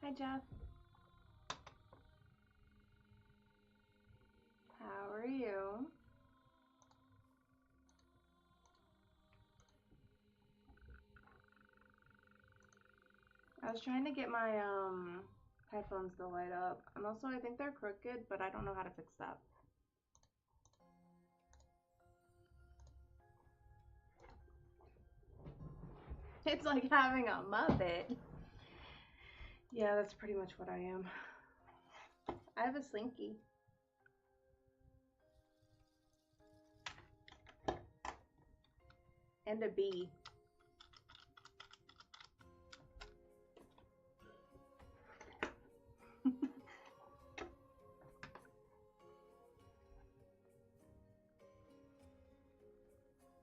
Hi, Jeff. How are you? I was trying to get my headphones to light up, and also I think they're crooked, but I don't know how to fix that. It's like having a Muppet. Yeah, that's pretty much what I am. I have a Slinky. And a bee.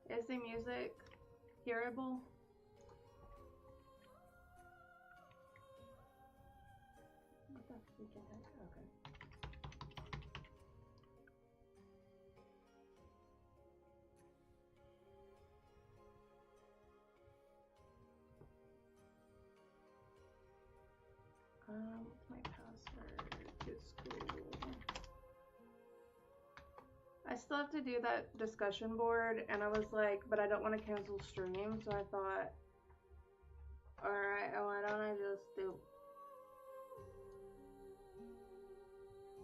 Is the music hearable? What the freak is that? Okay. What's my password to school? I still have to do that discussion board, and I was like, but I don't want to cancel stream, so I thought, alright, why don't I just do...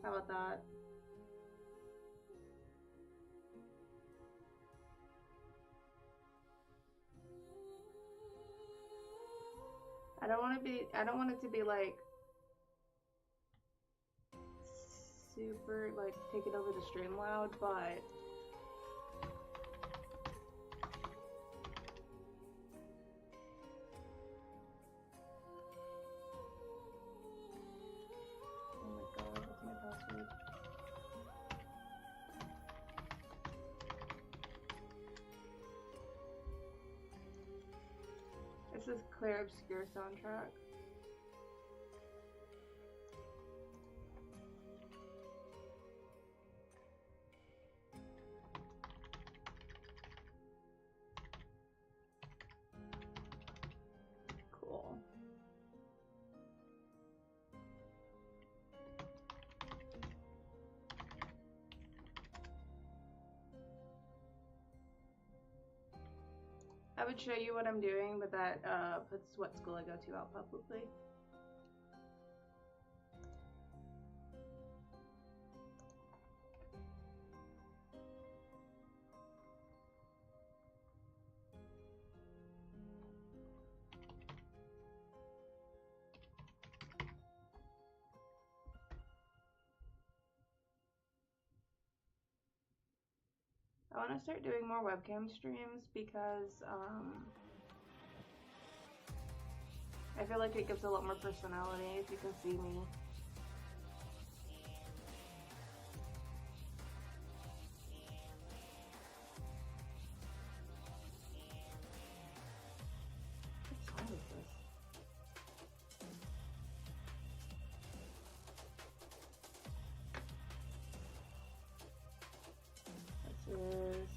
How about that? I don't want it to be like super like taking over the stream loud, but oh my god, what's my password? This is Clear Obscure soundtrack. Cool. I would show you what I'm doing, but that puts what school I go to out publicly. I want to start doing more webcam streams because I feel like it gives a lot more personality if you can see me. What song is this? This is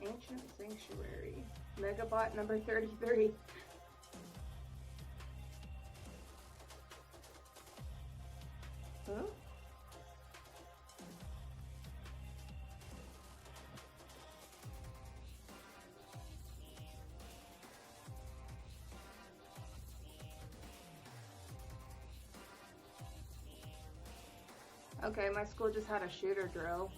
Ancient Sanctuary. Megabot number 33. Huh? Okay, my school just had a shooter drill.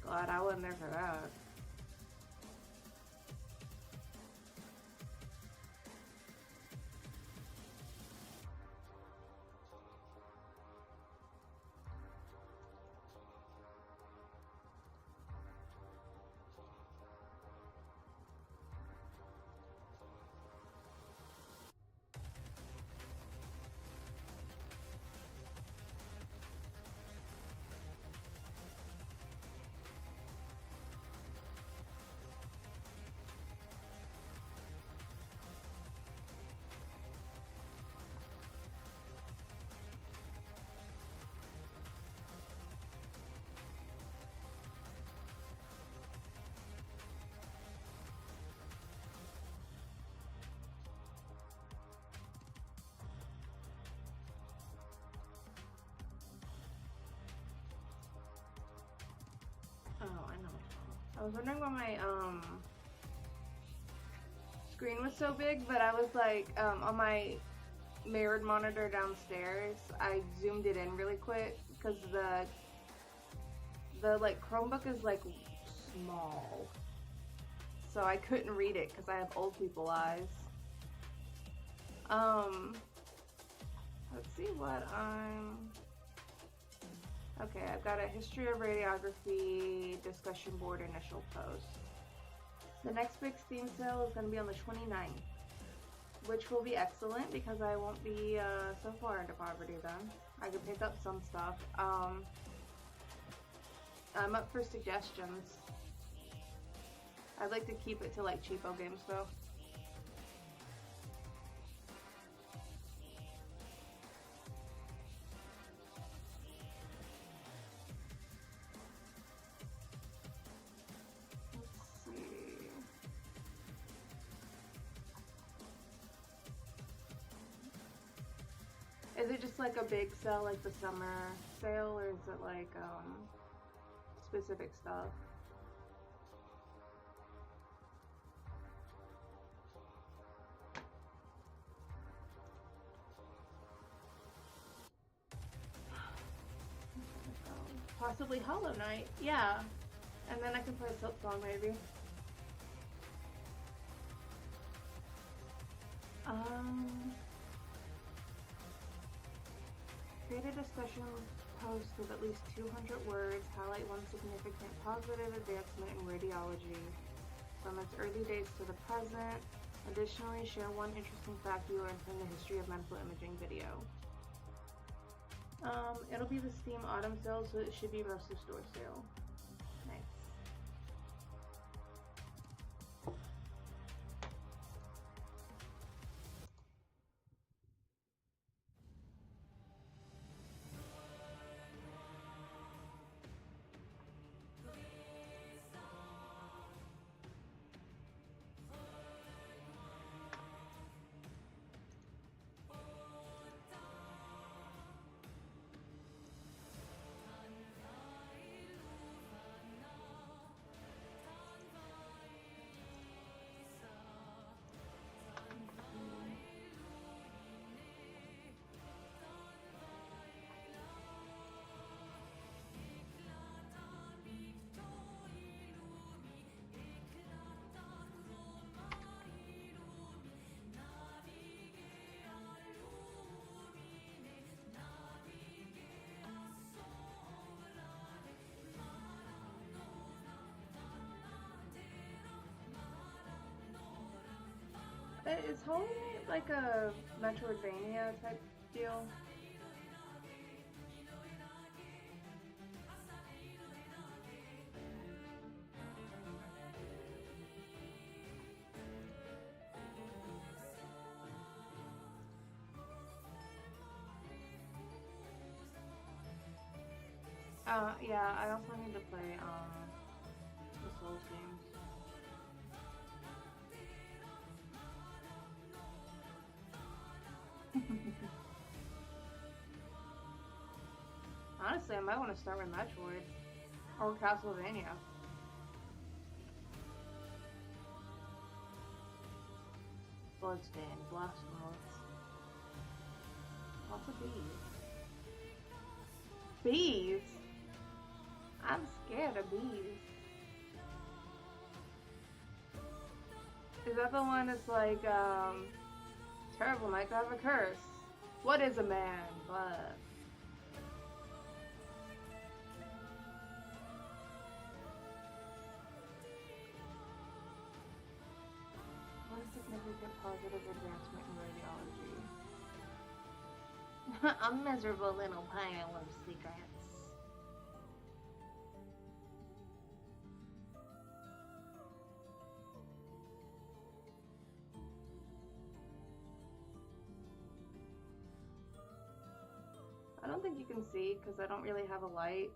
Glad I wasn't there for that. I was wondering why my screen was so big, but I was like, on my mirrored monitor downstairs, I zoomed it in really quick because the like Chromebook is like small, so I couldn't read it because I have old people eyes. Let's see what okay, I've got a history of radiography discussion board initial post. The next big Steam sale is going to be on the 29th, which will be excellent because I won't be so far into poverty then. I can pick up some stuff. I'm up for suggestions. I'd like to keep it to like cheapo games though. Is it just like a big sale, like the summer sale, or is it like specific stuff? Possibly Hollow Knight, yeah. And then I can play a Silk Song maybe. Create a discussion post with at least 200 words, highlight one significant positive advancement in radiology from its early days to the present. Additionally, share one interesting fact you learned from the history of medical imaging video. It'll be the Steam Autumn sale, so it should be mostly store sale. Nice. Is Hollow Knight like a Metroidvania type deal? Yeah, I also need to play the Souls games. Honestly, I might want to start with Metroid or Castlevania. Bloodstained, Blasphemous. Lots of bees. Bees? I'm scared of bees. Is that the one that's like, terrible might have a curse? What is a man? Blood. One significant positive advancement in radiology. A miserable little pile of secrets. I don't think you can see because I don't really have a light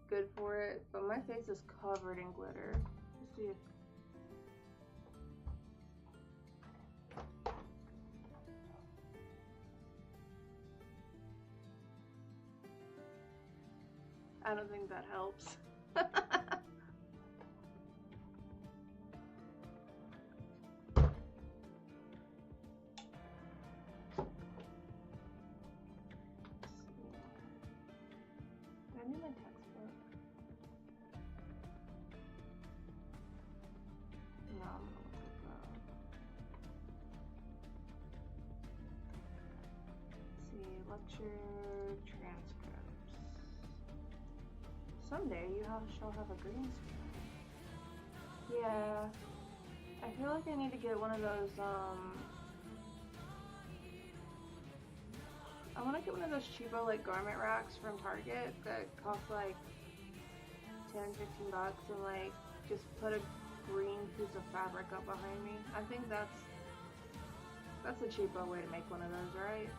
good for it, but my face is covered in glitter. Let's see. I don't think that helps. need my textbook. No, I'm gonna look at that. Let's see, lecture transcripts. Someday you shall have a green screen. Yeah, I feel like I need to get one of those, I want to get one of those cheapo, like, garment racks from Target that cost, like, 10, 15 bucks and, like, just put a green piece of fabric up behind me. I think that's a cheapo way to make one of those, right?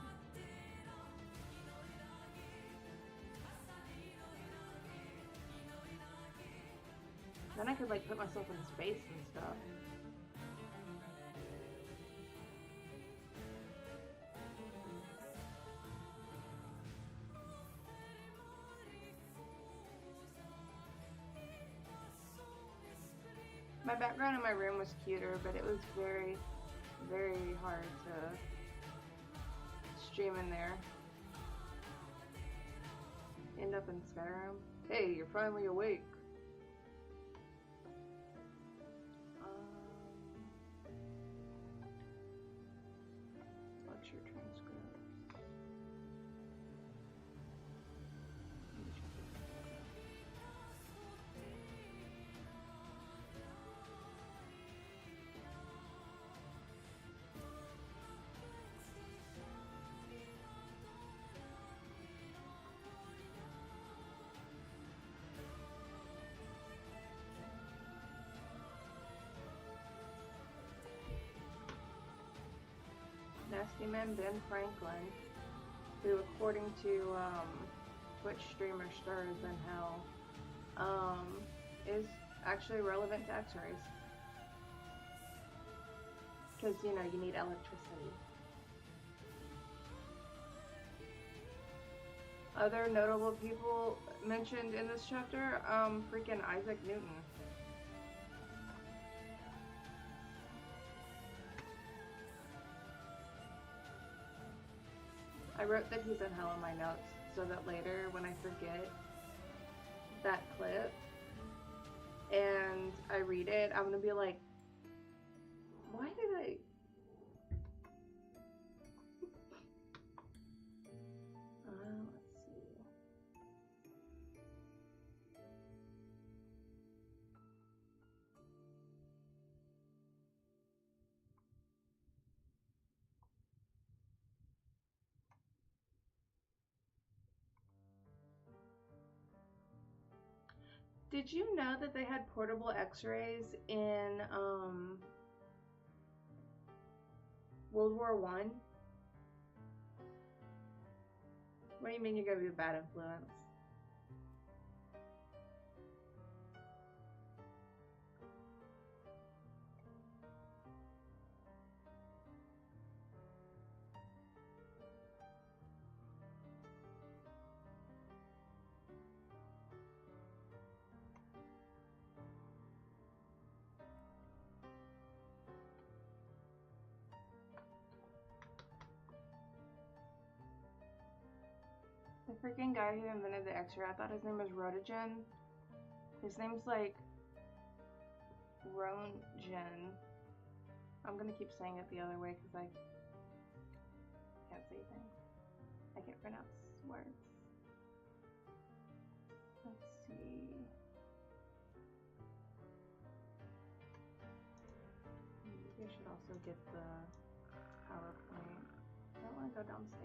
Then I could, like, put myself in space and stuff. My background in my room was cuter, but it was very, very hard to stream in there. End up in Skyrim. Hey, you're finally awake. Lecture transcripts. Nasty Man Ben Franklin, who according to Twitch streamer Stars in Hell, is actually relevant to X-rays. Because, you know, you need electricity. Other notable people mentioned in this chapter, freaking Isaac Newton. I wrote that he's in hell in my notes so that later when I forget that clip and I read it, I'm gonna be like, why did I? Let's see. Did you know that they had portable x-rays in World War I? What do you mean you're gonna be a bad influence? The freaking guy who invented the X-ray, I thought his name was Roentgen. His name's like Roentgen. I'm gonna keep saying it the other way because I can't say things. I can't pronounce words. Let's see. Maybe I should also get the PowerPoint. I don't want to go downstairs.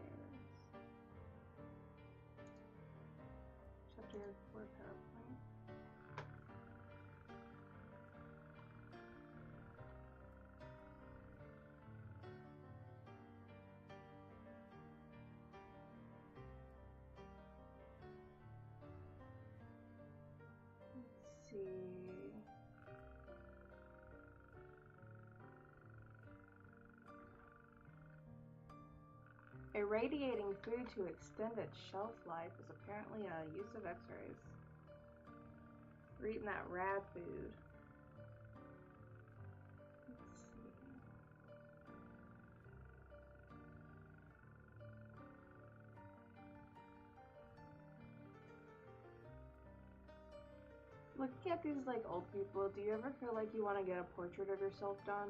Chapter 4 PowerPoint. Let's see. Irradiating food to extend its shelf life is apparently a use of x-rays. We're eating that rad food. Let's see. Looking at these like old people, do you ever feel like you want to get a portrait of yourself done?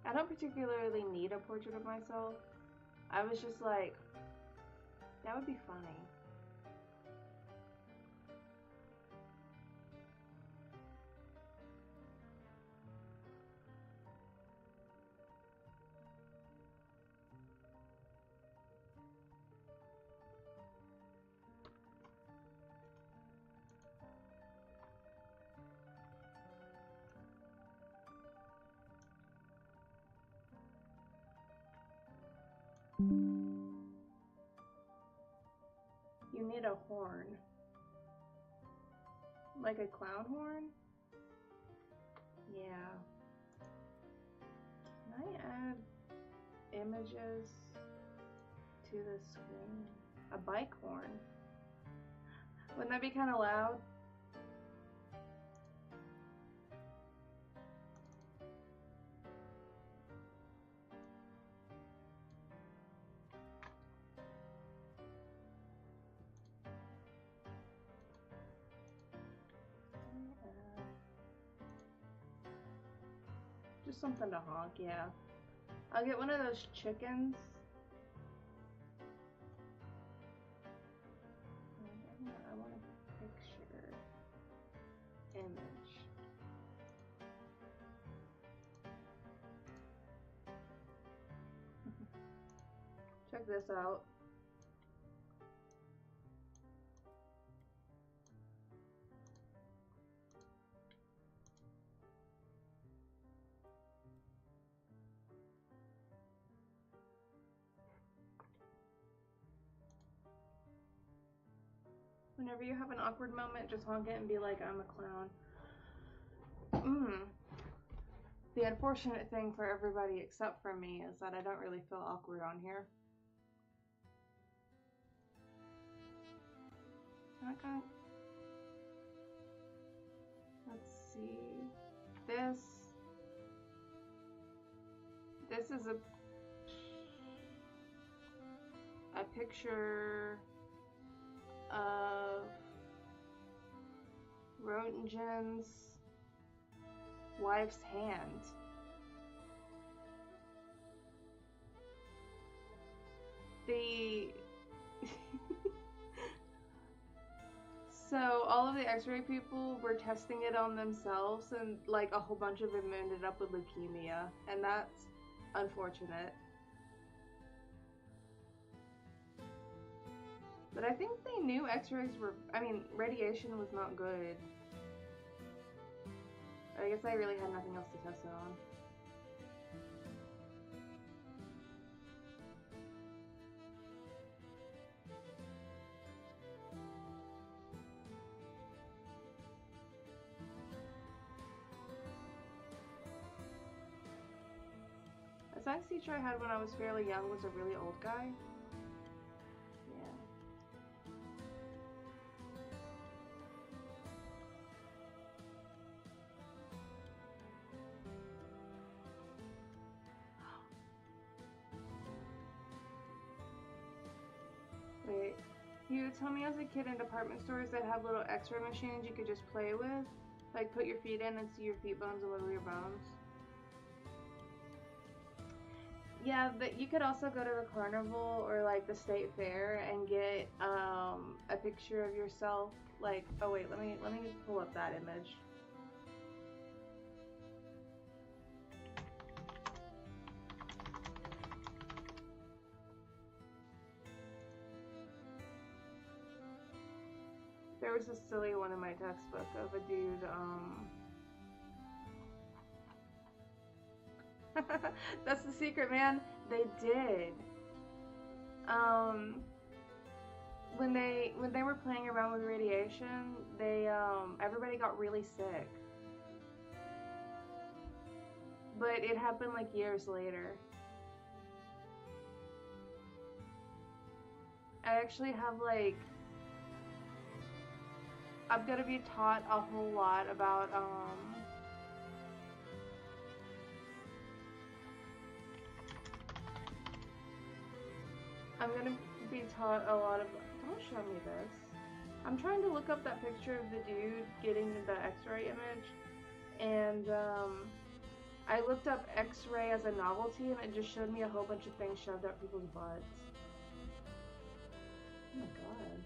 I don't particularly need a portrait of myself. I was just like, that would be funny. You need a horn. Like a clown horn? Yeah. Can I add images to the screen? A bike horn. Wouldn't that be kind of loud? Just something to honk, yeah. I'll get one of those chickens. I want a picture. Image. Check this out. Whenever you have an awkward moment, just honk it and be like, I'm a clown. The unfortunate thing for everybody except for me is that I don't really feel awkward on here. Okay. Let's see. This is a picture of Roentgen's wife's hand. So all of the x-ray people were testing it on themselves, and like a whole bunch of them ended up with leukemia, and that's unfortunate. But I think they knew x-rays were, radiation was not good. I guess I really had nothing else to test it on. A science teacher I had when I was fairly young was a really old guy. Yeah. Wait, you tell me as a kid in department stores that have little x-ray machines you could just play with? Like put your feet in and see your feet bones and wiggle your bones? Yeah, but you could also go to the carnival or like the state fair and get a picture of yourself. Like, oh wait, let me pull up that image. There was a silly one in my textbook of a dude, that's the secret, man. They did. When they were playing around with radiation, they everybody got really sick. But it happened like years later. I actually have like, I'm gonna be taught a whole lot about I'm gonna be taught a lot of, don't show me this. I'm trying to look up that picture of the dude getting the X-ray image, and I looked up X-ray as a novelty, and it just showed me a whole bunch of things shoved up people's butts. Oh my god.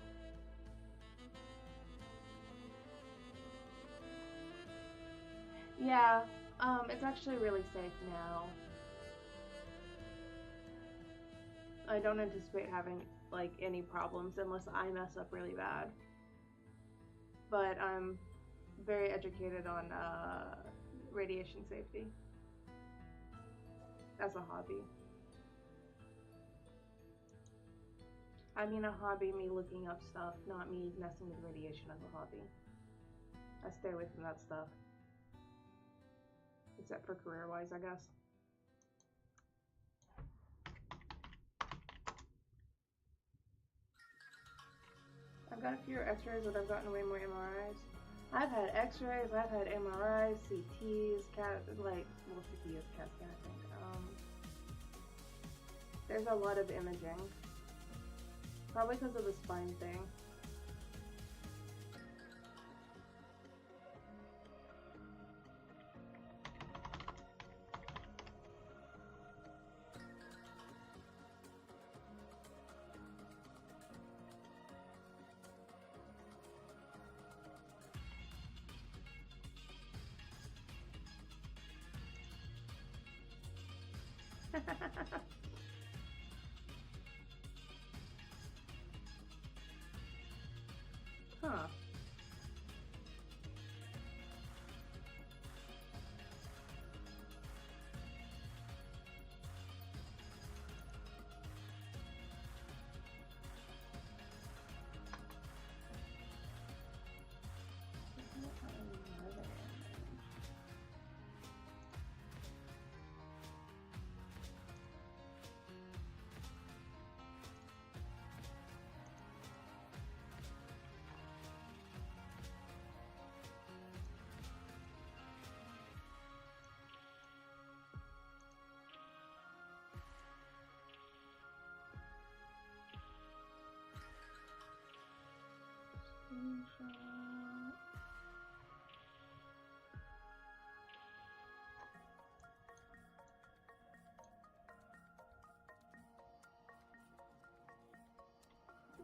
Yeah, it's actually really safe now. I don't anticipate having, like, any problems unless I mess up really bad. But I'm very educated on radiation safety as a hobby. I mean a hobby, me looking up stuff, not me messing with radiation as a hobby. I stay away from that stuff. Except for career-wise, I guess. I've got a few x-rays, but I've gotten way more MRIs. I've had x-rays, I've had MRIs, CTs, CT is CAT scan, I think. There's a lot of imaging. Probably because of the spine thing. Huh.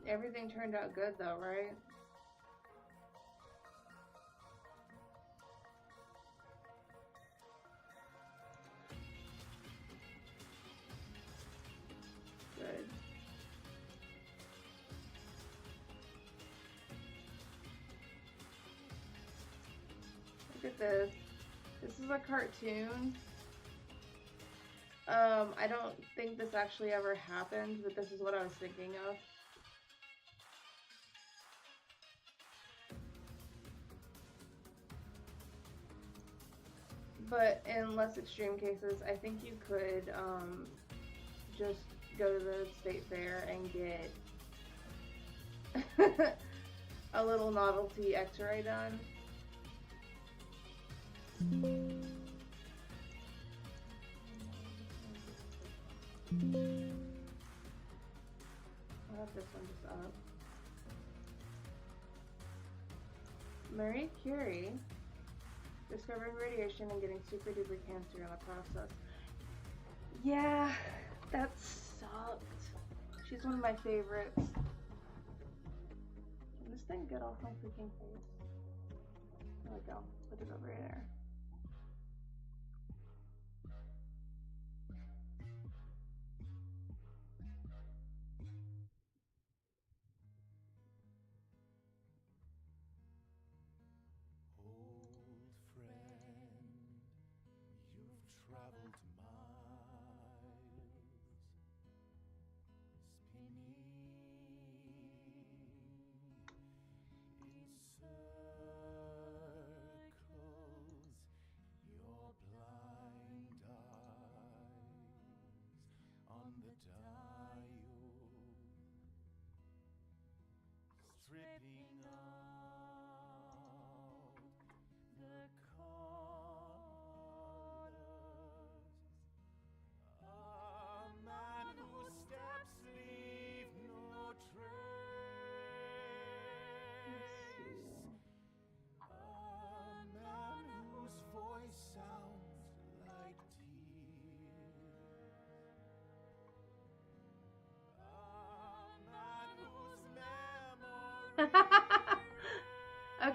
Everything turned out good though, right? Good. Look at this. This is a cartoon. I don't think this actually ever happened, but this is what I was thinking of. But in less extreme cases, I think you could just go to the state fair and get a little novelty x-ray done. I'll have this one just up. Marie Curie discovering radiation and getting super duper cancer in the process. Yeah, that sucked. She's one of my favorites. Can this thing get off my freaking face? There we go. Put it over there. Stripping out the colors. A man whose steps leave no trace.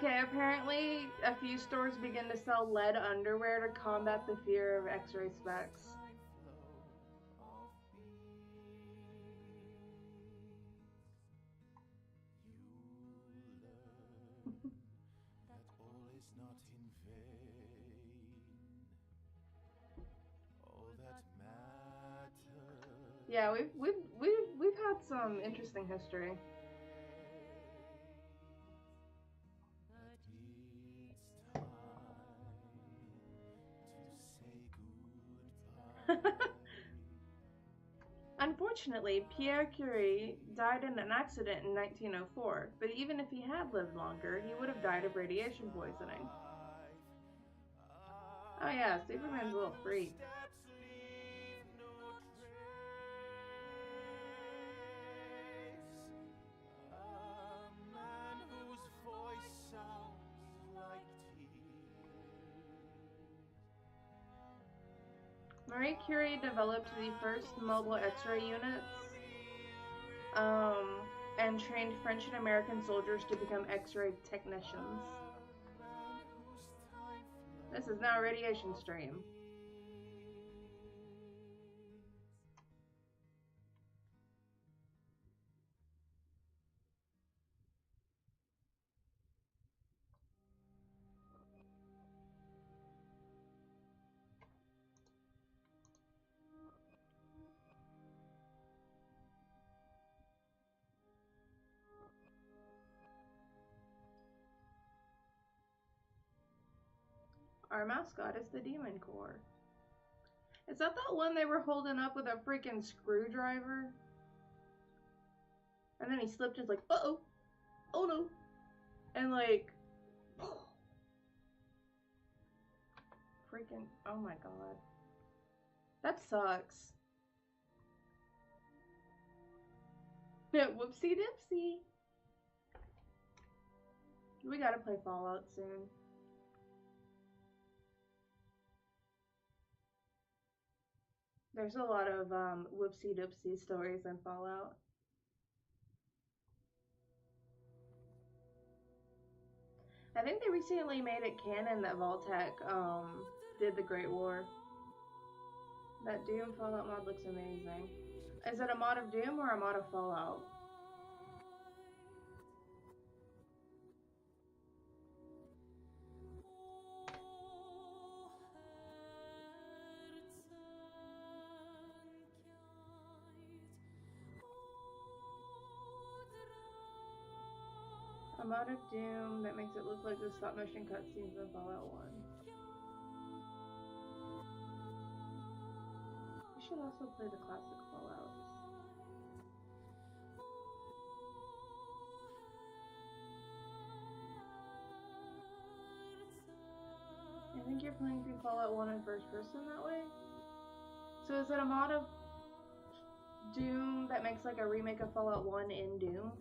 Okay, apparently a few stores begin to sell lead underwear to combat the fear of X-ray specs. That all is not in vain. All that matters. Yeah, we've had some interesting history. But it's time to say goodbye. Unfortunately, Pierre Curie died in an accident in 1904, but even if he had lived longer, he would have died of radiation poisoning. Oh yeah, Superman's a little freak. Marie Curie developed the first mobile X-ray units and trained French and American soldiers to become X-ray technicians. This is now a radiation stream. Our mascot is the Demon Corps. Is that one they were holding up with a freaking screwdriver? And then he slipped and was like, uh-oh, oh no. And like, freaking, oh my god. That sucks. Whoopsie dipsy. We gotta play Fallout soon. There's a lot of whoopsie dipsy stories in Fallout. I think they recently made it canon that Vault-Tec did the Great War. That Doom Fallout mod looks amazing. Is it a mod of Doom or a mod of Fallout? A mod of Doom that makes it look like the stop motion cutscenes in Fallout 1. We should also play the classic Fallouts. I think you're playing through Fallout 1 in first person that way? So is it a mod of Doom that makes like a remake of Fallout 1 in Doom?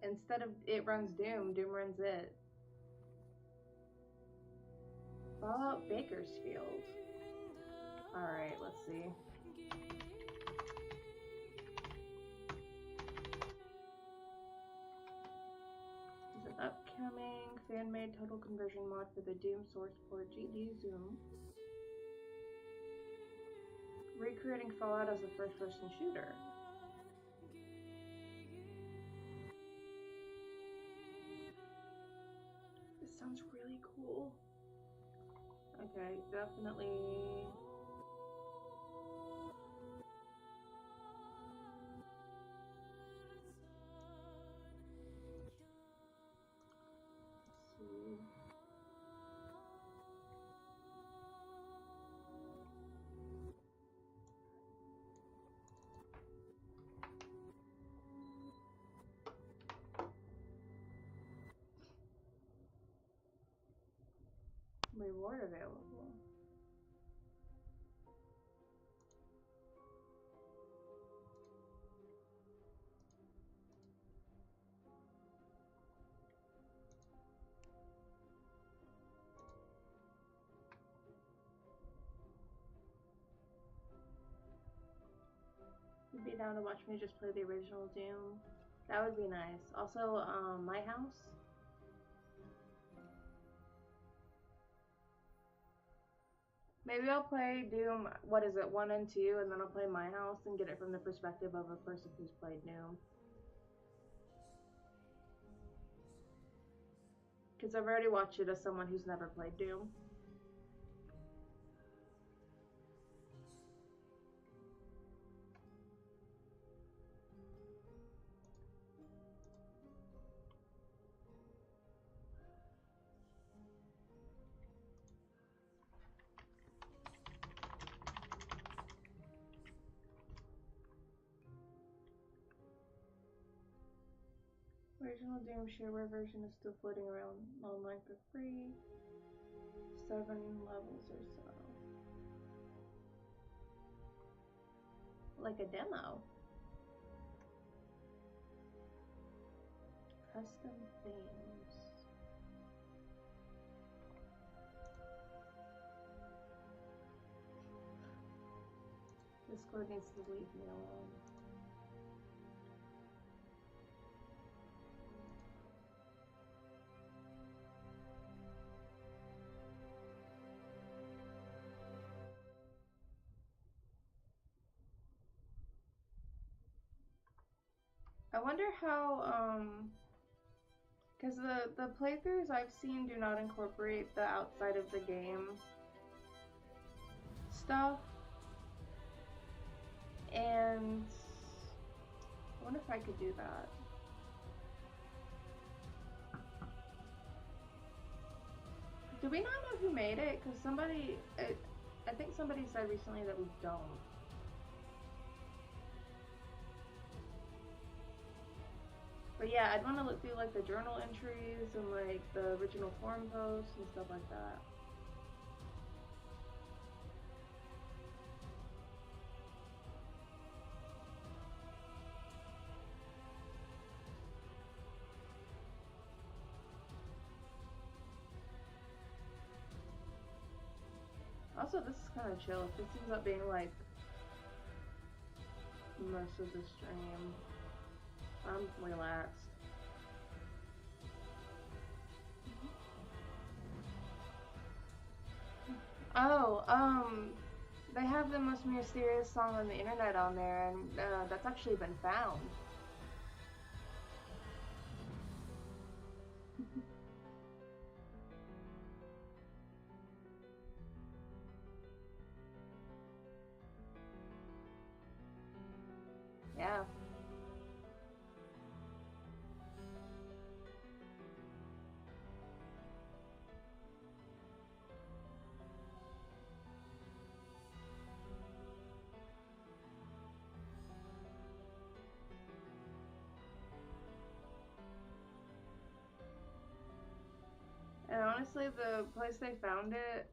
Instead of it runs Doom, Doom runs it. Fallout Bakersfield. Alright, let's see. This is an upcoming fan-made total conversion mod for the Doom source port GD Zoom. Recreating Fallout as a first-person shooter. This sounds really cool. Okay, definitely. Let's see. Reward available. You'd be down to watch me just play the original Doom. That would be nice. Also, my house. Maybe I'll play Doom, what is it, 1 and 2, and then I'll play my house and get it from the perspective of a person who's played Doom. Because I've already watched it as someone who's never played Doom. Original Doom shareware version is still floating around online for free. 7 levels or so. Like a demo. Custom themes. Discord needs to leave me alone. I wonder how, because the playthroughs I've seen do not incorporate the outside of the game stuff. And I wonder if I could do that. Do we not know who made it? Because I think somebody said recently that we don't. But yeah, I'd want to look through like the journal entries and like the original forum posts and stuff like that. Also, this is kind of chill. This ends up being like most of the stream. I'm relaxed. Oh, they have the most mysterious song on the internet on there, and that's actually been found. Yeah. And honestly, the place they found it,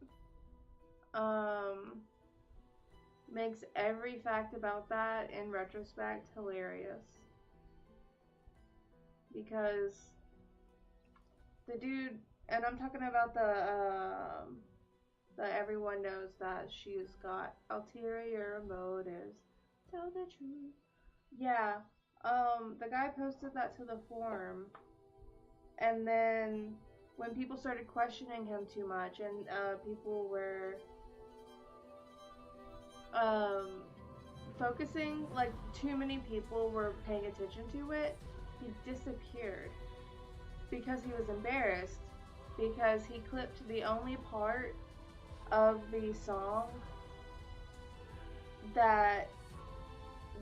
makes every fact about that, in retrospect, hilarious. Because the dude, and I'm talking about the everyone knows that she's got ulterior motives. Tell the truth. Yeah, the guy posted that to the forum, and then when people started questioning him too much, and people were focusing, like too many people were paying attention to it, he disappeared because he was embarrassed, because he clipped the only part of the song that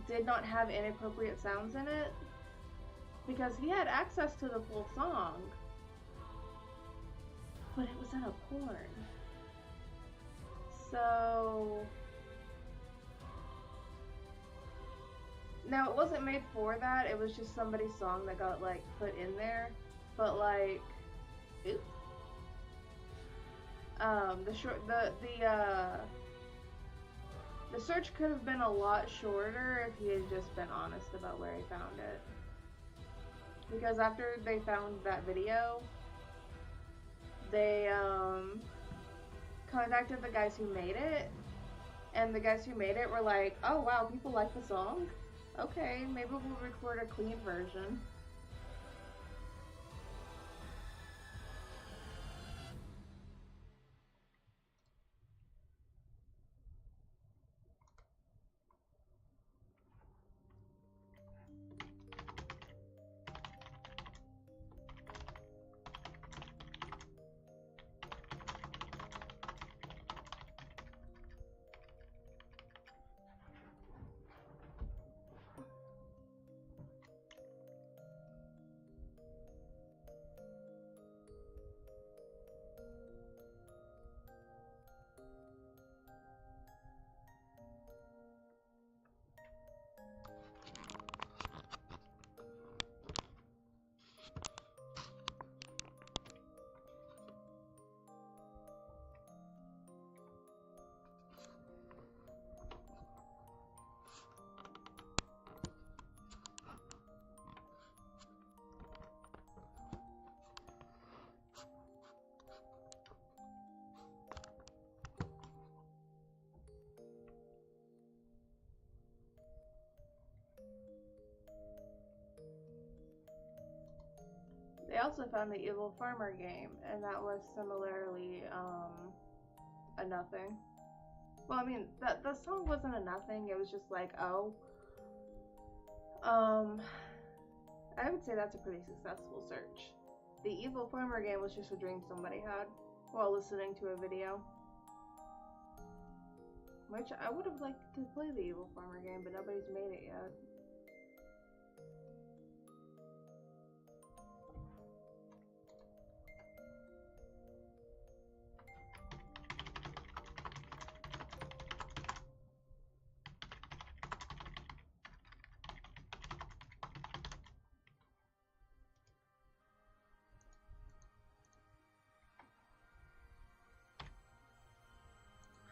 did not have inappropriate sounds in it, because he had access to the full song, but it was in a porn. So now it wasn't made for that, it was just somebody's song that got like put in there, but like oops. The search could have been a lot shorter if he had just been honest about where he found it. Because after they found that video, they contacted the guys who made it, and the guys who made it were like, oh wow, people like the song. Okay, maybe we'll record a clean version. They also found the Evil Farmer game, and that was similarly a nothing. Well, I mean, the song wasn't a nothing. It was just like, oh. I would say that's a pretty successful search. The Evil Farmer game was just a dream somebody had while listening to a video. Which I would have liked to play the Evil Farmer game, but nobody's made it yet.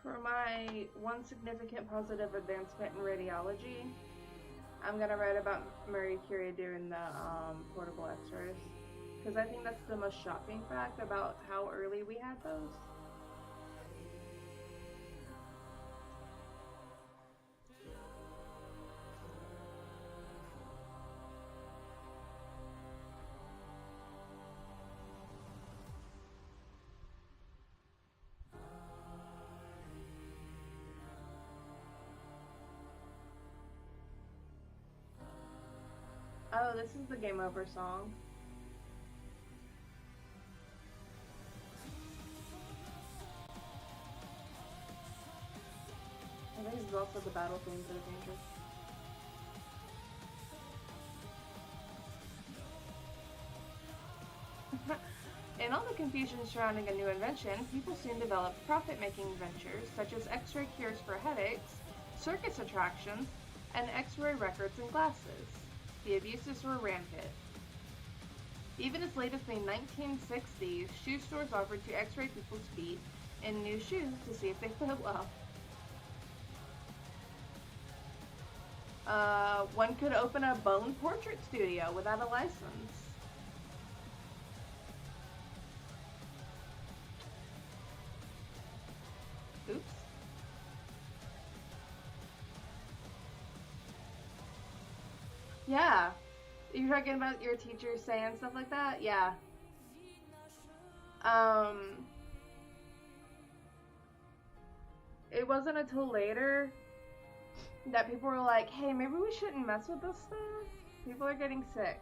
For my one significant positive advancement in radiology, I'm gonna write about Marie Curie doing the portable X-rays, because I think that's the most shocking fact about how early we had those. Oh, this is the Game Over song. I think this is also the battle theme for the danger. In all the confusion surrounding a new invention, people soon developed profit-making ventures such as X-ray cures for headaches, circus attractions, and X-ray records and glasses. The abuses were rampant. Even as late as the 1960s, shoe stores offered to X-ray people's feet in new shoes to see if they fit well. One could open a bone portrait studio without a license. Oops. Yeah. You're talking about your teacher saying stuff like that? Yeah. It wasn't until later that people were like, hey, maybe we shouldn't mess with this stuff. People are getting sick.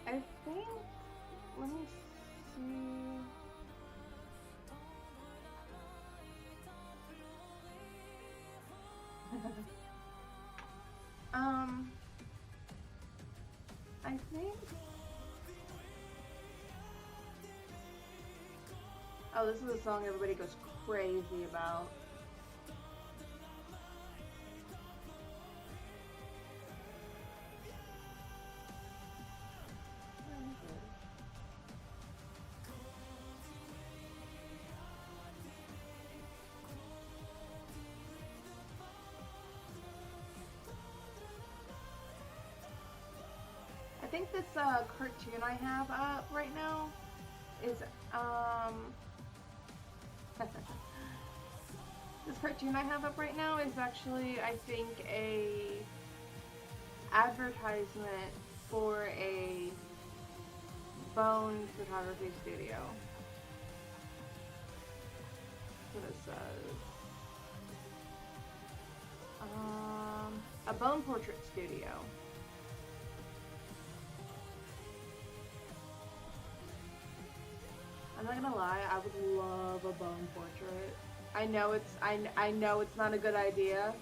I think, let me see. I think. Oh, this is a song everybody goes crazy about. I think this cartoon I have up right now is this cartoon I have up right now is actually, I think, a advertisement for a bone photography studio. That's what it says. A bone portrait studio. I'm not gonna lie, I would love a bone portrait. I know it's not a good idea,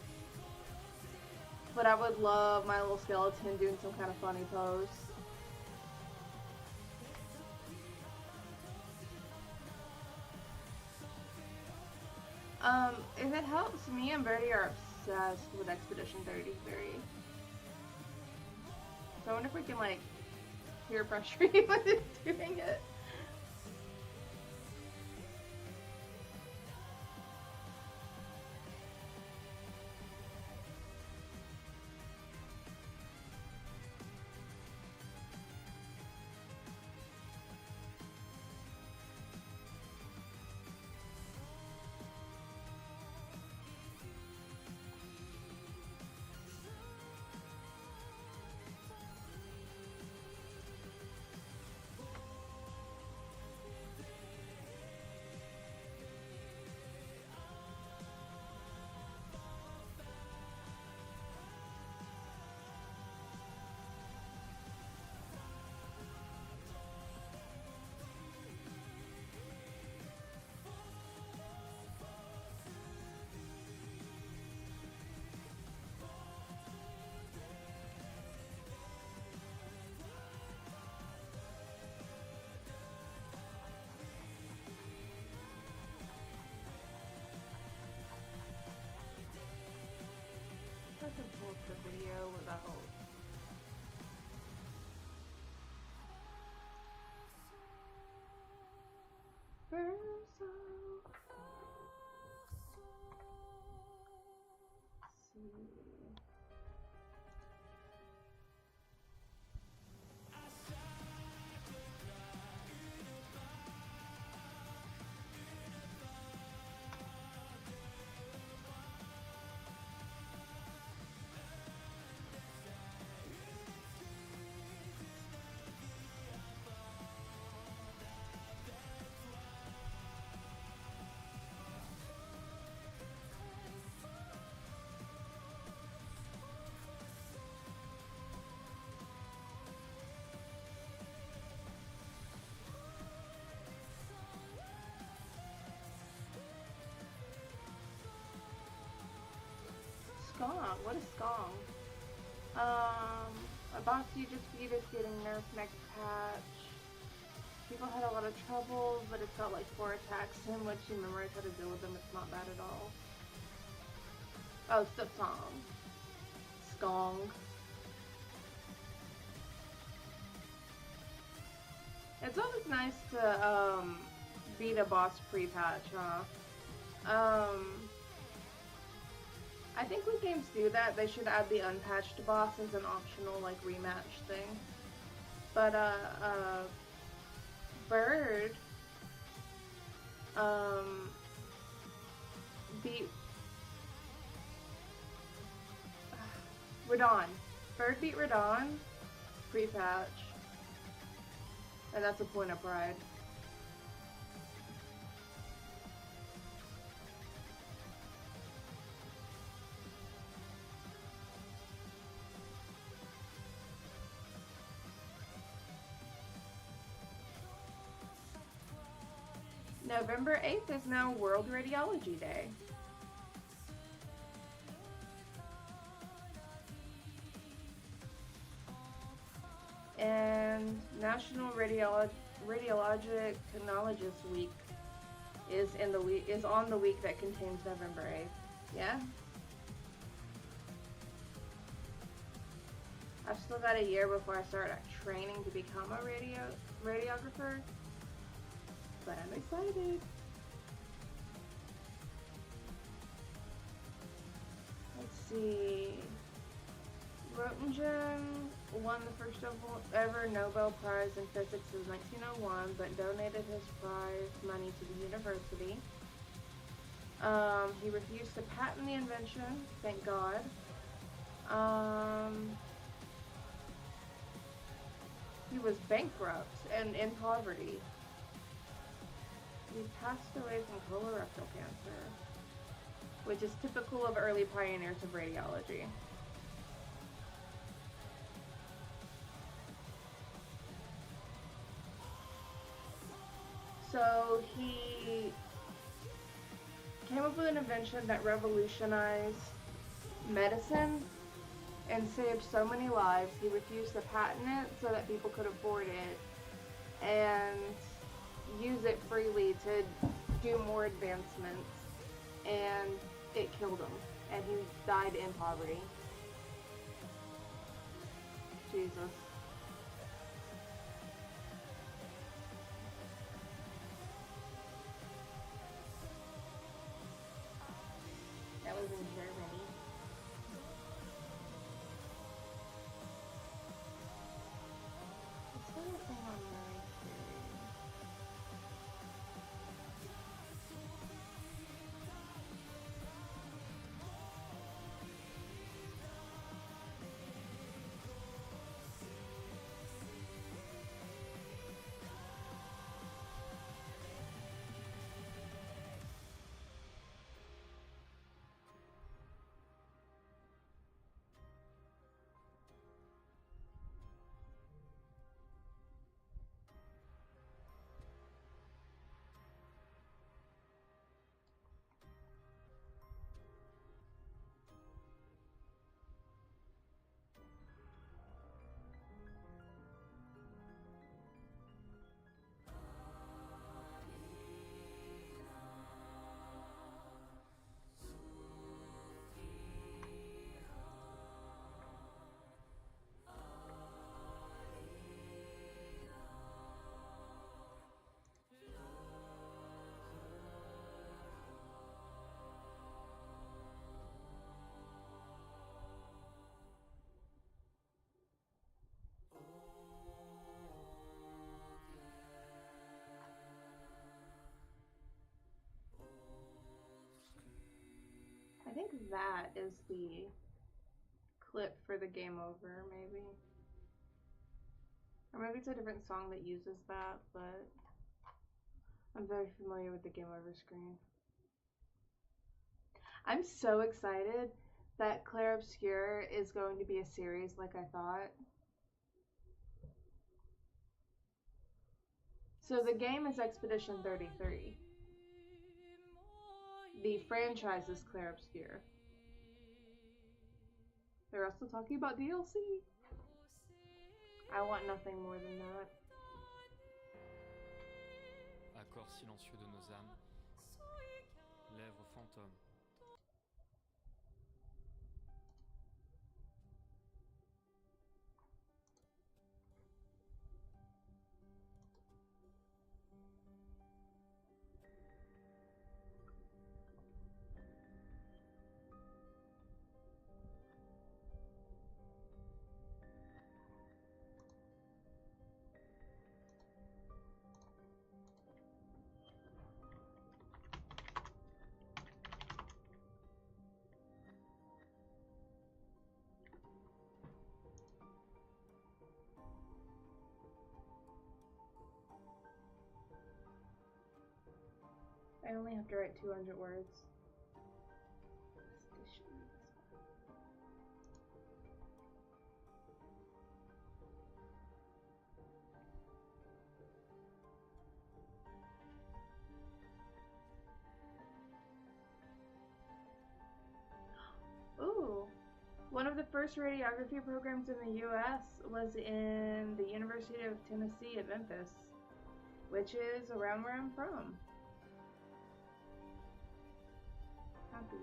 but I would love my little skeleton doing some kind of funny pose. If it helps, me and Birdie are obsessed with Expedition 33. So I wonder if we can, like, peer pressure you into doing it. I can pull up the video without. Skong? What is Skong? A box you just beat is getting nerfed next patch. People had a lot of trouble, but it's got like 4 attacks, and once you memorize how to deal with them, it's not bad at all. Oh, Song. Skong. It's always nice to beat a boss pre-patch, huh? I think when games do that, they should add the unpatched boss as an optional, like, rematch thing. But, Bird, beat Radon. Bird beat Radon pre-patch. And that's a point of pride. November 8th is now World Radiology Day. And National Radiologic Technologist Week is on the week that contains November 8th. Yeah? I've still got a year before I start training to become a radiographer. But I'm excited. Let's see. Roentgen won the first ever Nobel Prize in Physics in 1901, but donated his prize money to the university. He refused to patent the invention, thank God. He was bankrupt and in poverty. He passed away from colorectal cancer, which is typical of early pioneers of radiology. So he came up with an invention that revolutionized medicine and saved so many lives. He refused to patent it so that people could afford it and use it freely to do more advancements, and it killed him, and he died in poverty. Jesus. That was in Germany. What's the other thing on my screen? I think that is the clip for the game over, maybe. Or maybe it's a different song that uses that, but I'm very familiar with the game over screen. I'm so excited that Clair Obscur is going to be a series like I thought. So the game is Expedition 33. The franchise is Clair Obscur. They're also talking about DLC. I want nothing more than that. Accord silencieux de nos âmes, lèvres fantômes. I only have to write 200 words. Ooh. One of the first radiography programs in the U.S. was in the University of Tennessee at Memphis, which is around where I'm from. Happy.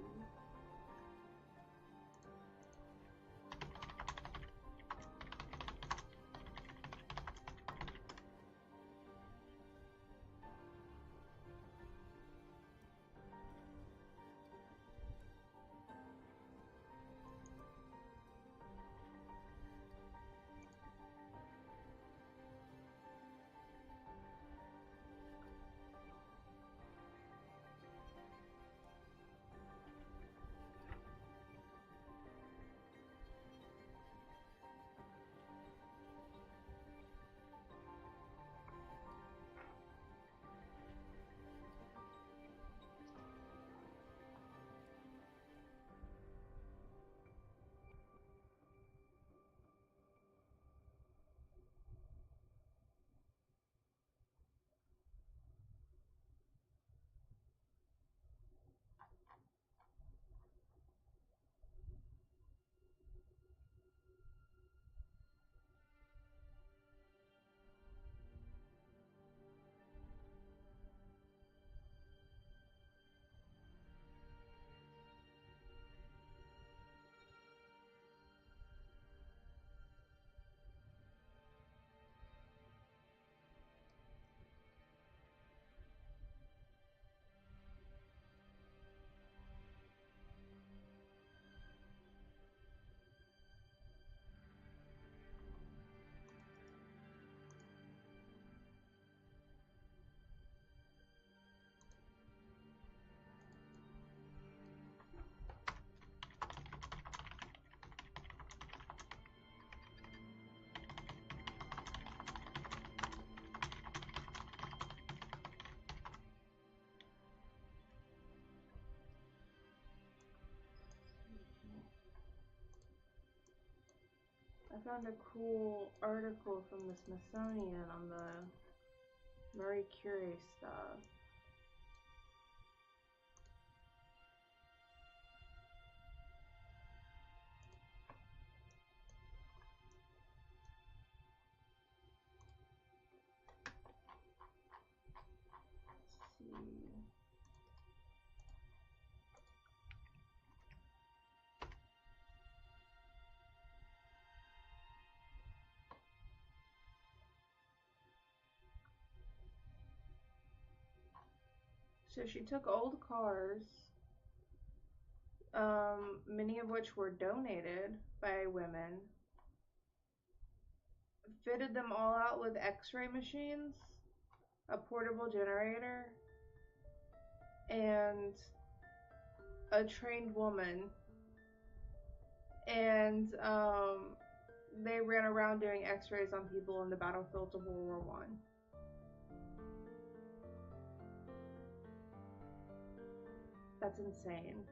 I found a cool article from the Smithsonian on the Marie Curie stuff. Let's see. So she took old cars, many of which were donated by women, fitted them all out with x-ray machines, a portable generator, and a trained woman, and they ran around doing x-rays on people in the battlefields of World War One. That's insane.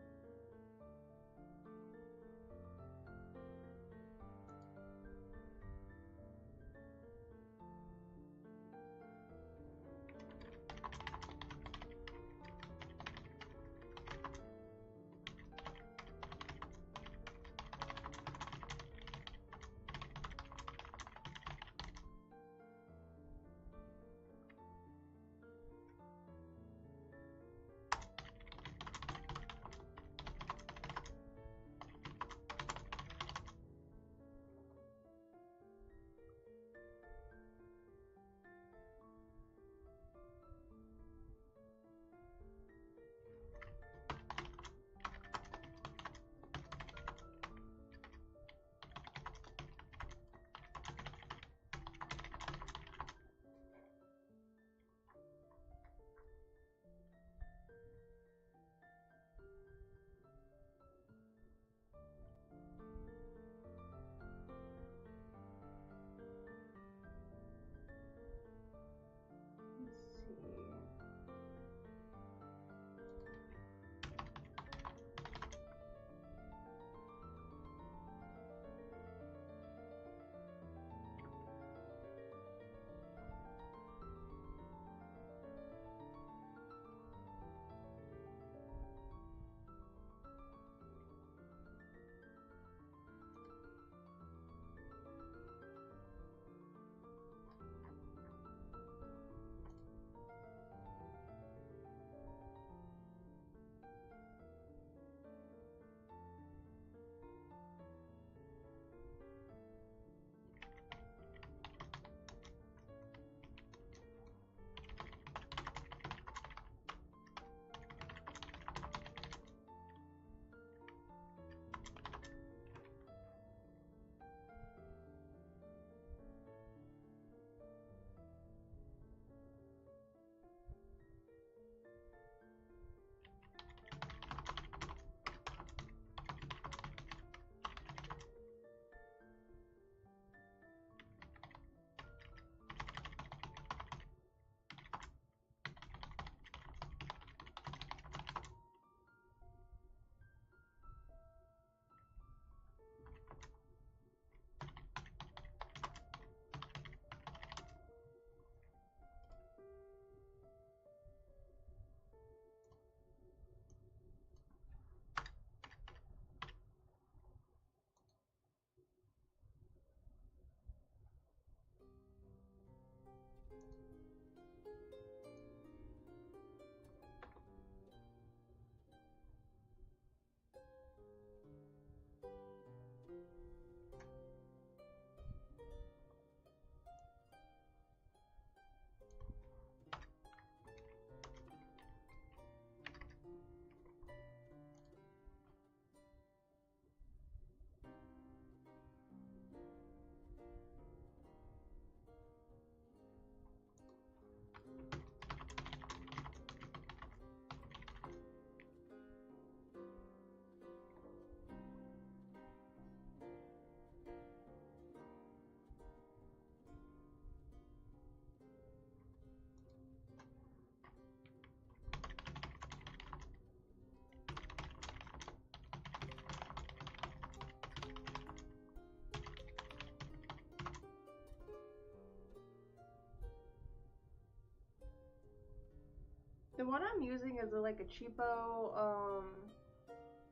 The one I'm using is like a cheapo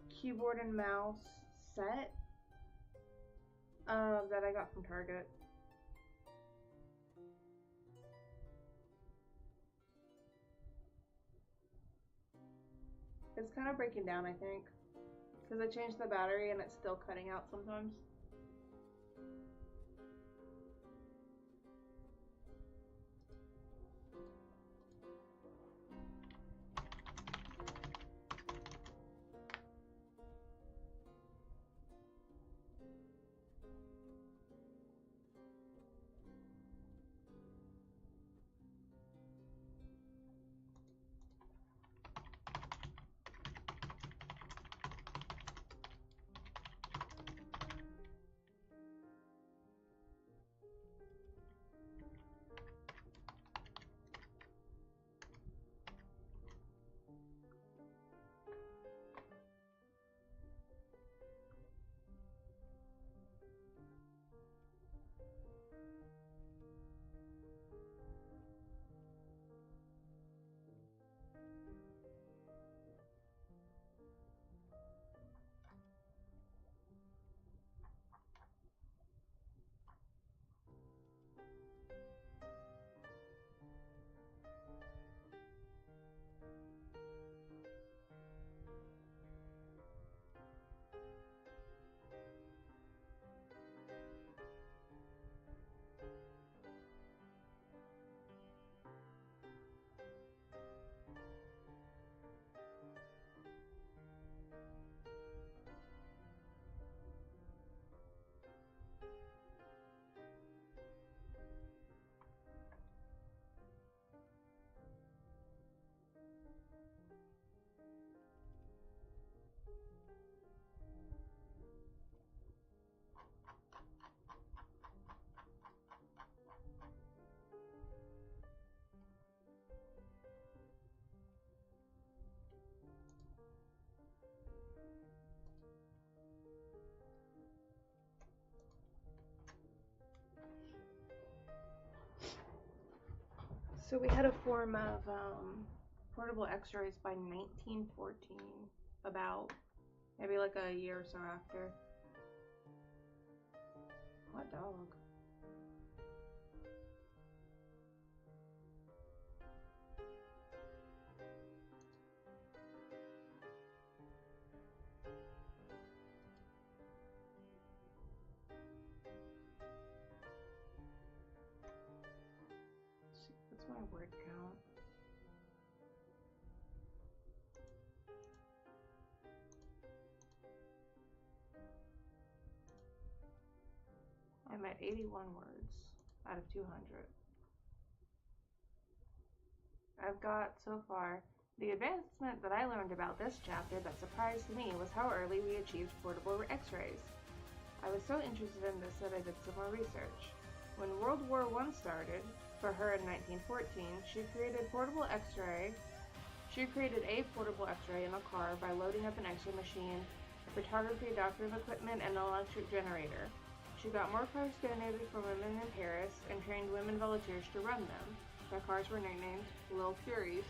keyboard and mouse set that I got from Target. It's kind of breaking down, I think, because I changed the battery and it's still cutting out sometimes. So we had a form of portable x-rays by 1914, about maybe like a year or so after. What dog? What's my word count? I'm at 81 words out of 200. I've got so far. The advancement that I learned about this chapter that surprised me was how early we achieved portable x-rays. I was so interested in this that I did some more research. When World War I started, for her in 1914, she created a portable x-ray in a car by loading up an x-ray machine, a photography doctor of equipment, and an electric generator. She got more cars donated from women in Paris and trained women volunteers to run them. The cars were nicknamed Lil Furies.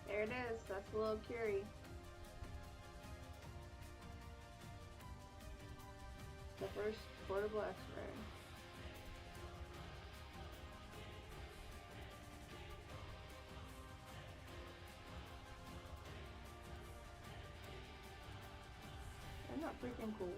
There it is. That's a little Curie. The first portable x-ray. Isn't that freaking cool?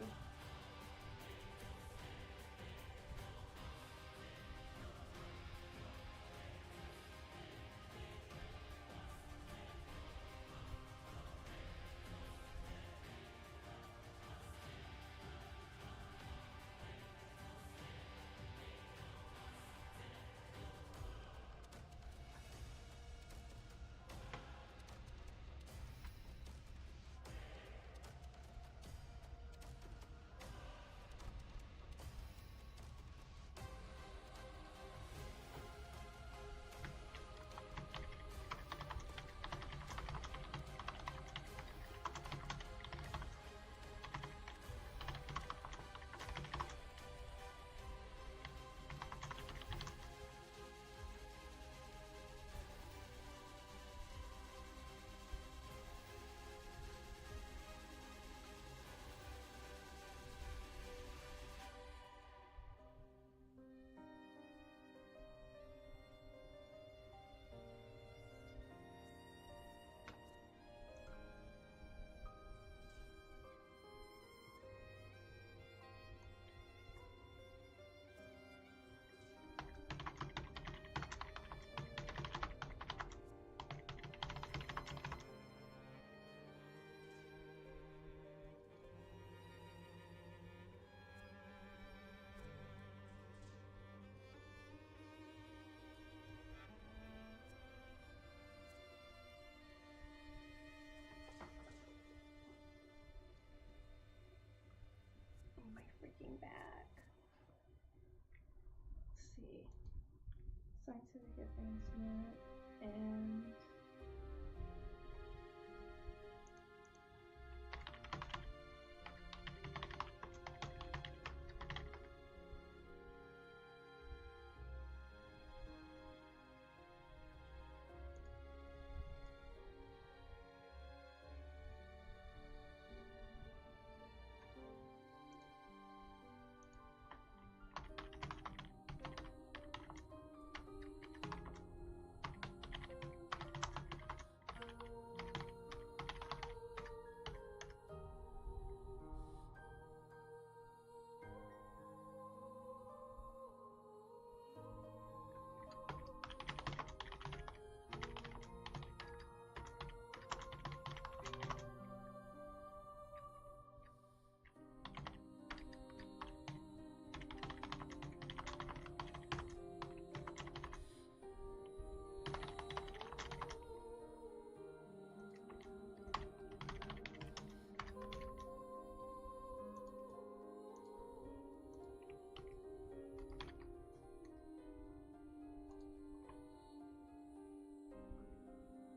looking back. Let's see. Scientific advancement and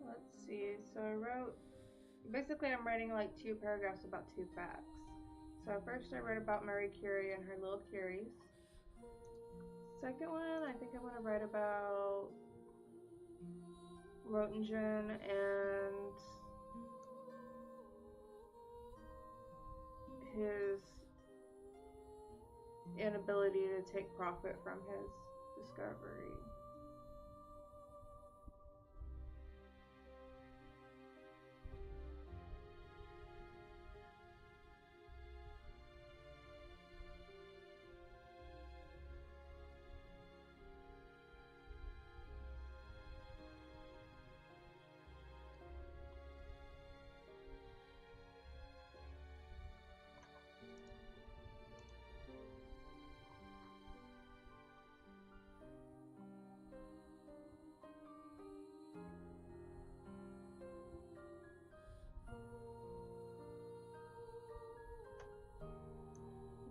let's see. So I wrote, basically I'm writing like 2 paragraphs about 2 facts. So first I wrote about Marie Curie and her little Curies. Second one, I think I'm going to write about Roentgen and his inability to take profit from his discovery.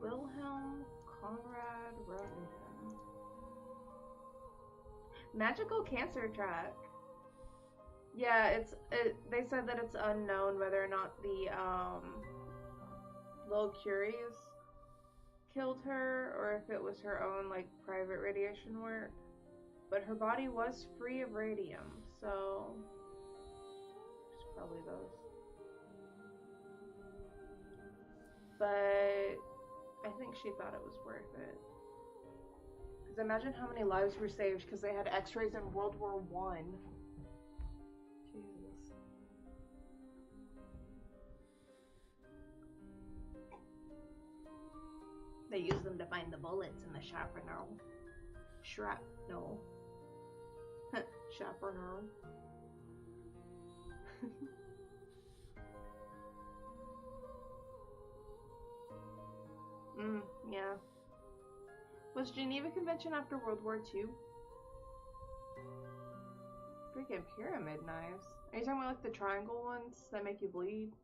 Wilhelm Conrad Roentgen. Magical cancer track. Yeah, they said that it's unknown whether or not the little Curies killed her or if it was her own like private radiation work. But her body was free of radium, so it's probably those. But I think she thought it was worth it. Because imagine how many lives were saved because they had x-rays in World War I. Jesus. They used them to find the bullets in the shrapnel. Shrapnel. Shrapnel. Yeah. Was Geneva Convention after World War II? Freaking pyramid knives. Are you talking about like the triangle ones that make you bleed?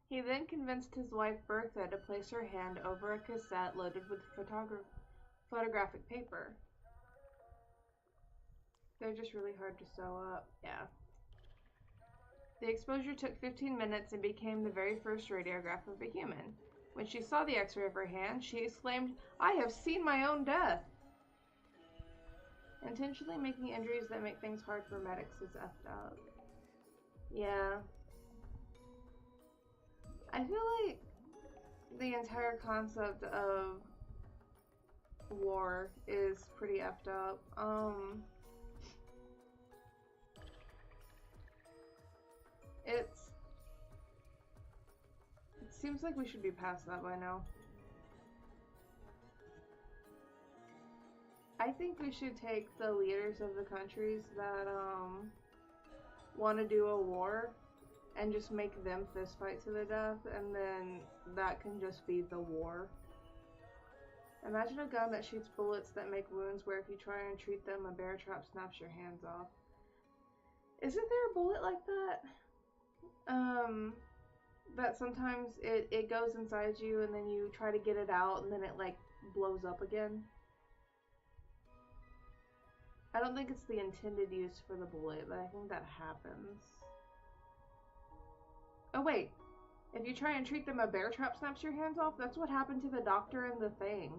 He then convinced his wife Bertha to place her hand over a cassette loaded with photographic paper. They're just really hard to sew up. Yeah. The exposure took 15 minutes and became the very first radiograph of a human. When she saw the x-ray of her hand, she exclaimed, "I have seen my own death!" Intentionally making injuries that make things hard for medics is effed up. Yeah. I feel like the entire concept of war is pretty effed up. It seems like we should be past that by now. I think we should take the leaders of the countries that want to do a war and just make them fist fight to the death, and then that can just be the war. Imagine a gun that shoots bullets that make wounds where if you try and treat them, a bear trap snaps your hands off. Isn't there a bullet like that? That sometimes it goes inside you and then you try to get it out and then it like blows up again. I don't think it's the intended use for the bullet, but I think that happens. Oh wait, if you try and treat them, a bear trap snaps your hands off? That's what happened to the doctor and the thing.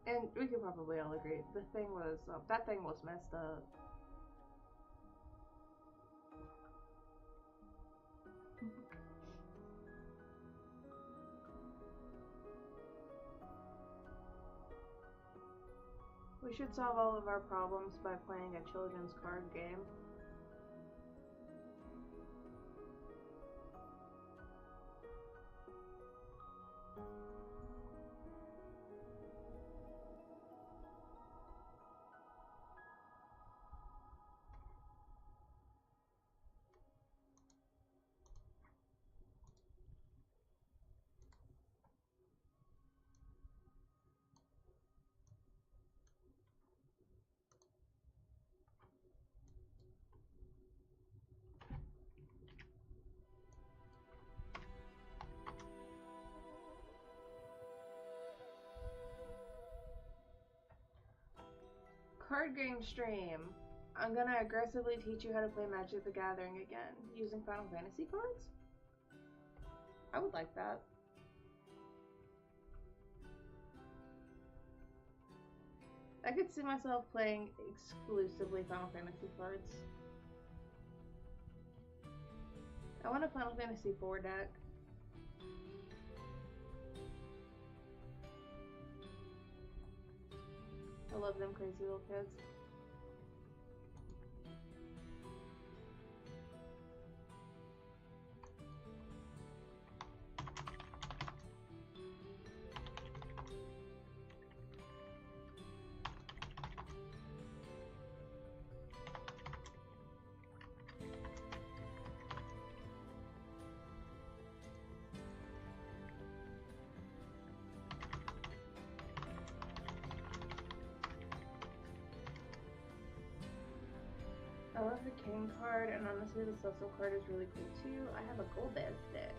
And we could probably all agree, the thing was, that thing was messed up. We should solve all of our problems by playing a children's card game. Card game stream. I'm gonna aggressively teach you how to play Magic the Gathering again, using Final Fantasy cards? I would like that. I could see myself playing exclusively Final Fantasy cards. I want a Final Fantasy IV deck. I love them crazy little kids. I love the King card, and honestly the Cecil card is really cool too. I have a Golbez deck.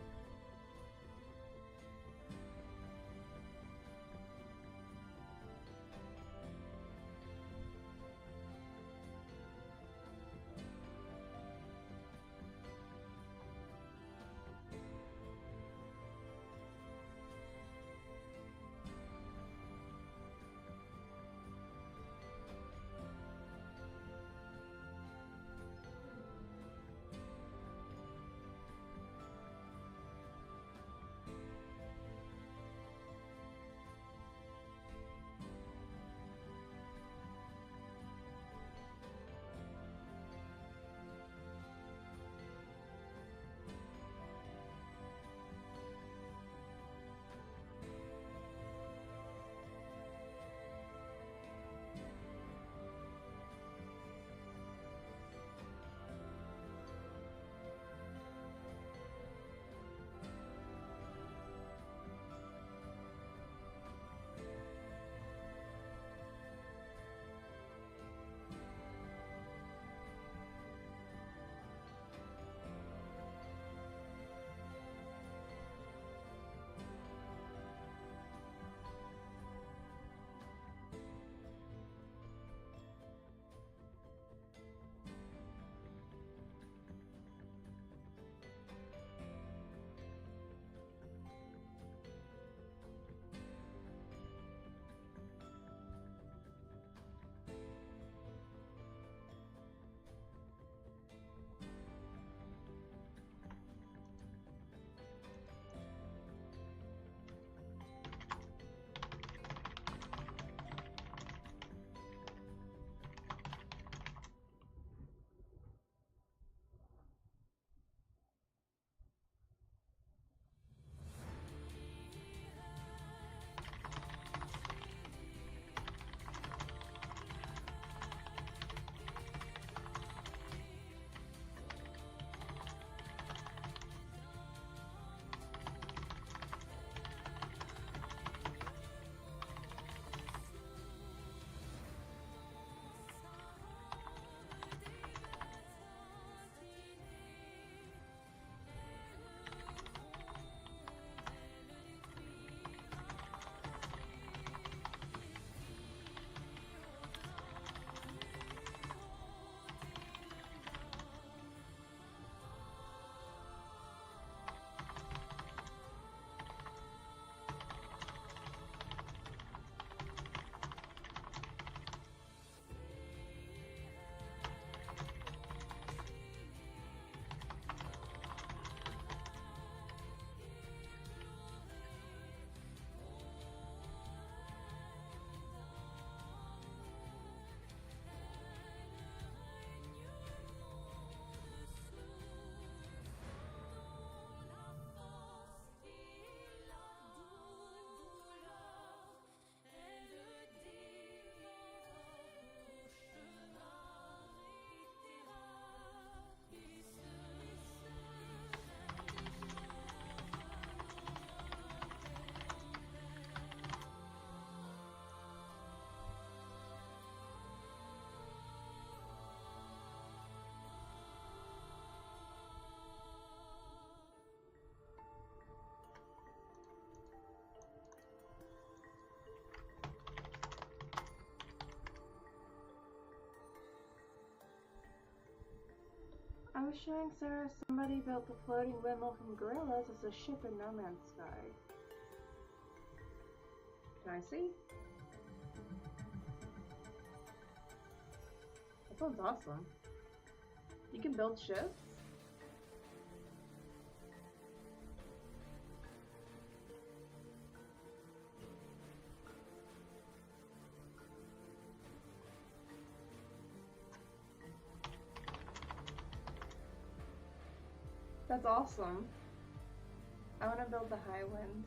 I was showing Sarah somebody built the floating windmill from gorillas as a ship in No Man's Sky. Can I see? That sounds awesome. You can build ships? That's awesome. I want to build the high wind.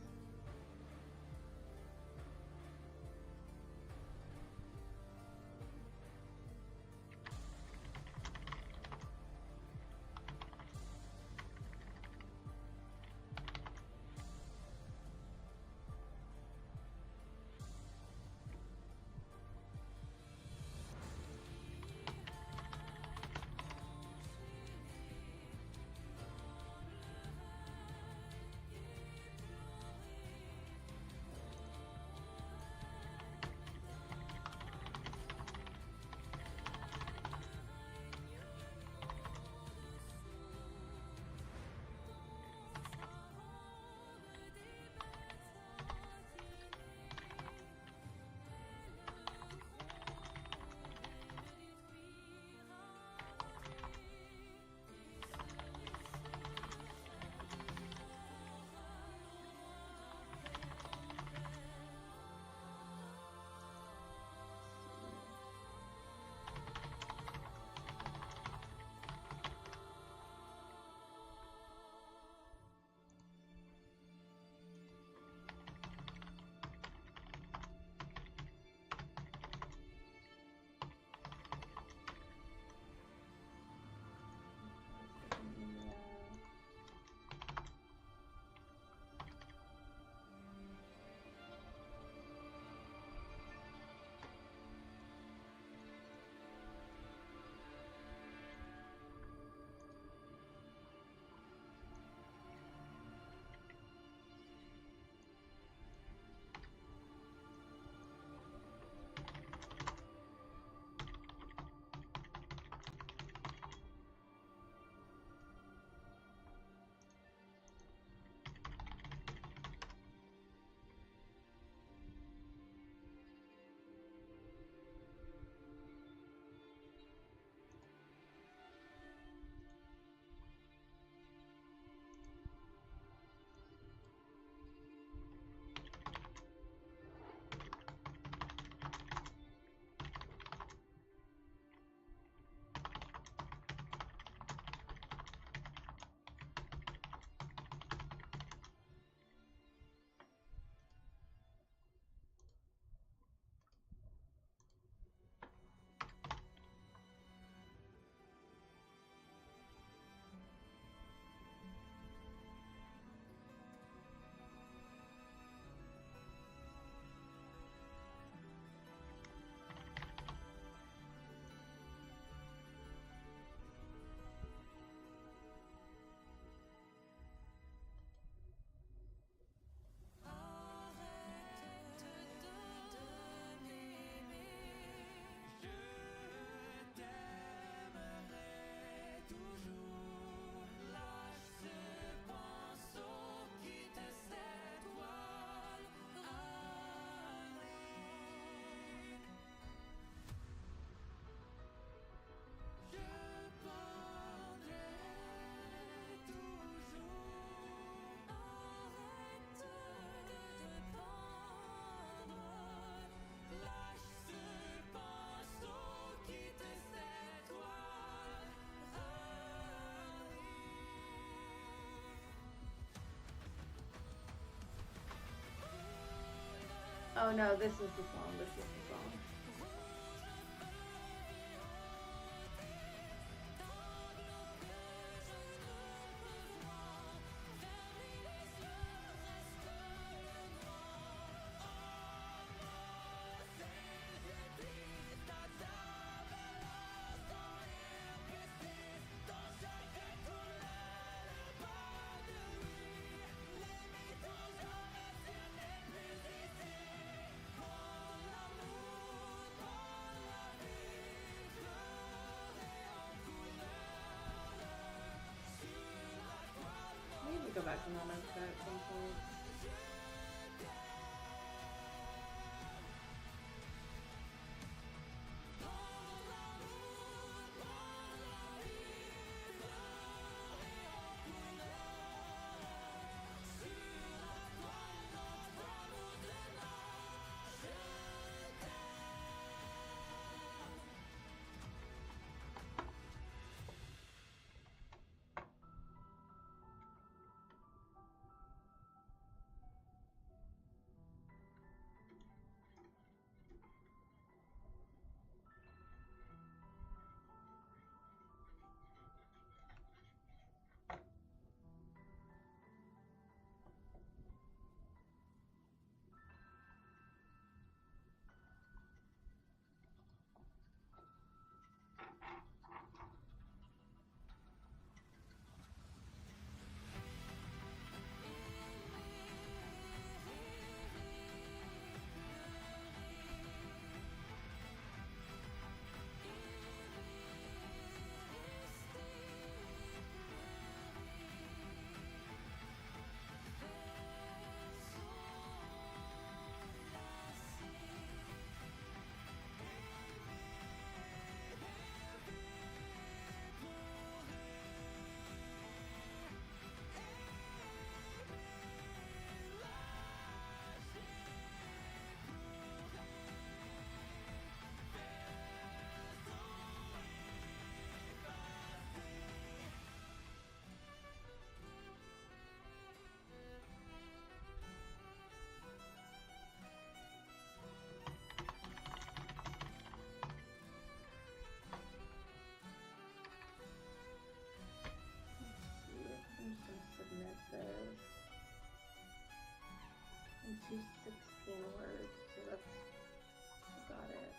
Oh no, this is the song. This is the song. some other shit at some point. Submit this into 16 words, so that's got it.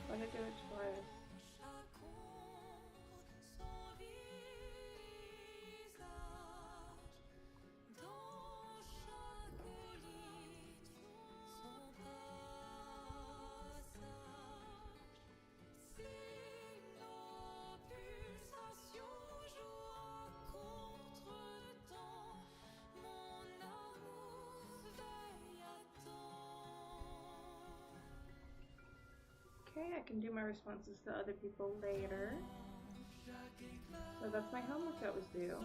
Why did I do it twice? Okay, I can do my responses to other people later. So that's my homework that was due.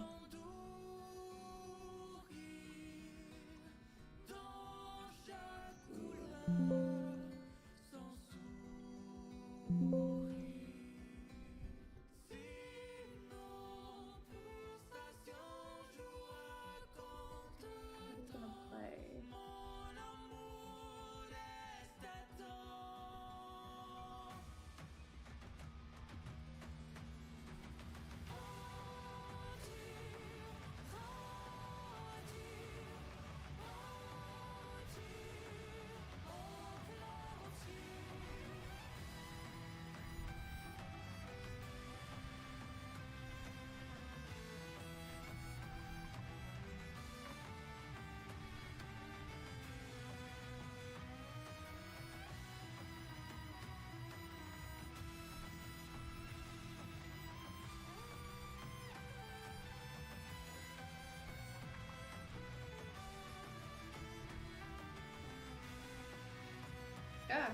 Yeah.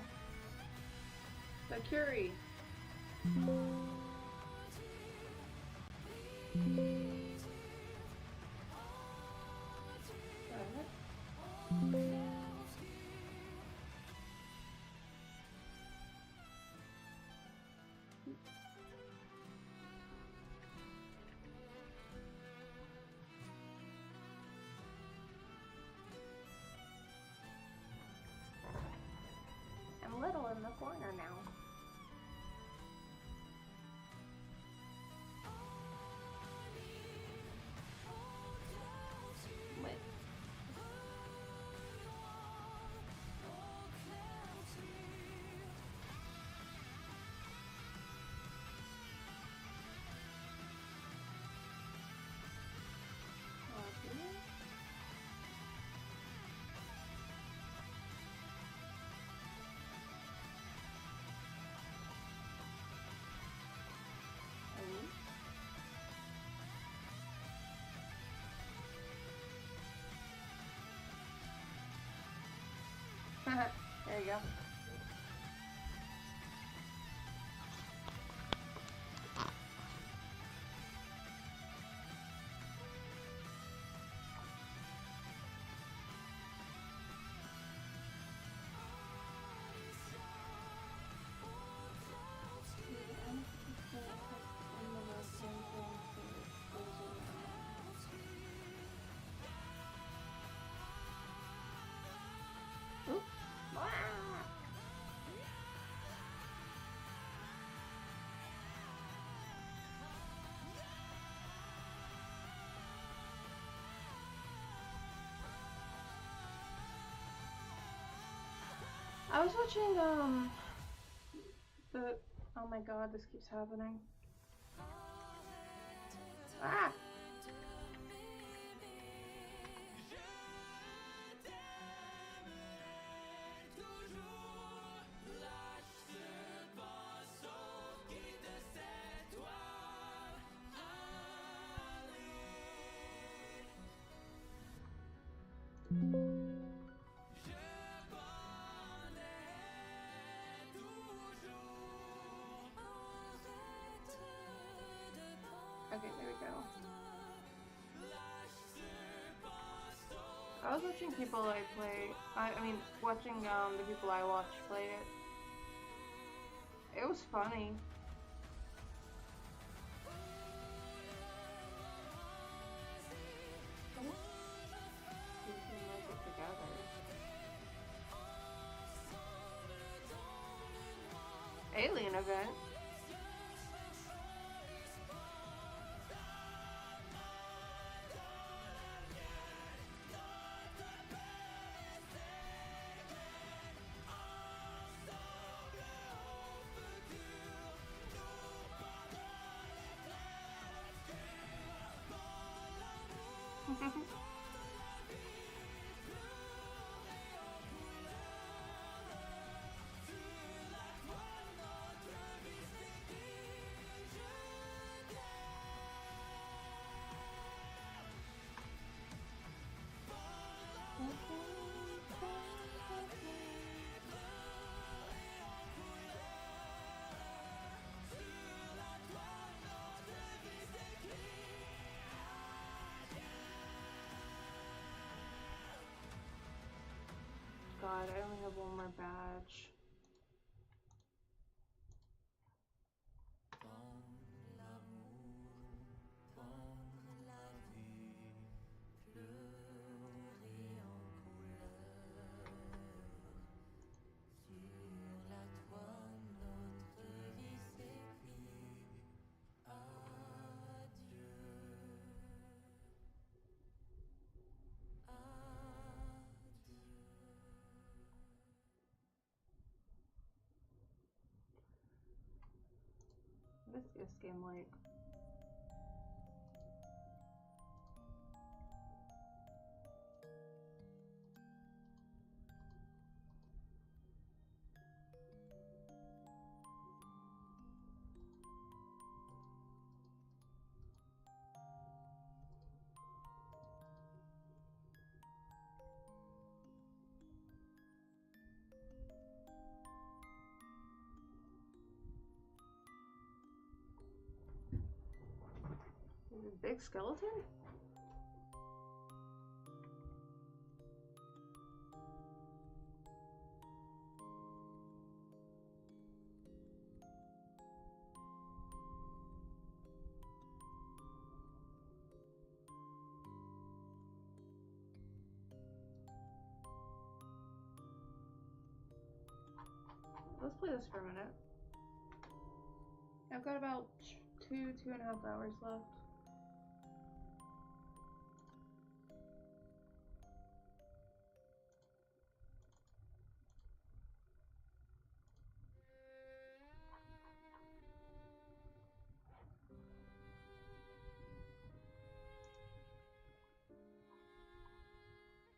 The Curie. There you go. Oop. Ah. I was watching the oh my god, this keeps happening. Ah. Okay, there we go. I was watching people I play. I mean, watching the people I watch play it. It was funny. Piecing music together. Alien event. God, I only have one more badge. What is this game like? Is it a big skeleton? Let's play this for a minute. I've got about 2.5 hours left.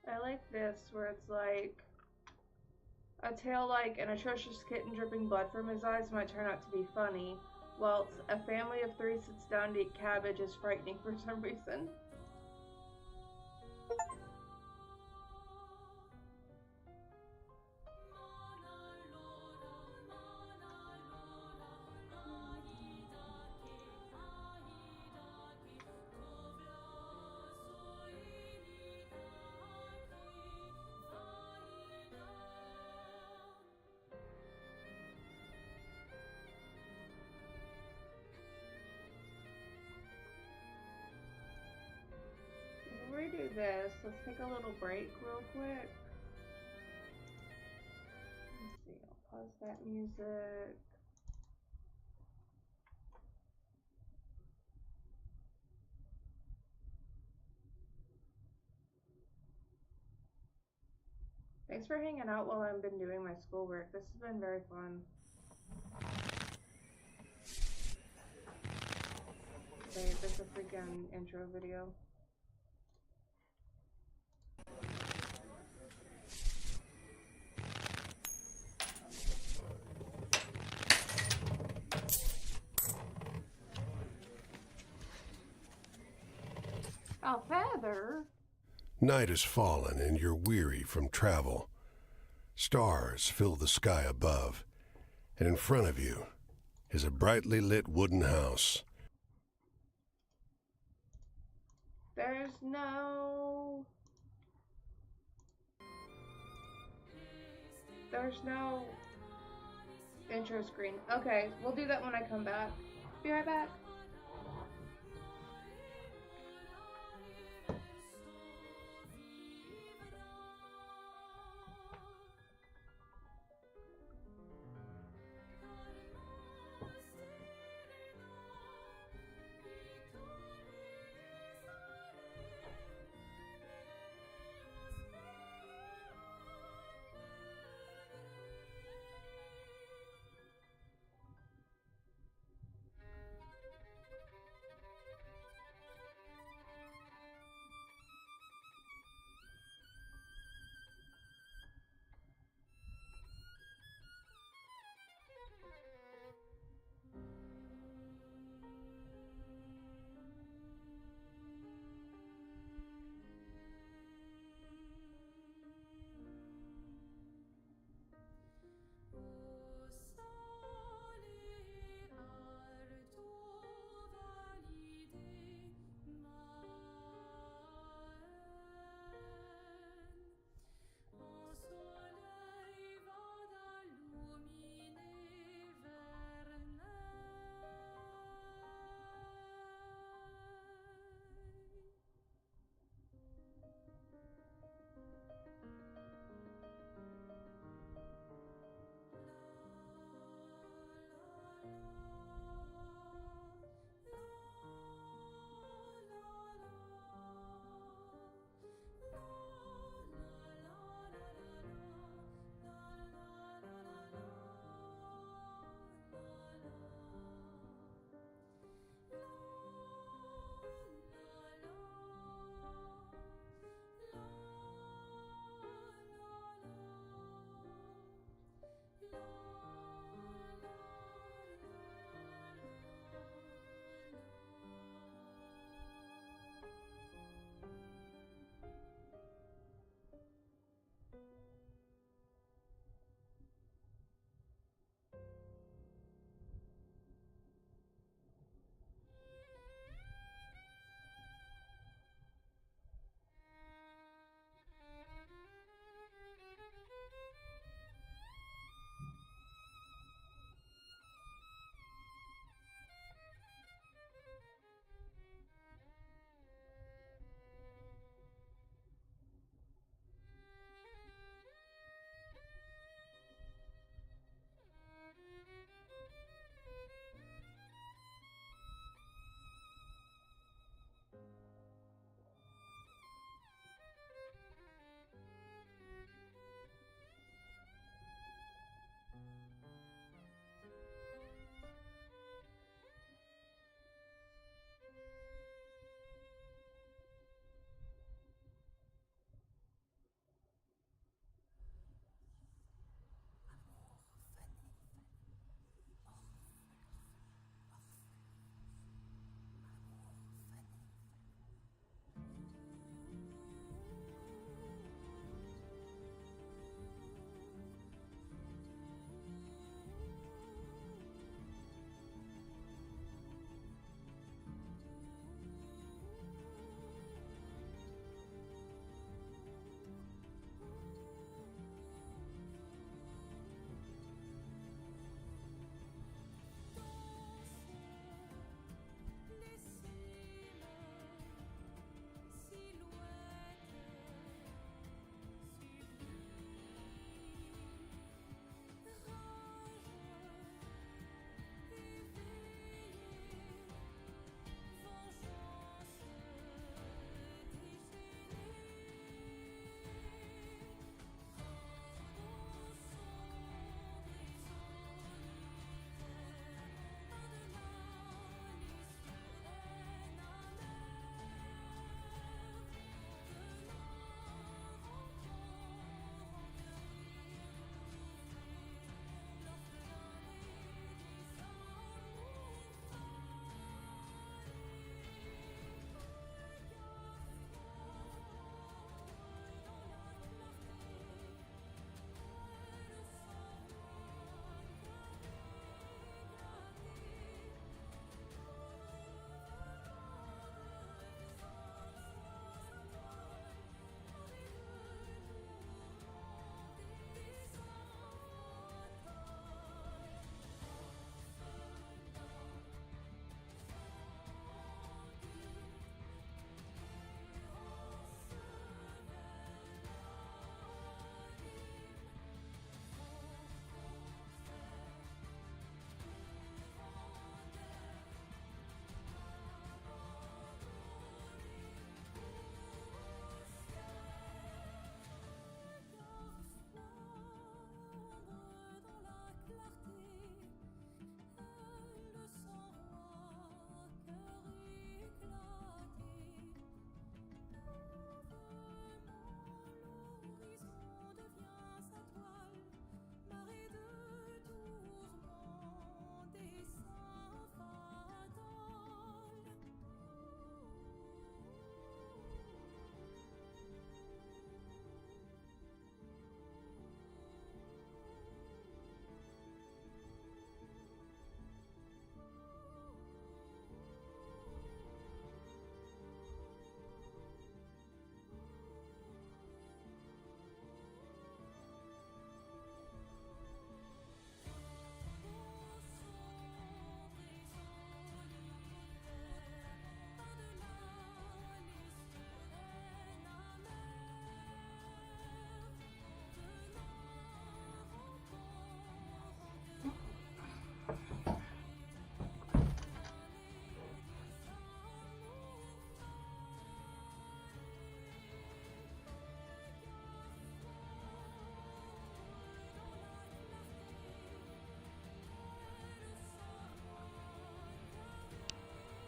I like this where it's like a tale like an atrocious kitten dripping blood from his eyes might turn out to be funny, whilst a family of 3 sits down to eat cabbage is frightening for some reason. this. Let's take a little break real quick. Let's see, I'll pause that music. Thanks for hanging out while I've been doing my schoolwork. This has been very fun. Wait, there's a freaking intro video. Oh, Feather! Night has fallen and you're weary from travel. Stars fill the sky above, and in front of you is a brightly lit wooden house. There's no intro screen. Okay, we'll do that when I come back. Be right back.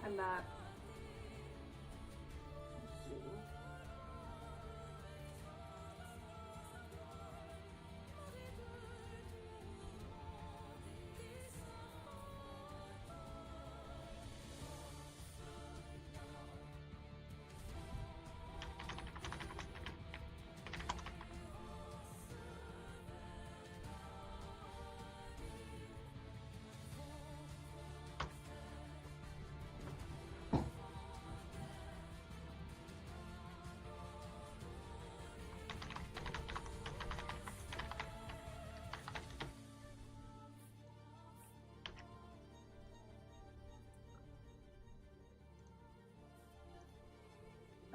I'm back. Let's see.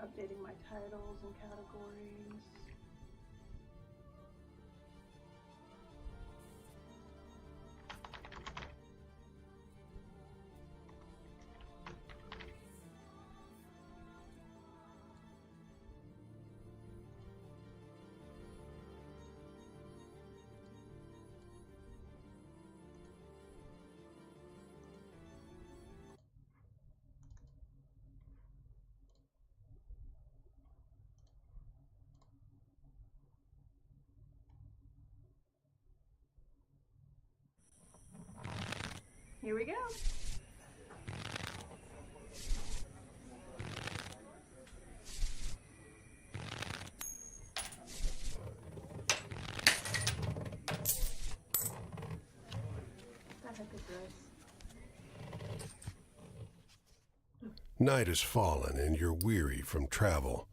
Updating my titles and categories. Here we go. The heck is this? Night has fallen and you're weary from travel.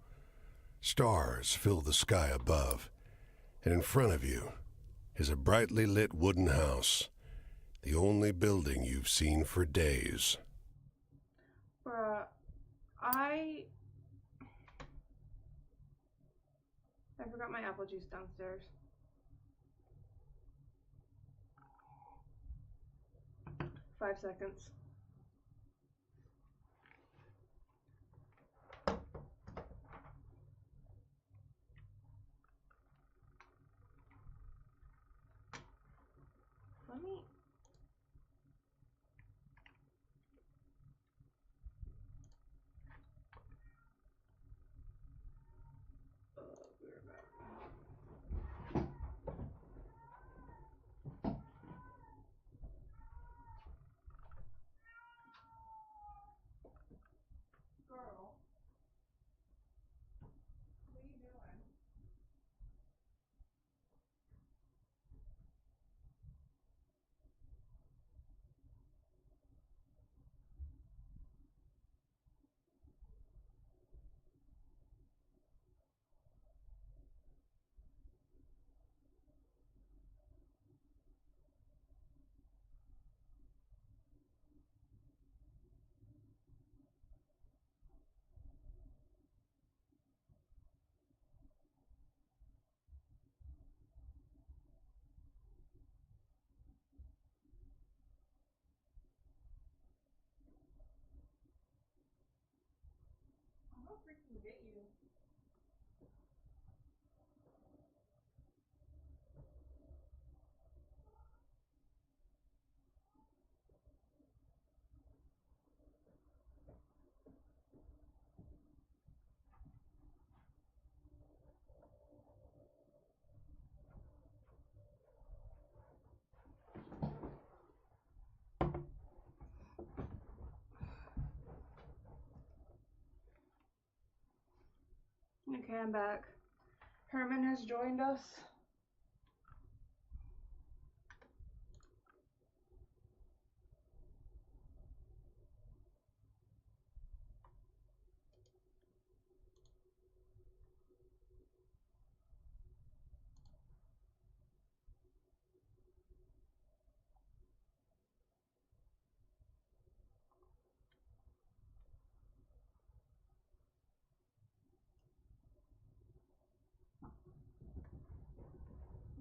Stars fill the sky above, and in front of you is a brightly lit wooden house, the only building you've seen for days. Bruh, I forgot my apple juice downstairs. Five seconds. Let me... Girl, what are you doing? I'm gonna freaking get you. Okay, I'm back. Herman has joined us.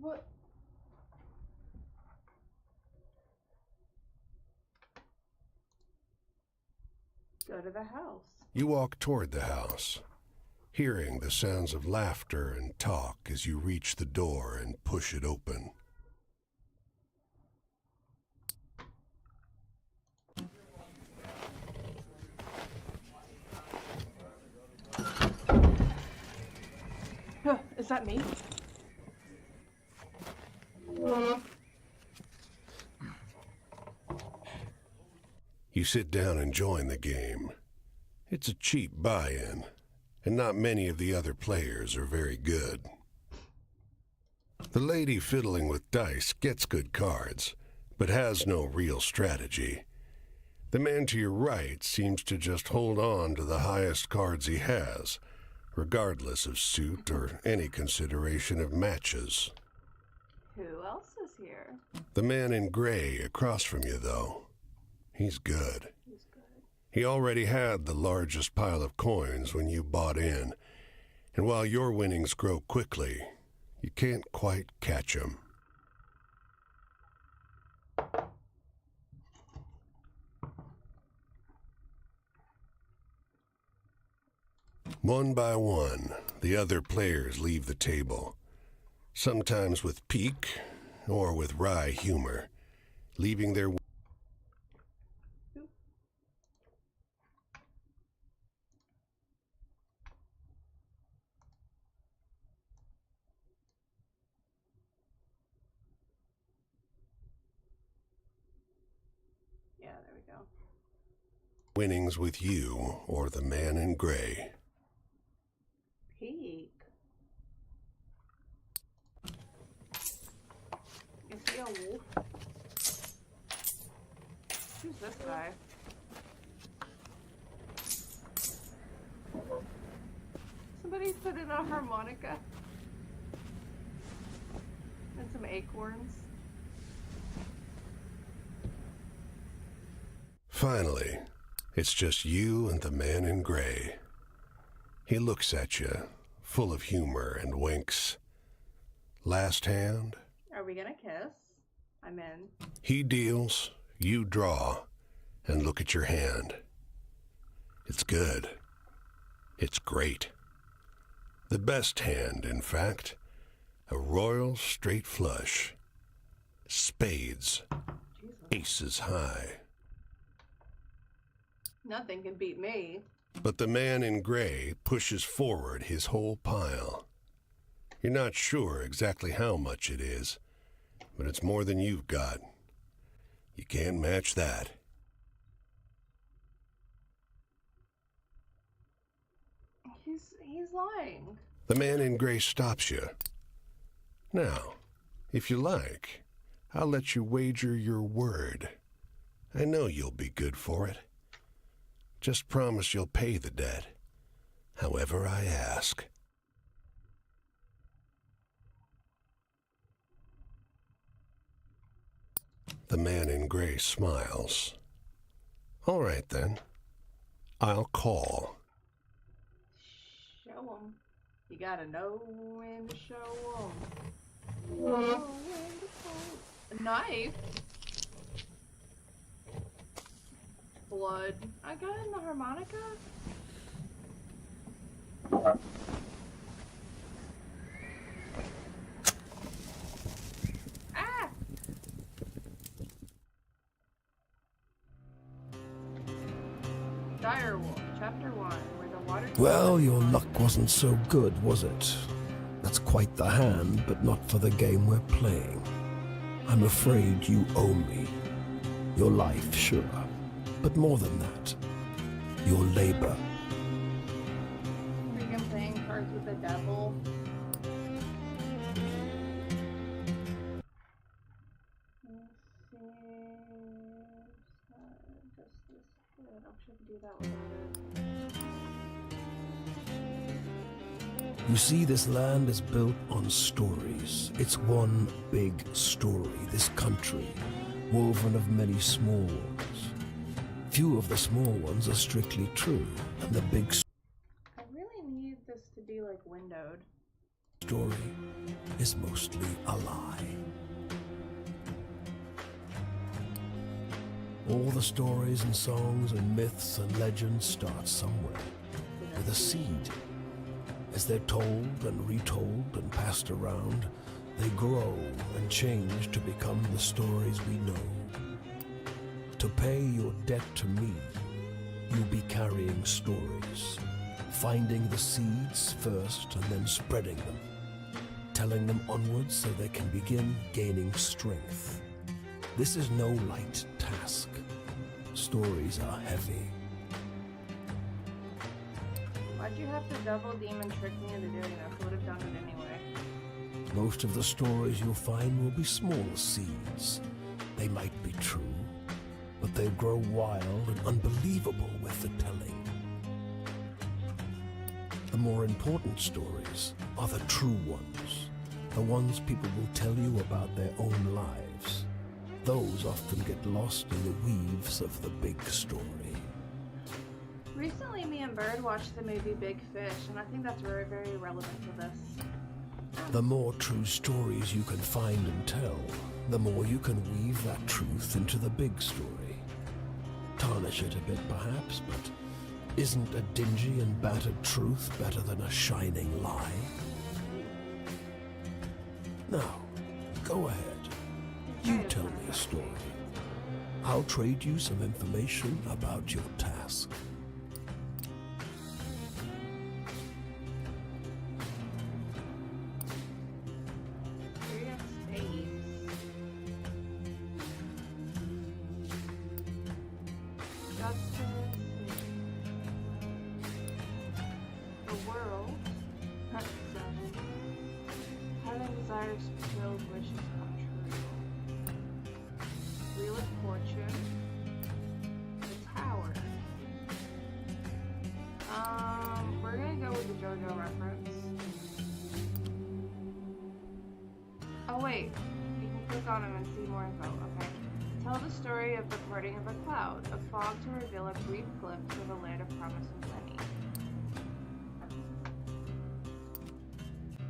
What? Go to the house. You walk toward the house, hearing the sounds of laughter and talk as you reach the door and push it open. that me? You sit down and join the game. It's a cheap buy-in, and not many of the other players are very good. The lady fiddling with dice gets good cards, but has no real strategy. The man to your right seems to just hold on to the highest cards he has, regardless of suit or any consideration of matches. Who else is here? The man in gray across from you, though, he's good. He's good. He already had the largest pile of coins when you bought in, and while your winnings grow quickly, you can't quite catch him. One by one, the other players leave the table, sometimes with pique or with wry humor, leaving their Yeah, there we go. winnings with you or the man in gray. Peek. Is he a wolf? Who's this guy? Somebody put in a harmonica and some acorns. Finally, it's just you and the man in gray. He looks at you, full of humor, and winks. Last hand, Are we gonna kiss? I'm in. he deals, you draw, and look at your hand. It's good. It's great. The best hand, in fact. A royal straight flush. Spades. Jesus. Aces high. Nothing can beat me. But the man in gray pushes forward his whole pile. You're not sure exactly how much it is, but it's more than you've got. You can't match that. He's lying. The man in gray stops you. Now, if you like, I'll let you wager your word. I know you'll be good for it. Just promise you'll pay the debt, however I ask. The man in gray smiles. All right, then. I'll call. Show 'em. You gotta know when to show 'em. Know when to show 'em. A knife. Blood. I got it in the harmonica. Ah! Direwolf, Chapter 1, where the water... Well, your luck wasn't so good, was it? That's quite the hand, but not for the game we're playing. I'm afraid you owe me. Your life, sure, but more than that, your labor. Freaking playing cards with the devil. Let's see. Just this good. I'll try to do that without it. You see, this land is built on stories. It's one big story, this country, woven of many small ones. Few of the small ones are strictly true, and the big I really need this to be like windowed. story is mostly a lie. All the stories and songs and myths and legends start somewhere, with a seed. As they're told and retold and passed around, they grow and change to become the stories we know. To pay your debt to me, you'll be carrying stories, finding the seeds first and then spreading them, propelling them onwards so they can begin gaining strength. This is no light task. Stories are heavy. Why'd you have to double demon trick me into doing this? I would have done it anyway. Most of the stories you'll find will be small seeds. They might be true, but they grow wild and unbelievable with the telling. The more important stories are the true ones, the ones people will tell you about their own lives. Those often get lost in the weaves of the big story. Recently, me and Bird watched the movie Big Fish, and I think that's very, very relevant to this. The more true stories you can find and tell, the more you can weave that truth into the big story. Tarnish it a bit, perhaps, but isn't a dingy and battered truth better than a shining lie? Now, go ahead. You tell me a story. I'll trade you some information about your task. We're gonna go with the JoJo reference. Oh wait, you can click on him and see more info, okay. Tell the story of the parting of a cloud, a fog to reveal a brief glimpse of a land of promise and plenty.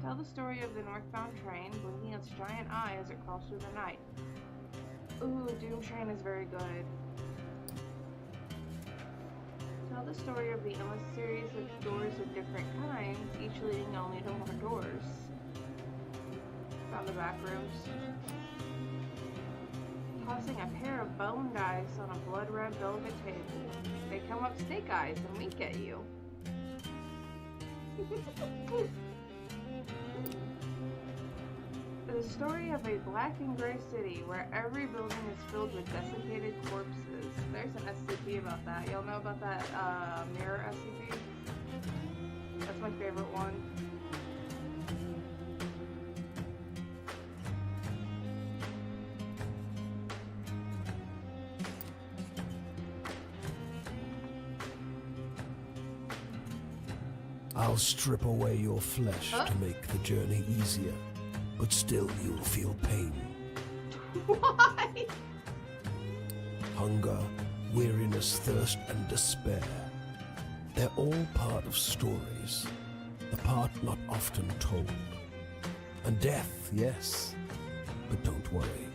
Tell the story of the northbound train, blinking its giant eye as it crawls through the night. Ooh, Doom Train is very good. Tell the story of the endless series of doors of different kinds, each leading only to more doors. Found the back rooms. Tossing a pair of bone dice on a blood-red velvet table. They come up snake eyes and wink at you. The story of a black and gray city where every building is filled with desiccated corpses. There's an SCP about that. Y'all know about that mirror SCP? That's my favorite one. I'll strip away your flesh to make the journey easier, but still you'll feel pain. Why? Hunger, weariness, thirst, and despair. They're all part of stories, the part not often told. And death, yes, but don't worry.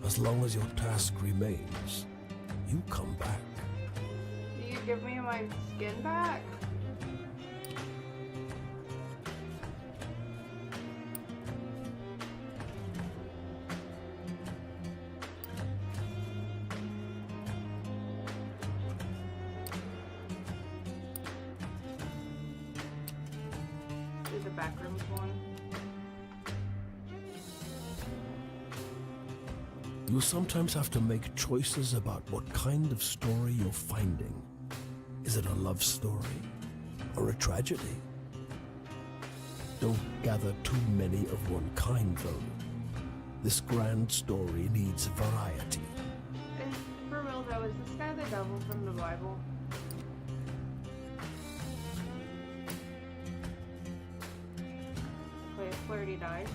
As long as your task remains, you come back. Do you give me my skin back? The backrooms one. You sometimes have to make choices about what kind of story you're finding. Is it a love story or a tragedy? Don't gather too many of one kind, though. This grand story needs variety. For real though, is this guy the devil from the Bible? Flirty dice.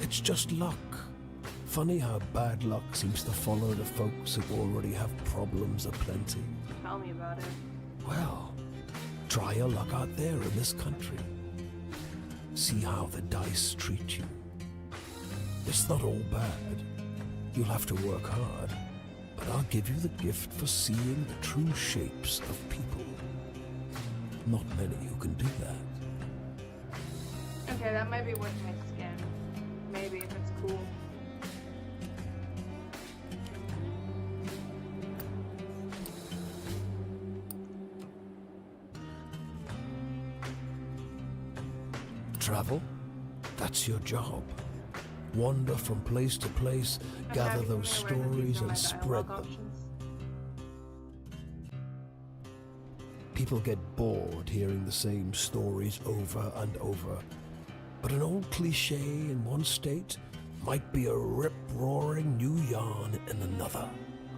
It's just luck. Funny how bad luck seems to follow the folks who already have problems aplenty. Tell me about it. Well, try your luck out there in this country. See how the dice treat you. It's not all bad. You'll have to work hard, but I'll give you the gift for seeing the true shapes of people. Not many who can do that. Okay, that might be worth my skin. Maybe, if it's cool. Travel? That's your job. Wander from place to place, gather those stories and spread them. People get bored hearing the same stories over and over. But an old cliche in one state might be a rip-roaring new yarn in another.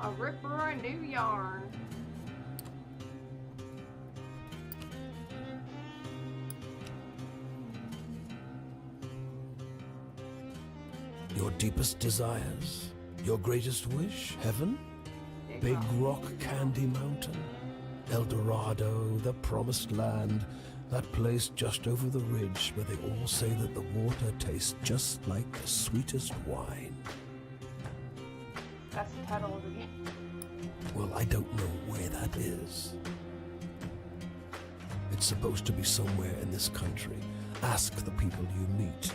A rip-roaring new yarn. Your deepest desires, your greatest wish, heaven? Big Rock Candy Mountain, El Dorado, the promised land, that place just over the ridge where they all say that the water tastes just like the sweetest wine. That's the title of the game. Well, I don't know where that is. It's supposed to be somewhere in this country. Ask the people you meet.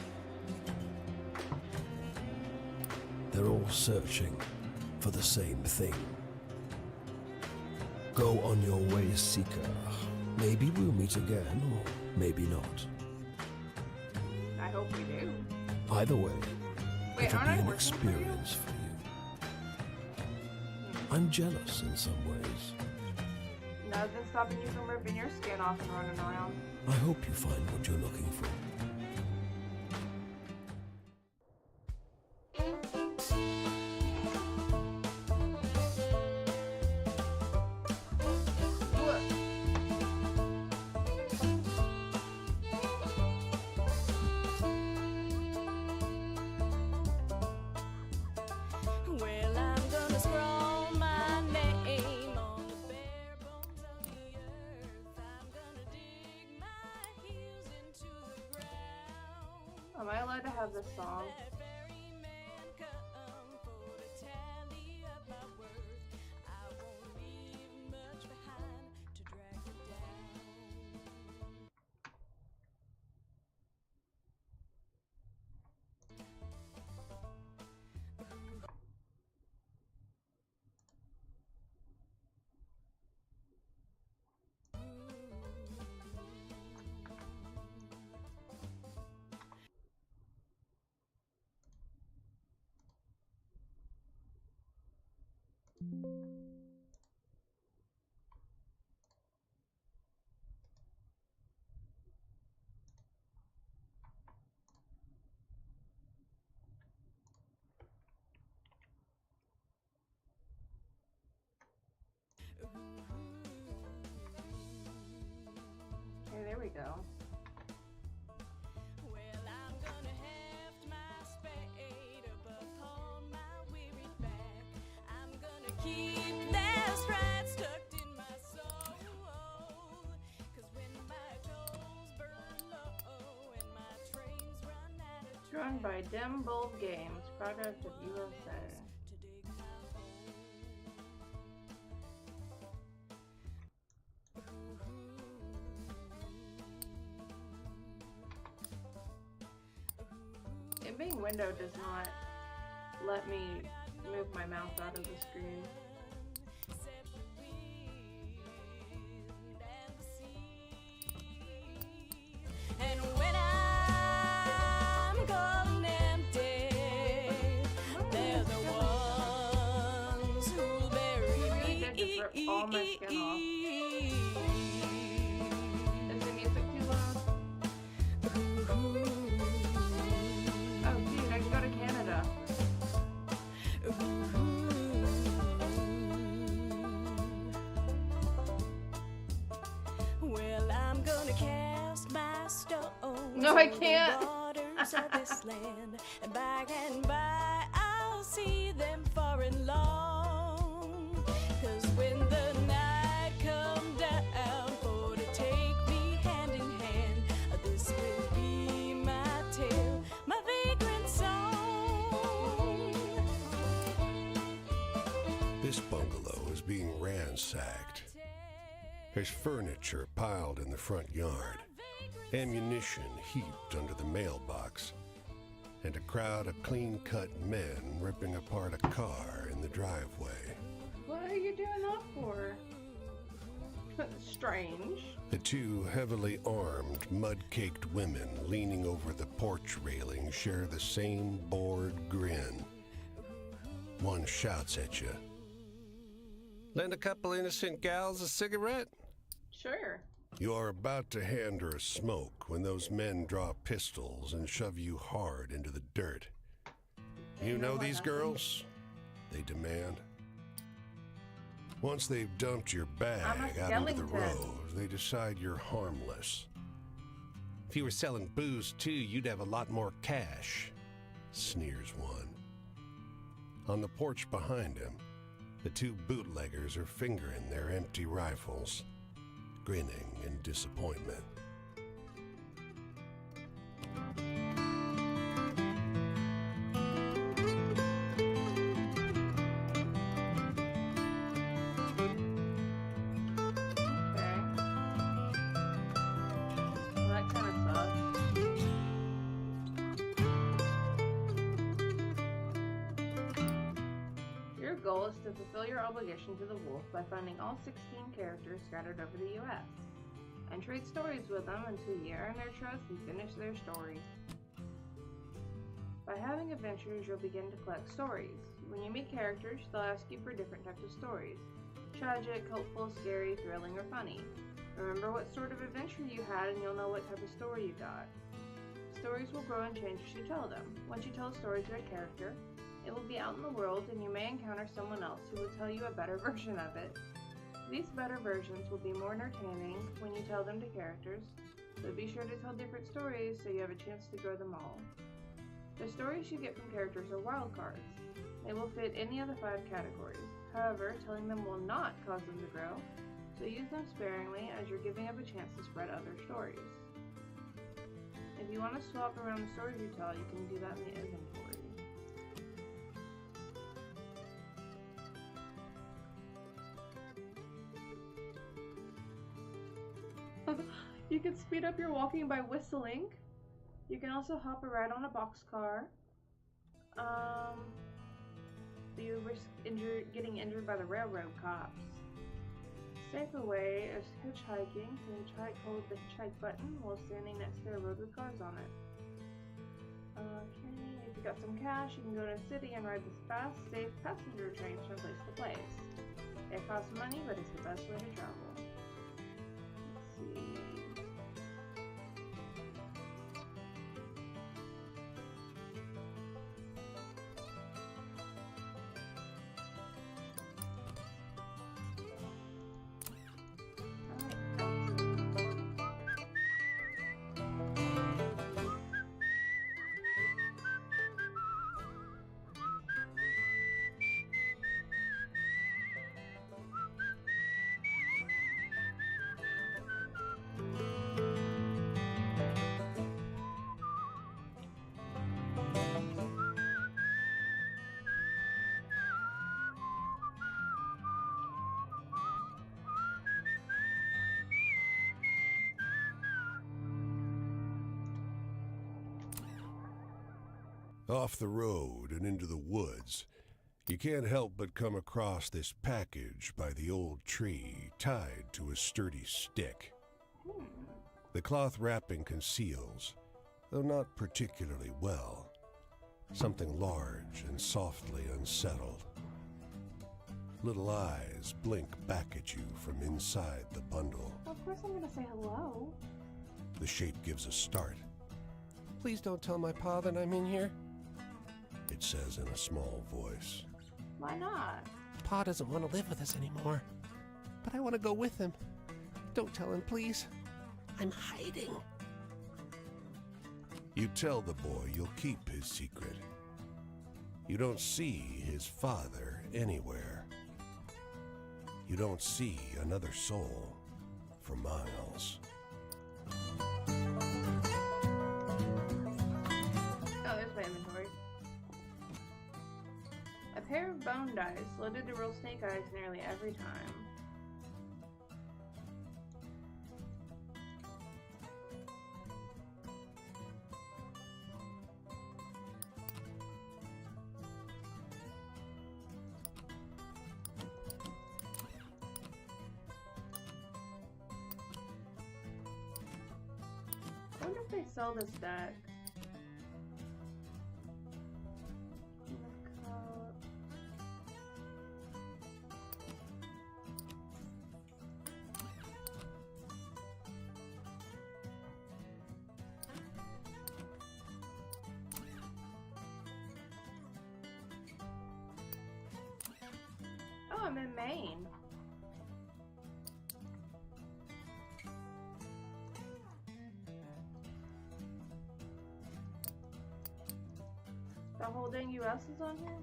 They're all searching for the same thing. Go on your way, seeker. Maybe we'll meet again, or maybe not. I hope we do. Either way, Wait, it'll be aren't I an working for you? experience for you. I'm jealous in some ways. Nothing stopping you from ripping your skin off and running around. I hope you find what you're looking for. Well, I'm gonna scroll my name on the bare bones of the earth. I'm gonna dig my heels into the ground. Am I allowed to have this song? That very man come for to tally up my worth. I won't leave much behind to drag it down. Okay, there we go. Well, I'm gonna heft my spade up upon my weary back. I'm gonna keep that stride stuck in my soul. 'Cause when my coals burn low and my trains run out of Run by Dim Bulb Games, product of USA. to dig my hole. It being window does not let me move my mouse out of the screen. Set the wind and the sea. And when I'm gone empty, they're the ones who'll bury really did just rip all my skin off. Is the music too loud? Oh, dude, I can go to Canada. Well, I'm gonna cast my stones No, I over the can't. waters of this land, and by and by I'll see them far and long. 'Cause when the night come down for to take me hand in hand, this will be my tale, my vagrant song. This bungalow is being ransacked. There's furniture piled in the front yard, ammunition heaped under the mailbox, and a crowd of clean-cut men ripping apart a car in the driveway. What are you doing that for? Strange. The two heavily armed, mud-caked women leaning over the porch railing share the same bored grin. One shouts at you. Lend a couple innocent gals a cigarette? Sure. You are about to hand her a smoke when those men draw pistols and shove you hard into the dirt. You know what these happened? girls? They demand. Once they've dumped your bag out into the skeleton. road, they decide you're harmless. If you were selling booze too, you'd have a lot more cash, sneers one. On the porch behind him, the two bootleggers are fingering their empty rifles, grinning in disappointment. Okay. Well, that kind of sucks. Your goal is to fulfill your obligation to the wolf by finding all 16 characters scattered over the U.S. and trade stories with them until you earn their trust and finish their story. By having adventures, you'll begin to collect stories. When you meet characters, they'll ask you for different types of stories: tragic, hopeful, scary, thrilling, or funny. Remember what sort of adventure you had and you'll know what type of story you got. Stories will grow and change as you tell them. Once you tell a story to a character, it will be out in the world and you may encounter someone else who will tell you a better version of it. These better versions will be more entertaining when you tell them to characters, so be sure to tell different stories so you have a chance to grow them all. The stories you get from characters are wild cards. They will fit any of the 5 categories. However, telling them will not cause them to grow, so use them sparingly as you're giving up a chance to spread other stories. If you want to swap around the stories you tell, you can do that in the inventory. You can speed up your walking by whistling. You can also hop a ride on a boxcar. You risk getting injured by the railroad cops. Safer way is hitchhiking. To hitchhike, hold the hitchhike button while standing next to a road with cars on it. Okay, if you got some cash, you can go to a city and ride this fast, safe passenger train from place to place. It costs money, but it's the best way to travel. Let's see. Off the road and into the woods, you can't help but come across this package by the old tree tied to a sturdy stick. The cloth wrapping conceals, though not particularly well, something large and softly unsettled. Little eyes blink back at you from inside the bundle. Of course I'm gonna say hello. The shape gives a start. Please don't tell my pa that I'm in here. It says in a small voice. Why not? Pa doesn't want to live with us anymore. But I want to go with him. Don't tell him, please. I'm hiding. You tell the boy you'll keep his secret. You don't see his father anywhere. You don't see another soul for miles. Oh, there's my inventory. A pair of bone dice, loaded to roll snake eyes nearly every time. if they sell this deck. Oh, I'm in Maine. The whole dang US is on here?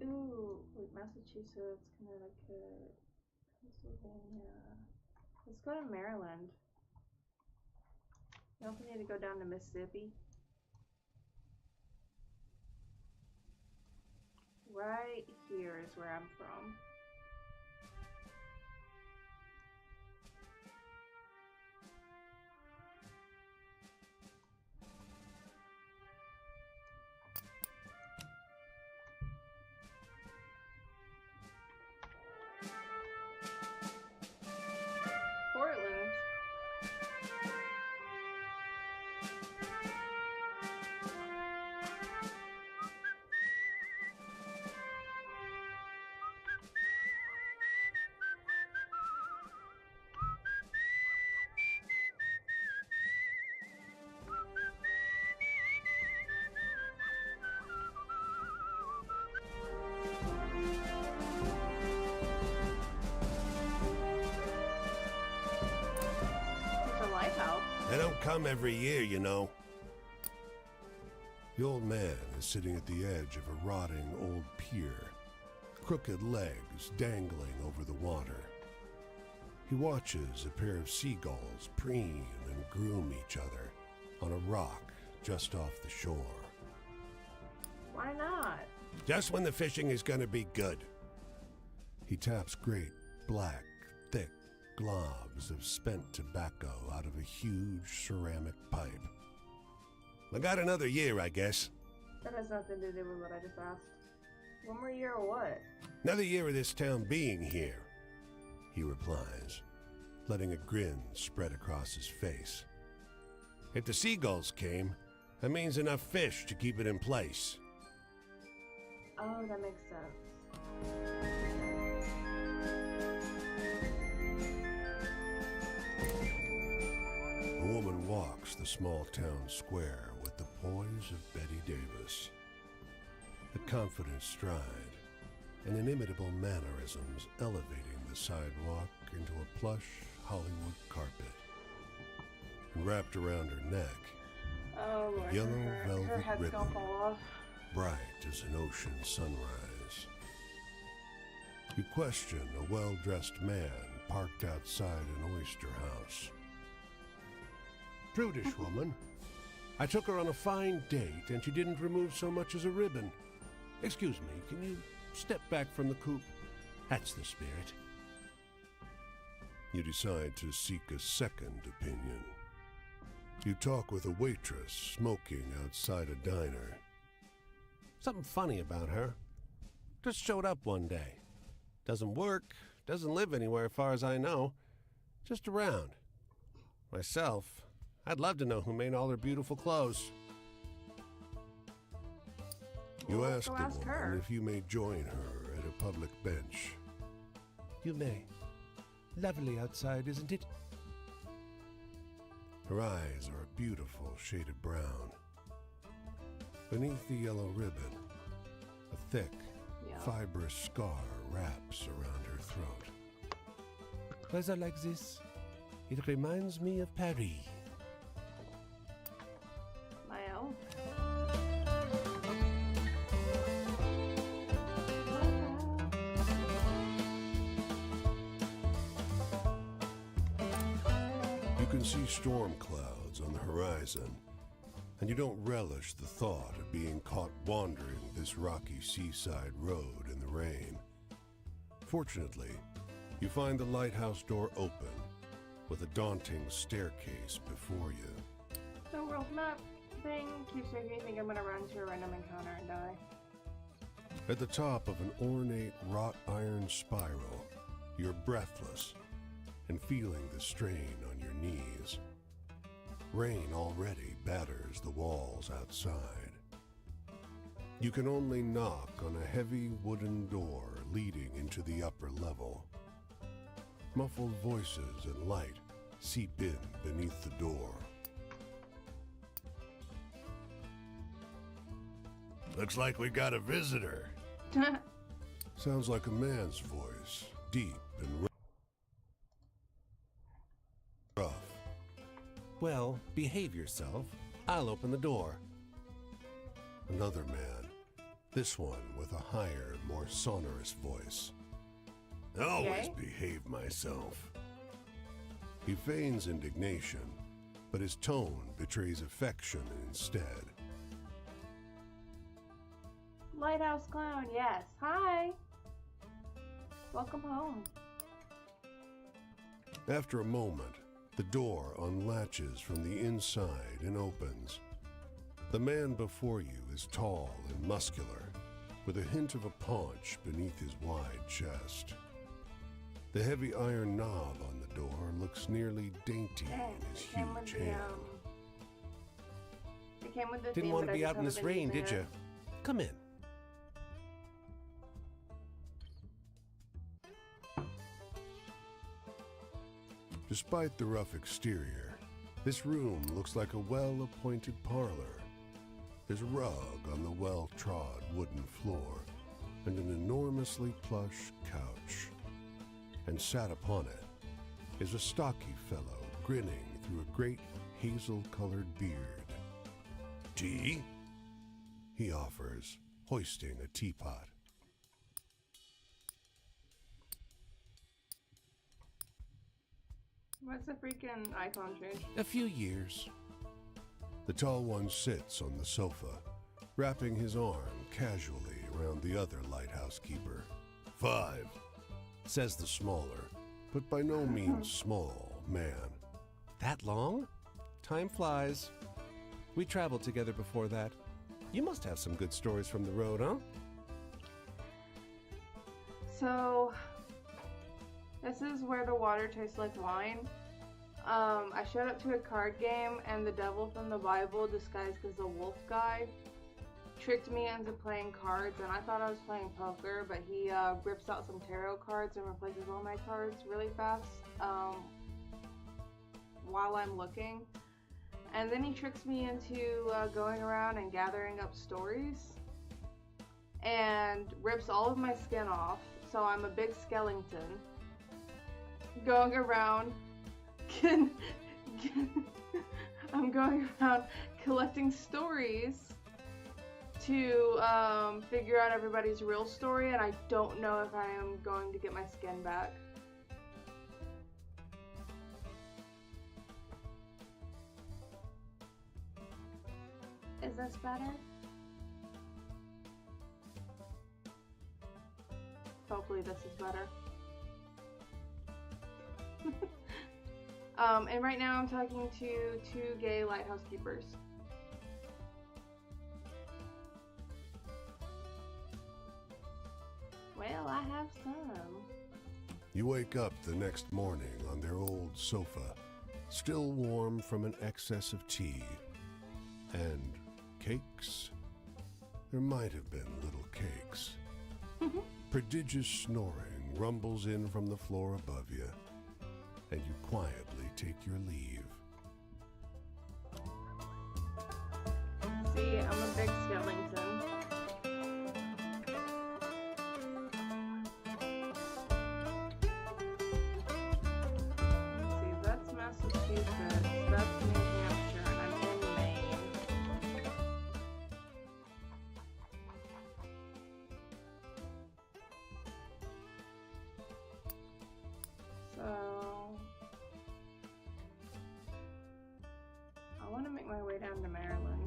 Ooh, wait, Massachusetts, Connecticut, Pennsylvania. Let's go to Maryland. We also need to go down to Mississippi. Right here is where I'm from. Portland. It's a lighthouse. They don't come every year, you know. The old man is sitting at the edge of a rotting old pier, crooked legs dangling over the water. He watches a pair of seagulls preen and groom each other on a rock just off the shore. Why not? Just when the fishing is gonna be good. He taps great, black, thick globs of spent tobacco out of a huge ceramic pipe. I got another year, I guess. That has nothing to do with what I just asked. One more year or what? Another year of this town being here, he replies, letting a grin spread across his face. If the seagulls came, that means enough fish to keep it in place. Oh, that makes sense. A woman walks the small town square with the poise of Betty Davis. A confident stride and inimitable mannerisms elevating the sidewalk into a plush Hollywood carpet. And wrapped around her neck, Oh, Lord, yellow her velvet head's ribbon. gonna fall off. bright as an ocean sunrise. You question a well-dressed man parked outside an oyster house. Prudish woman. I took her on a fine date and she didn't remove so much as a ribbon. Excuse me, can you step back from the coupe? That's the spirit. You decide to seek a second opinion. You talk with a waitress smoking outside a diner. Something funny about her. Just showed up one day. Doesn't work, doesn't live anywhere as far as I know. Just around. Myself, I'd love to know who made all her beautiful clothes. You Well, ask go the ask woman her. if you may join her at a public bench. You may. Lovely outside, isn't it? Her eyes are a beautiful shade of brown. Beneath the yellow ribbon, a thick, Yeah. fibrous scar wraps around her throat. Weather like this, it reminds me of Paris. My own. You can see storm clouds on the horizon, and you don't relish the thought of being caught wandering this rocky seaside road in the rain. Fortunately, you find the lighthouse door open, with a daunting staircase before you. The world map thing keeps making me think I'm gonna run into a random encounter and die. At the top of an ornate wrought iron spiral, you're breathless and feeling the strain on your knees. Rain already batters the walls outside. You can only knock on a heavy wooden door leading into the upper level. Muffled voices and light seep in beneath the door. Looks like we got a visitor. Sounds like a man's voice, deep and rough. Well, behave yourself. I'll open the door. Another man, this one with a higher, more sonorous voice. I always Okay. behave myself. He feigns indignation, but his tone betrays affection instead. Lighthouse Clown, yes. Hi. Welcome home. After a moment, the door unlatches from the inside and opens. The man before you is tall and muscular, with a hint of a paunch beneath his wide chest. The heavy iron knob on the door looks nearly dainty in his huge hand. It came with the Didn't theme, want but to I be just out in haven't this been rain, using did it. you? Come in. Despite the rough exterior, this room looks like a well-appointed parlor. There's a rug on the well-trod wooden floor and an enormously plush couch. And sat upon it is a stocky fellow grinning through a great hazel-colored beard. Tea? He offers, hoisting a teapot. What's the freaking icon change? A few years. The tall one sits on the sofa, wrapping his arm casually around the other lighthouse keeper. 5, says the smaller, but by no means small, man. That long? Time flies. We traveled together before that. You must have some good stories from the road, huh? So, this is where the water tastes like wine. I showed up to a card game, and the devil from the Bible, disguised as a wolf guy, tricked me into playing cards, and I thought I was playing poker, but he rips out some tarot cards and replaces all my cards really fast while I'm looking. And then he tricks me into going around and gathering up stories and rips all of my skin off, so I'm a big skeleton going around I'm going around collecting stories to figure out everybody's real story, and I don't know if I am going to get my skin back. Is this better? Hopefully this is better. And right now I'm talking to 2 gay lighthouse keepers. Well, I have some. You wake up the next morning on their old sofa, still warm from an excess of tea. And cakes? There might have been little cakes. Prodigious snoring rumbles in from the floor above you, and you quietly take your leave. See, I'm a big skeleton. Let's see, that's Massachusetts, that's New Hampshire, and I'm in Maine. So, I want to make my way down to Maryland.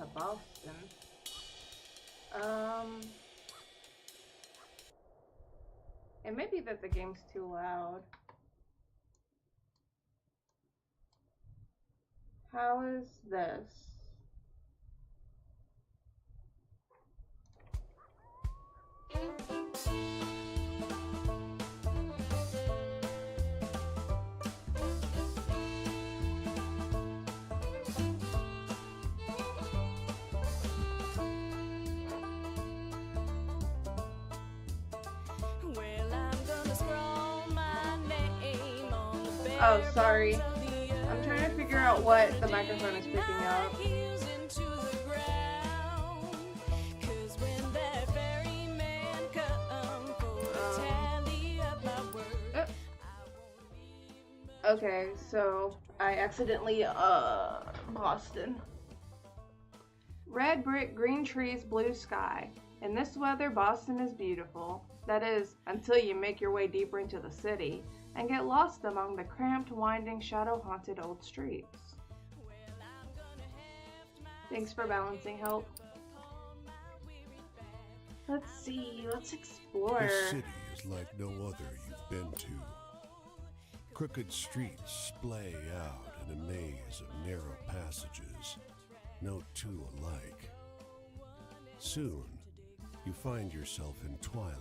to Boston. It may be that the game's too loud. How is this? Oh, sorry. I'm trying to figure out what the microphone is picking up. Okay, so I accidentally, Boston. Red brick, green trees, blue sky. In this weather, Boston is beautiful. That is, until you make your way deeper into the city and get lost among the cramped, winding, shadow-haunted old streets. Thanks for balancing help. Let's see, let's explore. This city is like no other you've been to. Crooked streets splay out in a maze of narrow passages, no two alike. Soon, you find yourself in twilight,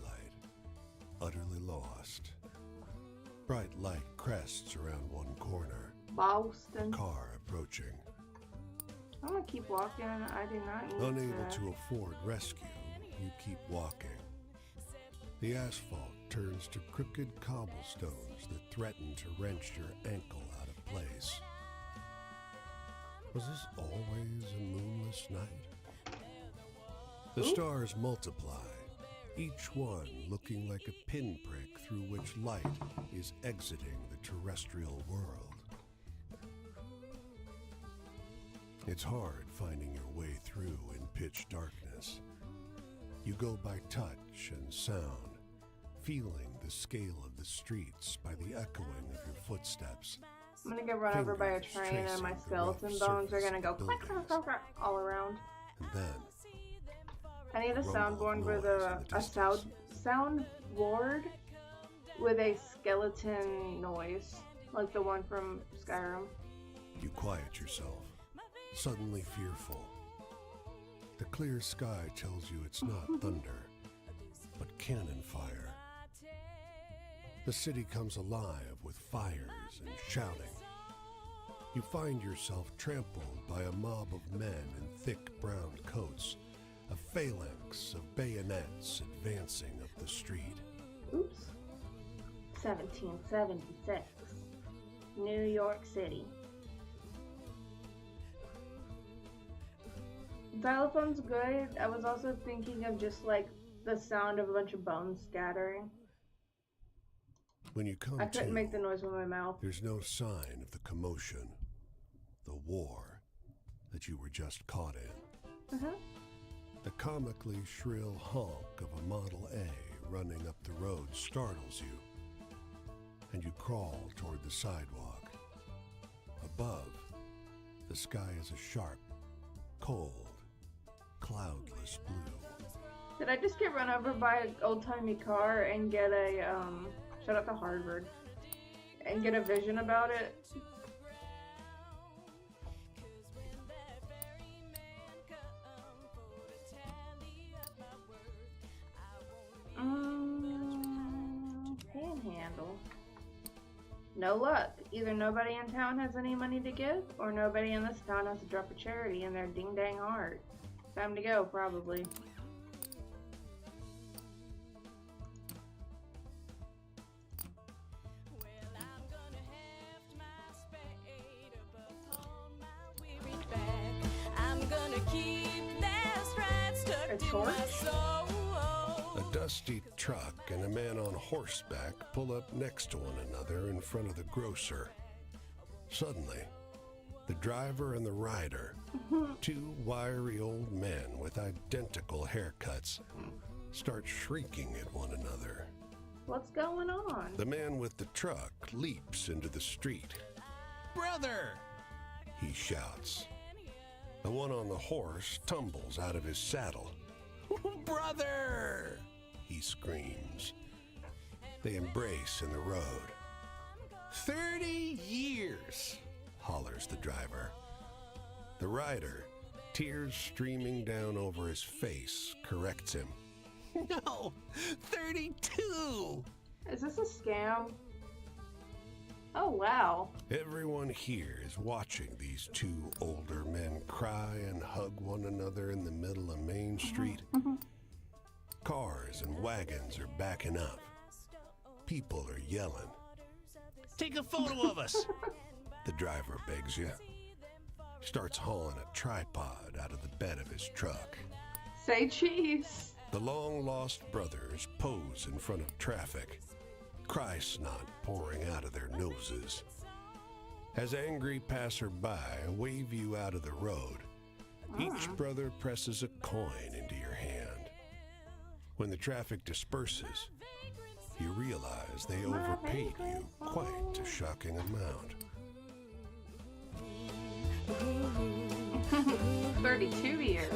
utterly lost. Bright light crests around one corner. Boston. Car approaching. I'm gonna keep walking. I do not need Unable to afford rescue, you keep walking. The asphalt turns to crooked cobblestones that threaten to wrench your ankle out of place. Was this always a moonless night? The stars multiply, each one looking like a pinprick through which light is exiting the terrestrial world. It's hard finding your way through in pitch darkness. You go by touch and sound, feeling the scale of the streets by the echoing of your footsteps. I'm gonna get run over by a train and my skeleton bones are gonna go clack, clack, clack, clack, all around. And then I need a soundboard with soundboard with a skeleton noise, like the one from Skyrim. you quiet yourself, suddenly fearful. The clear sky tells you it's not thunder, but cannon fire. The city comes alive with fires and shouting. You find yourself trampled by a mob of men in thick brown coats, a phalanx of bayonets advancing up the street. Oops. 1776. New York City. Xylophone's good. I was also thinking of just like the sound of a bunch of bones scattering. When you come I couldn't to, make the noise with my mouth. there's no sign of the commotion, the war that you were just caught in. The comically shrill honk of a Model A running up the road startles you, and you crawl toward the sidewalk. Above, the sky is a sharp, cold, cloudless blue. Did I just get run over by an old-timey car and get a, shout out to Harvard, and get a vision about it? Panhandle. No luck. Either nobody in town has any money to give, or nobody in this town has a drop of charity in their ding-dang heart. Time to go, probably. A torch? A dusty truck and a man on horseback pull up next to one another in front of the grocer. Suddenly, the driver and the rider, two wiry old men with identical haircuts, start shrieking at one another. What's going on? The man with the truck leaps into the street. Brother! He shouts. The one on the horse tumbles out of his saddle. Brother! He screams. They embrace in the road. 30 years! Hollers the driver. The rider, tears streaming down over his face, corrects him. No! 32! Is this a scam? Oh, wow. Everyone here is watching these two older men cry and hug one another in the middle of Main Street. Cars and wagons are backing up. People are yelling. Take a photo of us! The driver begs you. Starts hauling a tripod out of the bed of his truck. Say cheese. The long-lost brothers pose in front of traffic, cry snot pouring out of their noses. As angry passerby wave you out of the road, each brother presses a coin into your hand. When the traffic disperses, you realize they overpaid you quite a shocking amount. 32 years.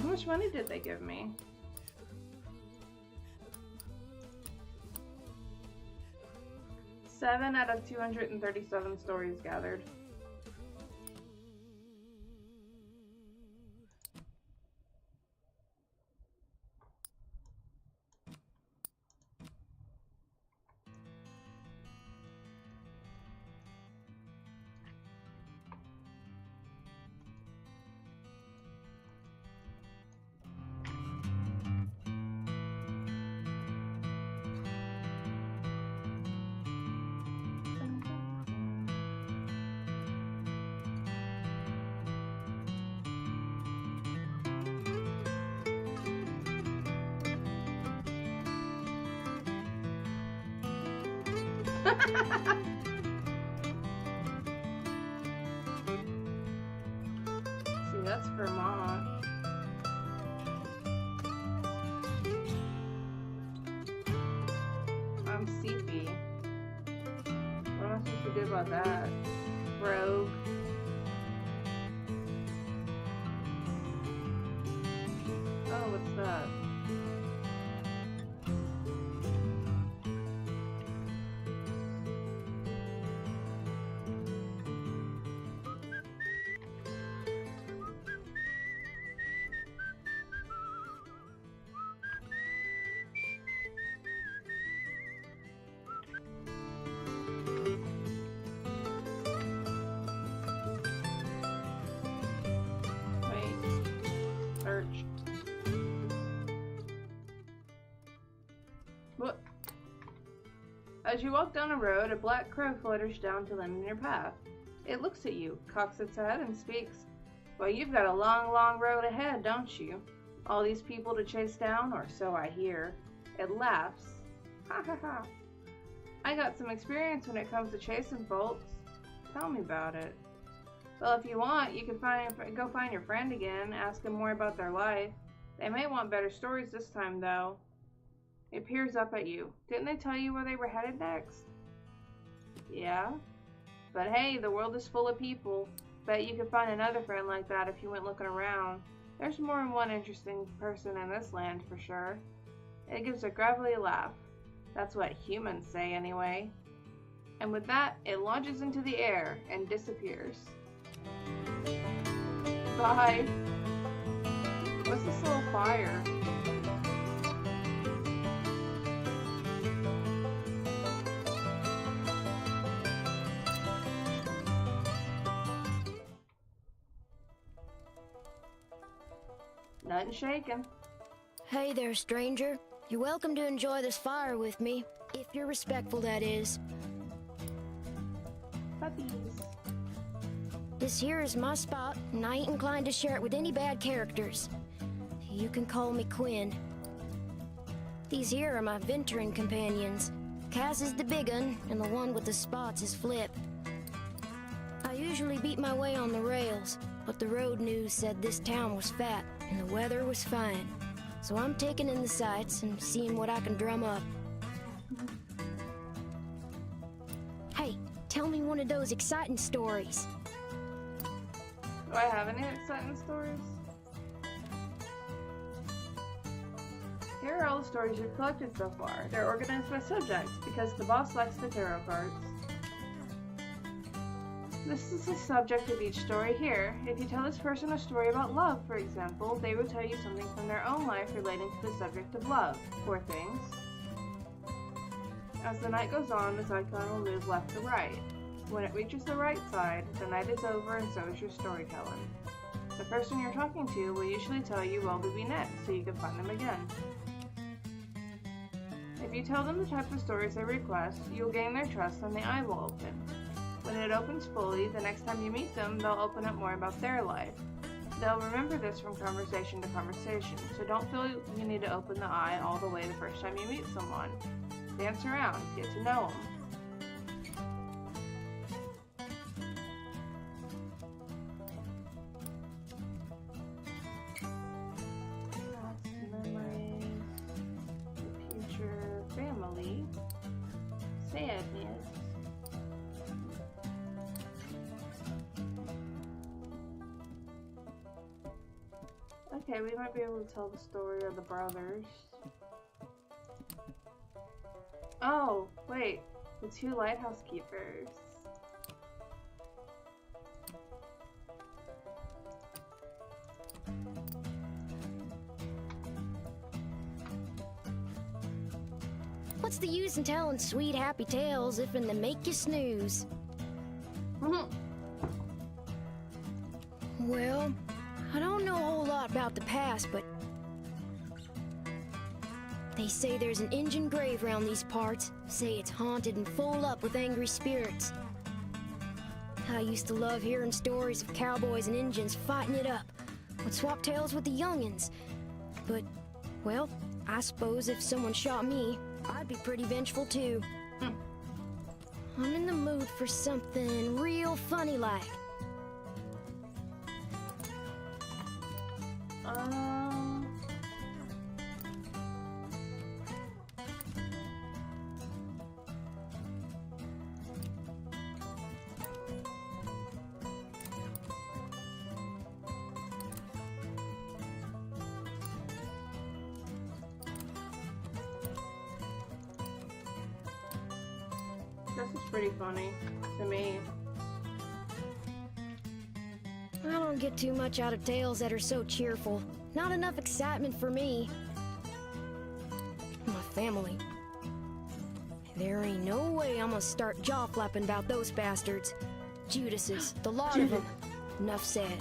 How much money did they give me? Seven out of 237 stories gathered. See, that's Vermont. I'm Seepy. What am I supposed to do about that? Rogue. Oh, what's that? Search. What? As you walk down a road, a black crow flutters down to land in your path. It looks at you, cocks its head, and speaks. Well, you've got a long, long road ahead, don't you? All these people to chase down, or so I hear. It laughs. Ha ha ha. I got some experience when it comes to chasing folks. Tell me about it. Well, if you want, you can go find your friend again, ask them more about their life. They may want better stories this time, though. It peers up at you. Didn't they tell you where they were headed next? Yeah? But hey, the world is full of people. Bet you could find another friend like that if you went looking around. There's more than one interesting person in this land, for sure. It gives a gravelly laugh. That's what humans say, anyway. And with that, it launches into the air and disappears. Bye. What's this little fire? Nothing shaking. Hey there, stranger. You're welcome to enjoy this fire with me, if you're respectful, that is. Puppies. This here is my spot, and I ain't inclined to share it with any bad characters. You can call me Quinn. These here are my venturing companions. Cass is the big un, and the one with the spots is Flip. I usually beat my way on the rails, but the road news said this town was fat, and the weather was fine. So I'm taking in the sights and seeing what I can drum up. Hey, tell me one of those exciting stories. Do I have any exciting stories? Here are all the stories you've collected so far. They're organized by subject, because the boss likes the tarot cards. This is the subject of each story here. If you tell this person a story about love, for example, they will tell you something from their own life relating to the subject of love. Poor things. As the night goes on, this icon will move left to right. When it reaches the right side, the night is over and so is your storytelling. The person you're talking to will usually tell you where to be next, so you can find them again. If you tell them the type of stories they request, you'll gain their trust and the eye will open. When it opens fully, the next time you meet them, they'll open up more about their life. They'll remember this from conversation to conversation, so don't feel you need to open the eye all the way the first time you meet someone. Dance around, get to know them. Memories, the future, family, sadness. Okay, we might be able to tell the story of the brothers. Oh, wait, the two lighthouse keepers. What's the use in telling sweet happy tales if in they make you snooze? Well, I don't know a whole lot about the past, but they say there's an Injun grave around these parts. Say it's haunted and full up with angry spirits. I used to love hearing stories of cowboys and Injuns fighting it up. Would swap tales with the youngins. But, well, I suppose if someone shot me, I'd be pretty vengeful too. I'm in the mood for something real funny like. This is pretty funny to me. I don't get too much out of tales that are so cheerful. Not enough excitement for me. My family. There ain't no way I'm gonna start jaw flapping about those bastards. Judases, the lot of them. Enough said.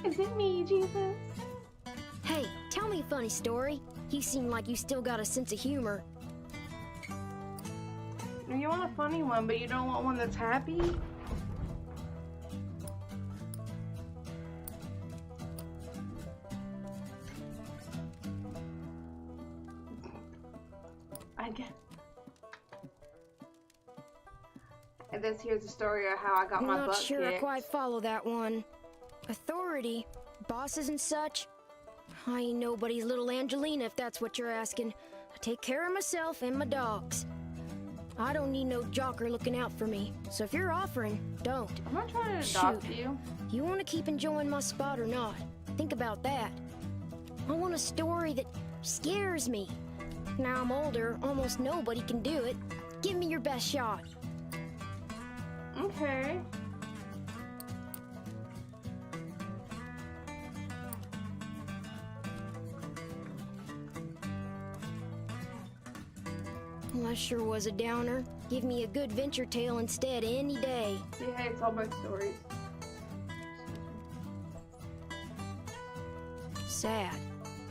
Is it me, Jesus? Hey, tell me a funny story. You seem like you still got a sense of humor. You want a funny one, but you don't want one that's happy? I get. And this here's the story of how I got my Not butt sure I kicked. quite follow that one. Authority, bosses and such. I ain't nobody's little Angelina if that's what you're asking. I take care of myself and my dogs. I don't need no jocker looking out for me. So if you're offering, don't. I'm not trying to adopt Shoot. you. You want to keep enjoying my spot or not? Think about that. I want a story that scares me. Now I'm older, almost nobody can do it. Give me your best shot. Okay. Well, that sure was a downer. Give me a good venture tale instead any day. He hates all my stories. Sad.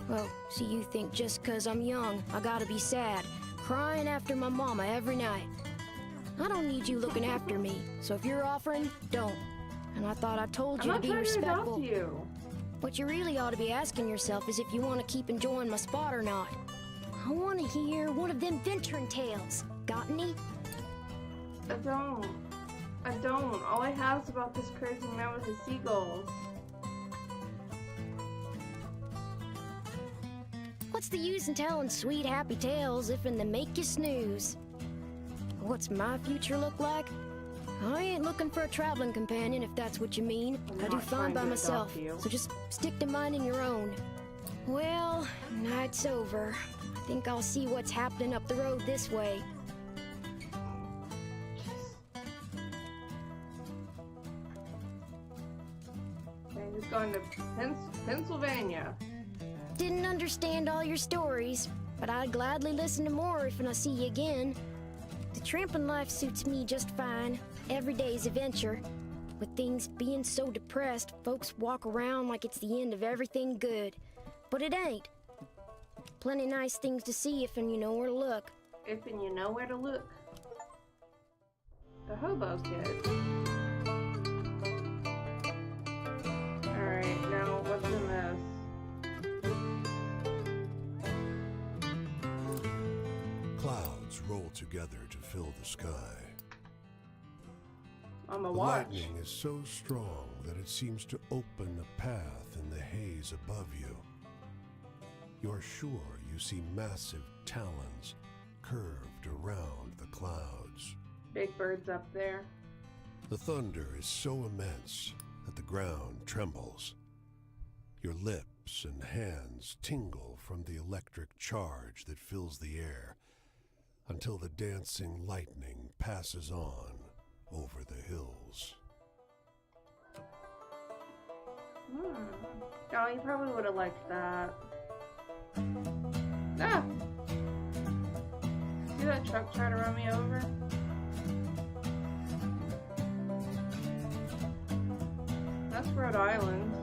Well, so you think just 'cause I'm young, I gotta be sad, crying after my mama every night. I don't need you looking after me, so if you're offering, don't. And I thought I told I'm you to not be trying to respectful. adopt you. What you really ought to be asking yourself is if you want to keep enjoying my spot or not. I want to hear one of them venturing tales. Got any? I don't. All I have is about this crazy man with the seagulls. What's the use in telling sweet happy tales if in they make you snooze? What's my future look like? I ain't looking for a traveling companion, if that's what you mean. I'm I do not fine trying by to myself, adopt you. so just stick to minding your own. Well, night's over. I think I'll see what's happening up the road this way. Okay, he's going to Pennsylvania. Didn't understand all your stories, but I'd gladly listen to more if I see you again. The tramping life suits me just fine. Every day's adventure. With things being so depressed, folks walk around like it's the end of everything good. But it ain't. Plenty nice things to see if and you know where to look. If and you know where to look. The hobo kid. Alright, now what's in this? Clouds roll together to fill the sky. On my The watch. lightning is so strong that it seems to open a path in the haze above you. You're sure you see massive talons curved around the clouds. Big bird's up there. The thunder is so immense that the ground trembles. Your lips and hands tingle from the electric charge that fills the air until the dancing lightning passes on over the hills. Oh, you probably would have liked that. Ah! See that truck try to run me over? That's Rhode Island.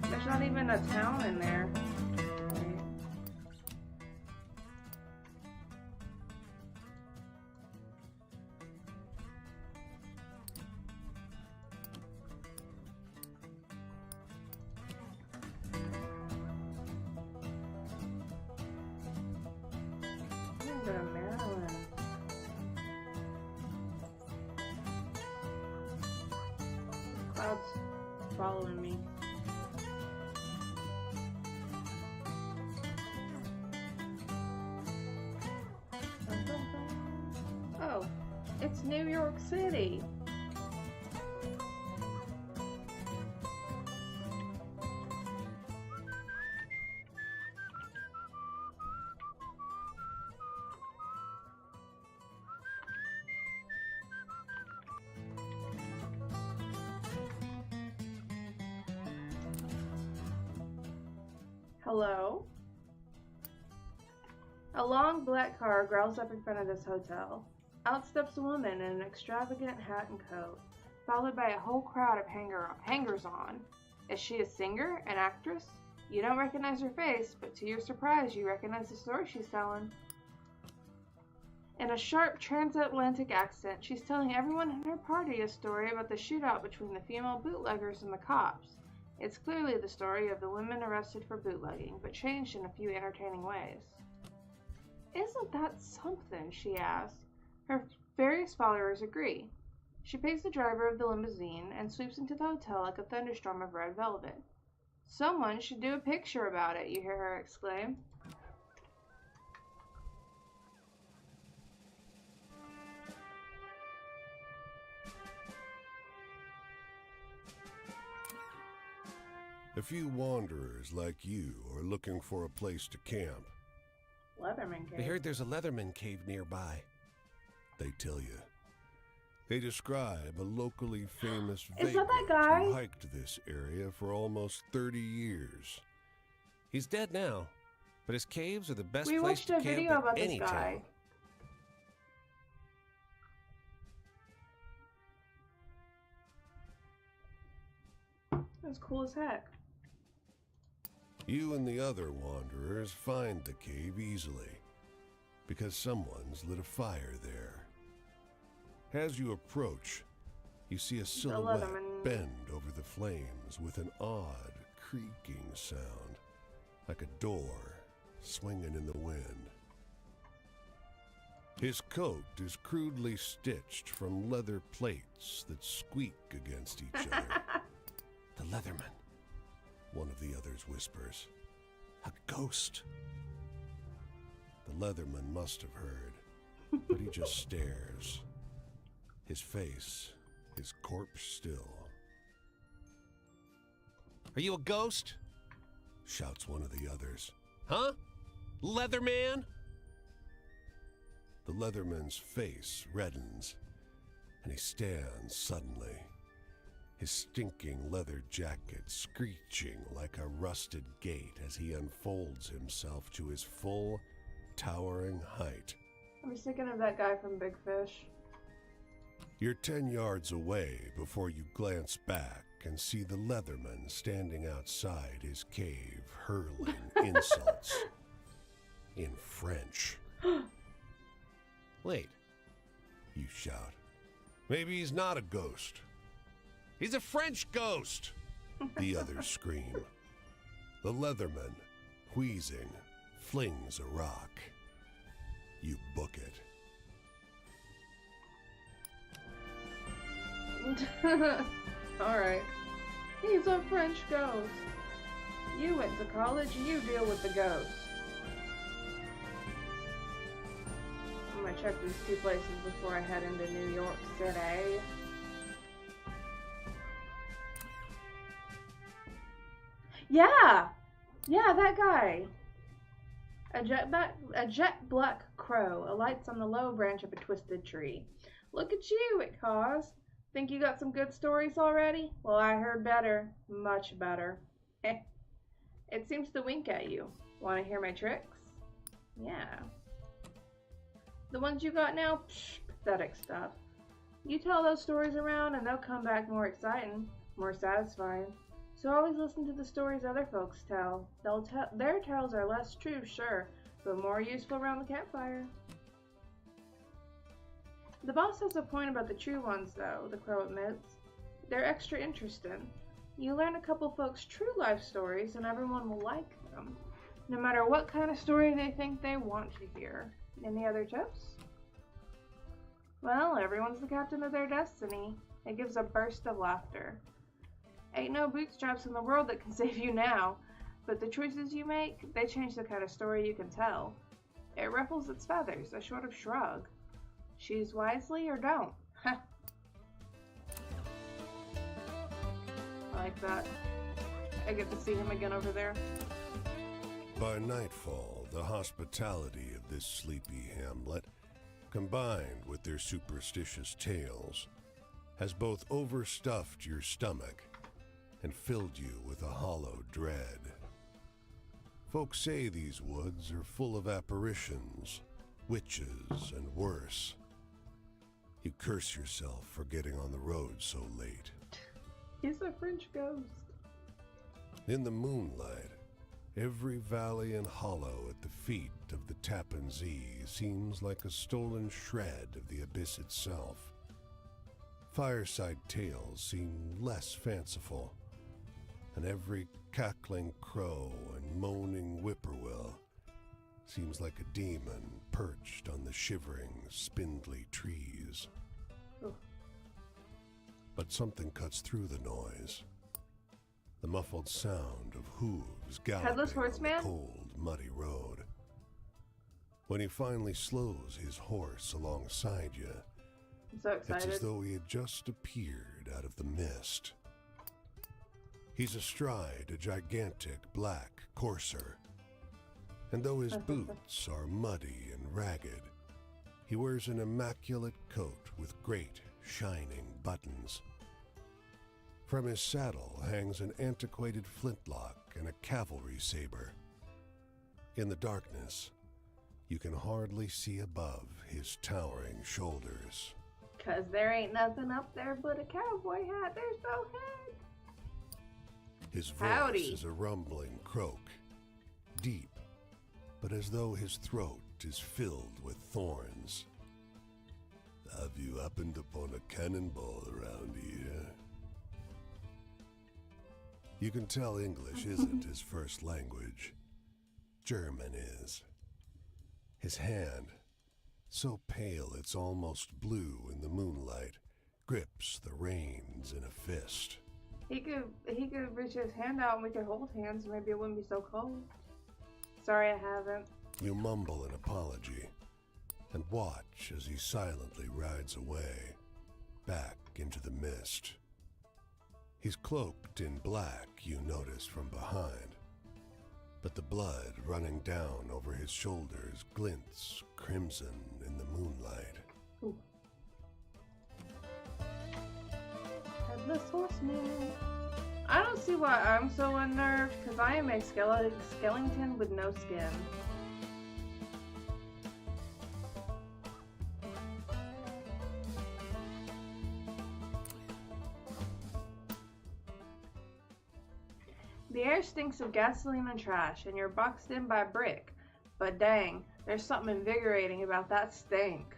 There's not even a town in there. Wait. I'm gonna go to Maryland. Clouds following me. Oh, it's New York City. Hello? A long black car growls up in front of this hotel. Out steps a woman in an extravagant hat and coat, followed by a whole crowd of hangers-on. Is she a singer? An actress? You don't recognize her face, but to your surprise, you recognize the story she's telling. In a sharp transatlantic accent, she's telling everyone in her party a story about the shootout between the female bootleggers and the cops. It's clearly the story of the women arrested for bootlegging, but changed in a few entertaining ways. Isn't that something? She asks. Her various followers agree. She pays the driver of the limousine and sweeps into the hotel like a thunderstorm of red velvet. Someone should do a picture about it, you hear her exclaim. A few wanderers like you are looking for a place to camp. Leatherman We cave. heard there's a Leatherman cave nearby. They tell you. They describe a locally famous Is that vagrant guy? who hiked this area for almost 30 years. He's dead now, but his caves are the best We place watched to a camp video at about this any guy. town. That's cool as heck. You and the other wanderers find the cave easily, because someone's lit a fire there. As you approach, you see a silhouette Leatherman. bend over the flames with an odd creaking sound, like a door swinging in the wind. His coat is crudely stitched from leather plates that squeak against each other. The Leatherman. One of the others whispers, "A ghost." The Leatherman must have heard. but he just stares. His face is corpse still. Are you a ghost? Shouts one of the others. Huh? Leatherman? The Leatherman's face reddens, and he stands suddenly, his stinking leather jacket screeching like a rusted gate as he unfolds himself to his full, towering height. I was thinking of that guy from Big Fish. You're 10 yards away before you glance back and see the Leatherman standing outside his cave, hurling insults in French. Wait, You shout. Maybe he's not a ghost. he's a French ghost! The others scream. The Leatherman, wheezing, flings a rock. You book it. Alright. He's a French ghost. You went to college, you deal with the ghost. I'm gonna check these two places before I head into New York City. Yeah! Yeah, that guy. A jet black crow alights on the low branch of a twisted tree. Look at you, it caws. Think you got some good stories already? Well, I heard better. Much better. It seems to wink at you. Want to hear my tricks? Yeah. The ones you got now? Psh, pathetic stuff. You tell those stories around and they'll come back more exciting, more satisfying. So always listen to the stories other folks tell. Their tales are less true, sure, but more useful around the campfire. The boss has a point about the true ones, though, the crow admits. They're extra interesting. You learn a couple folks' true life stories and everyone will like them, no matter what kind of story they think they want to hear. Any other tips? Well, everyone's the captain of their destiny. It gives a burst of laughter. Ain't no bootstraps in the world that can save you now, but the choices you make, they change the kind of story you can tell. It ruffles its feathers, a sort of shrug. Choose wisely or don't. I like that. I get to see him again over there. By nightfall, the hospitality of this sleepy hamlet, combined with their superstitious tales, has both overstuffed your stomach and filled you with a hollow dread. Folks say these woods are full of apparitions, witches, and worse. You curse yourself for getting on the road so late. He's a French ghost. In the moonlight, every valley and hollow at the feet of the Tappan Zee seems like a stolen shred of the abyss itself. Fireside tales seem less fanciful, and every cackling crow and moaning whippoorwill seems like a demon perched on the shivering, spindly trees. Oh. But something cuts through the noise. The muffled sound of hooves galloping Headless on the Horseman? cold, muddy road. When he finally slows his horse alongside you, I'm so it's as excited. though he had just appeared out of the mist. He's astride a gigantic black courser, and though his boots are muddy and ragged, he wears an immaculate coat with great, shining buttons. From his saddle hangs an antiquated flintlock and a cavalry saber. In the darkness, you can hardly see above his towering shoulders. 'Cause there ain't nothing up there but a cowboy hat. There's no head. His voice Howdy. is a rumbling croak, deep, but as though his throat is filled with thorns. Have you happened upon a cannonball around here? You can tell English isn't his first language. German is. His hand, so pale it's almost blue in the moonlight, grips the reins in a fist. He could reach his hand out and we could hold hands. Maybe it wouldn't be so cold. Sorry, I haven't. You mumble an apology, and watch as he silently rides away, back into the mist. He's cloaked in black, you notice from behind, but the blood running down over his shoulders glints crimson in the moonlight. Ooh. Headless Horseman. I don't see why I'm so unnerved, because I am a skeleton with no skin. The air stinks of gasoline and trash, and you're boxed in by brick. But dang, there's something invigorating about that stink.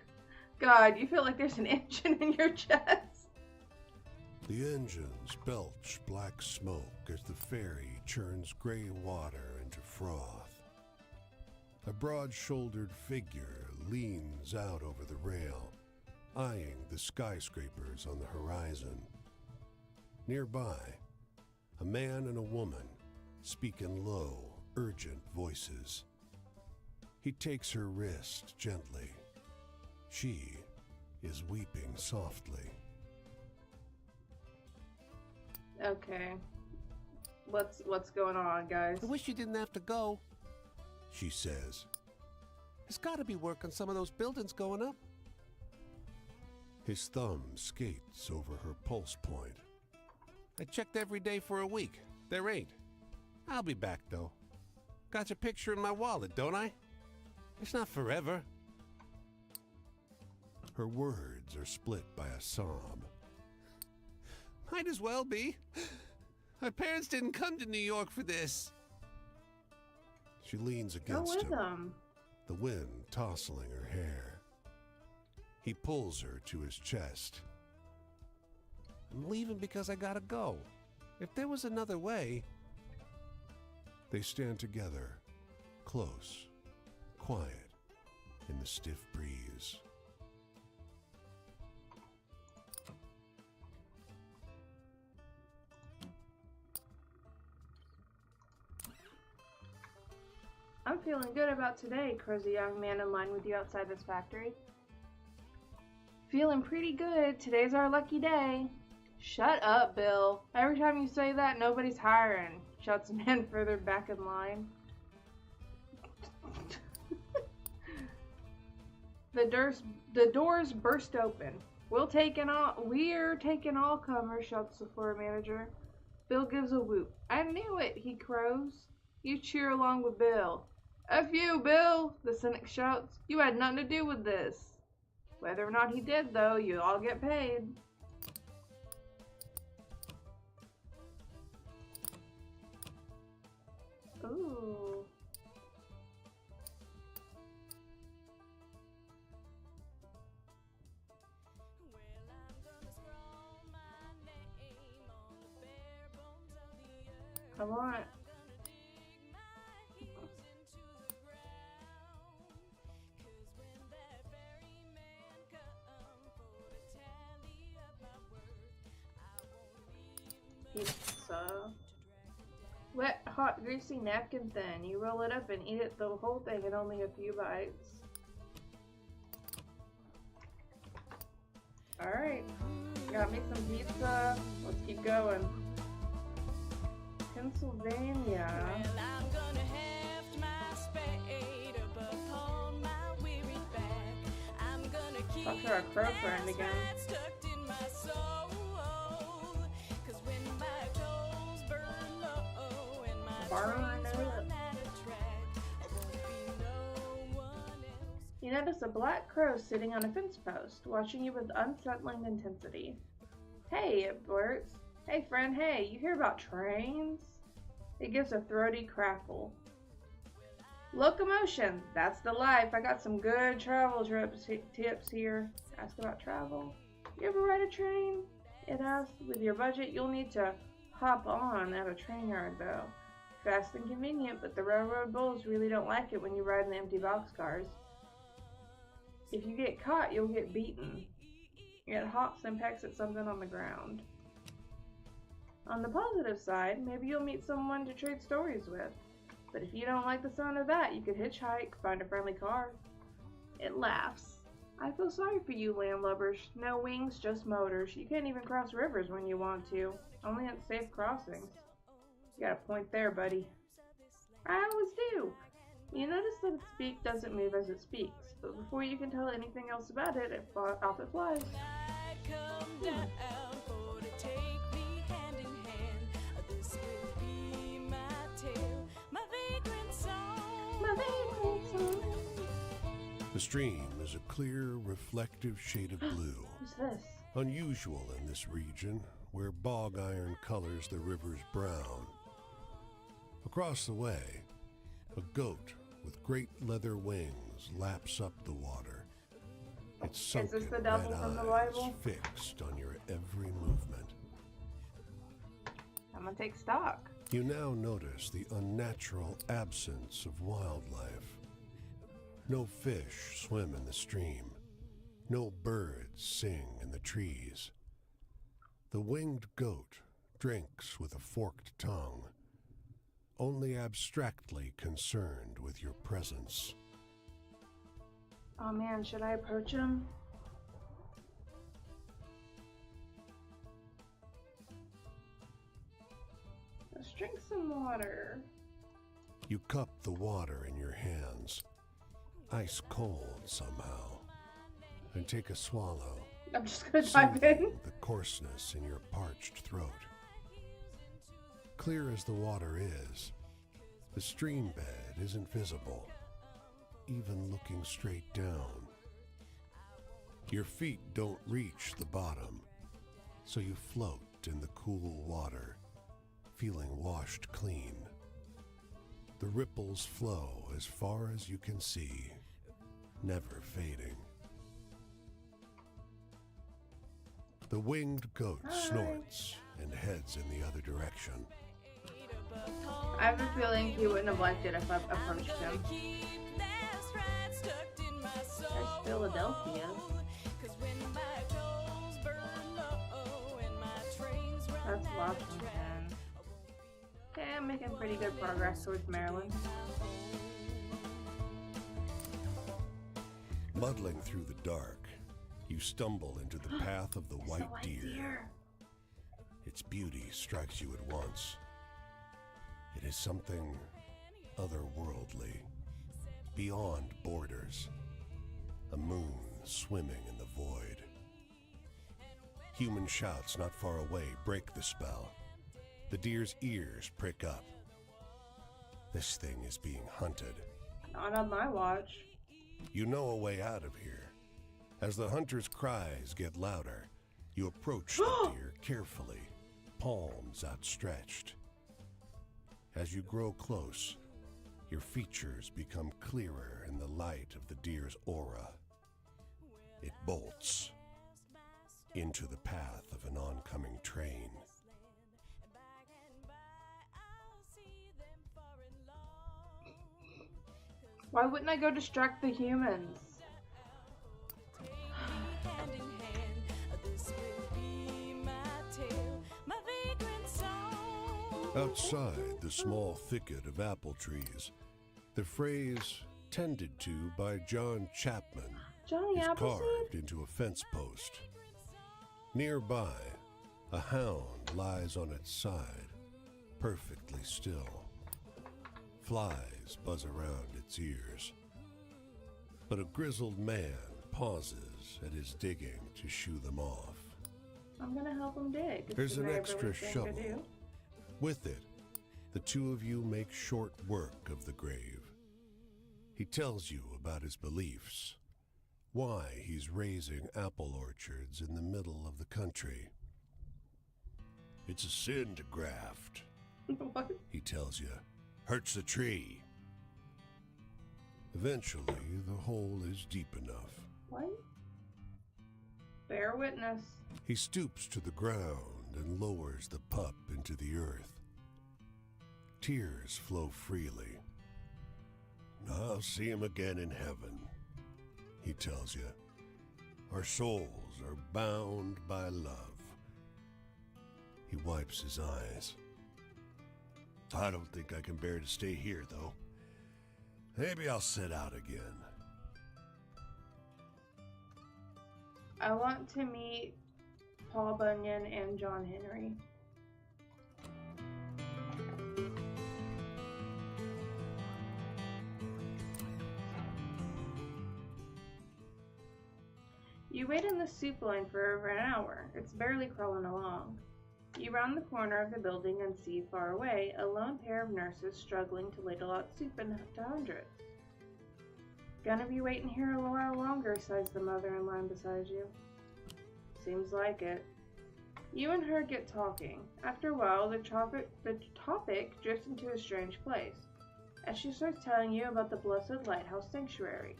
God, you feel like there's an engine in your chest. The engines belch black smoke as the ferry churns gray water into froth. A broad-shouldered figure leans out over the rail, eyeing the skyscrapers on the horizon. Nearby, a man and a woman speak in low, urgent voices. He takes her wrist gently. She is weeping softly. Okay. What's going on, guys? I wish you didn't have to go, she says. There's got to be work on some of those buildings going up. His thumb skates over her pulse point. I checked every day for a week. There ain't. I'll be back, though. Got your picture in my wallet, don't I? It's not forever. Her words are split by a sob. Might as well be. My parents didn't come to New York for this. She leans Go against with him, them. the wind tousling her hair. He pulls her to his chest. I'm leaving because I gotta go. If there was another way... They stand together, close, quiet, in the stiff breeze. I'm feeling good about today, crows a young man in line with you outside this factory. Feeling pretty good. Today's our lucky day. Shut up, Bill. Every time you say that, nobody's hiring, shouts a man further back in line. The doors burst open. We're taking all comers, shouts the floor manager. Bill gives a whoop. I knew it, he crows. You cheer along with Bill. F you, Bill, the cynic shouts. You had nothing to do with this. Whether or not he did, though, you all get paid. Ooh. Come on. Pizza. Wet, hot, greasy, napkin thin. You roll it up and eat it the whole thing in only a few bites. Alright. Got me some pizza. Let's keep going. Pennsylvania. Well, I'm gonna heft my spade up upon my weary back. I'm gonna keep Talk to our crow friend again. that stuck in my soul. 'Cause when my toes burn low and my Burn dreams up. run out of track, I won't be no one else. You notice a black crow sitting on a fence post, watching you with unsettling intensity. Hey, it blurts. Hey, friend, hey, you hear about trains? It gives a throaty crackle. Locomotion, that's the life. I got some good travel tips here. Ask about travel. You ever ride a train? It asks. With your budget, you'll need to hop on at a train yard, though. Fast and convenient, but the railroad bulls really don't like it when you ride in the empty boxcars. If you get caught, you'll get beaten. It hops and pecks at something on the ground. On the positive side, maybe you'll meet someone to trade stories with. But if you don't like the sound of that, you could hitchhike, find a friendly car. It laughs. I feel sorry for you landlubbers. No wings, just motors. You can't even cross rivers when you want to. Only at safe crossings. You got a point there, buddy. I always do. You notice that its beak doesn't move as it speaks, but before you can tell anything else about it, off it flies. The stream is a clear, reflective shade of blue. Who's this? Unusual in this region, where bog iron colors the river's brown. Across the way, a goat with great leather wings laps up the water. Its sunken the devil red from the eyes Bible? fixed on your every movement. I'm gonna take stock. You now notice the unnatural absence of wildlife. No fish swim in the stream. No birds sing in the trees. The winged goat drinks with a forked tongue, only abstractly concerned with your presence. Oh man, should I approach him? Let's drink some water. You cup the water in your hands, ice cold somehow, and take a swallow, I'm just gonna dive in. soothing the coarseness in your parched throat. Clear as the water is, the stream bed isn't visible, even looking straight down. Your feet don't reach the bottom, so you float in the cool water, feeling washed clean. The ripples flow as far as you can see, never fading. The winged goat snorts and heads in the other direction. I have a feeling he wouldn't have liked it if I approached him. There's Philadelphia. That's Washington. Okay, I'm making pretty good progress towards Maryland. Muddling through the dark, you stumble into the path of the white deer. Its beauty strikes you at once. It is something otherworldly, beyond borders, a moon swimming in the void. Human shouts not far away break the spell. The deer's ears prick up. This thing is being hunted. Not on my watch. You know a way out of here. As the hunter's cries get louder, you approach the deer carefully, palms outstretched. As you grow close, your features become clearer in the light of the deer's aura. It bolts into the path of an oncoming train. Why wouldn't I go distract the humans? Outside the small thicket of apple trees, the phrase "tended to by John Chapman" Johnny is Appleseed? carved into a fence post. Nearby, a hound lies on its side, perfectly still. Flies buzz around its ears. But a grizzled man pauses at his digging to shoo them off. I'm gonna help him dig. It's There's the an neighborly extra thing to shovel. do. With it, the two of you make short work of the grave. He tells you about his beliefs, why he's raising apple orchards in the middle of the country. It's a sin to graft, What? he tells you. Hurts the tree. Eventually, the hole is deep enough. What? Bear witness. He stoops to the ground and lowers the pup into the earth. Tears flow freely. I'll see him again in heaven, he tells you. Our souls are bound by love. He wipes his eyes. I don't think I can bear to stay here, though. Maybe I'll set out again. I want to meet Paul Bunyan and John Henry. You wait in the soup line for over an hour. It's barely crawling along. You round the corner of the building and see far away a lone pair of nurses struggling to ladle out soup into hundreds. Gonna be waiting here a while longer, sighs the mother in line beside you. Seems like it. You and her get talking. After a while, the topic drifts into a strange place, as she starts telling you about the Blessed Lighthouse Sanctuary,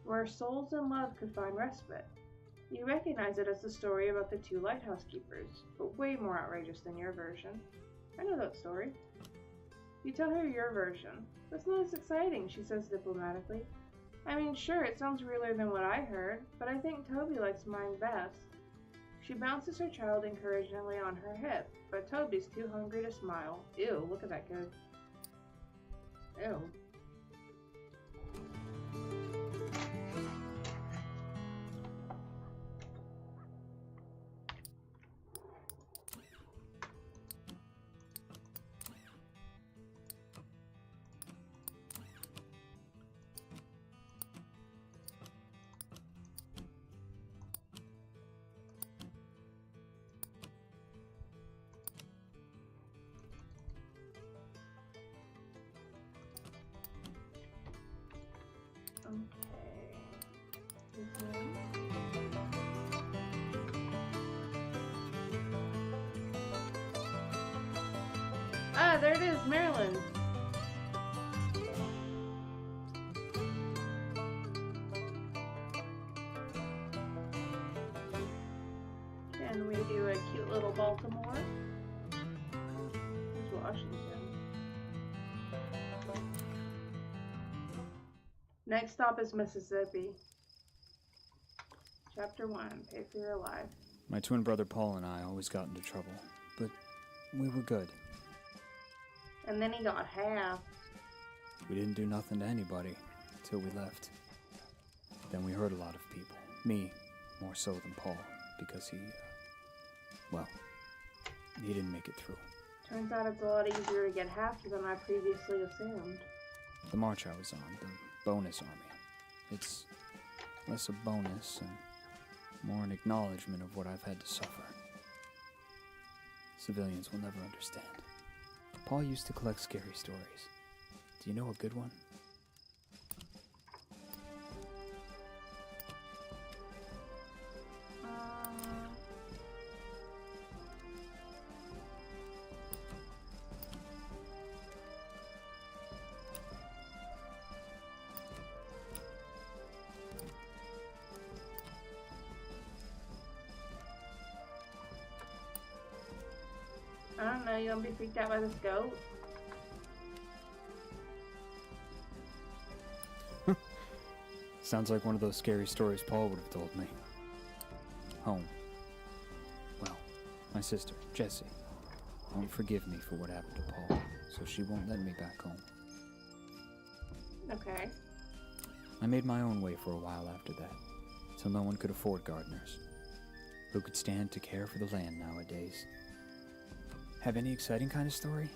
where souls in love could find respite. You recognize it as the story about the two lighthouse keepers, but way more outrageous than your version. I know that story. You tell her your version. That's not as exciting, she says diplomatically. I mean, sure, it sounds realer than what I heard, but I think Toby likes mine best. She bounces her child encouragingly on her hip, but Toby's too hungry to smile. Ew, look at that kid. Ew. Ah, there it is, Maryland. Can we do a cute little Baltimore? Here's Washington. Next stop is Mississippi. Chapter 1, Pay for Your Life. My twin brother Paul and I always got into trouble, but we were good. And then he got half. We didn't do nothing to anybody till we left. Then we hurt a lot of people. Me, more so than Paul, because he didn't make it through. Turns out it's a lot easier to get half than I previously assumed. The march I was on, the bonus army. It's less a bonus and more an acknowledgement of what I've had to suffer. Civilians will never understand. Paul used to collect scary stories. Do you know a good one? I don't know, you gonna be freaked out by this goat? Sounds like one of those scary stories Paul would have told me. Home. Well, my sister, Jessie, won't forgive me for what happened to Paul, so she won't let me back home. Okay. I made my own way for a while after that, till no one could afford gardeners. Who could stand to care for the land nowadays? Have any exciting kind of story?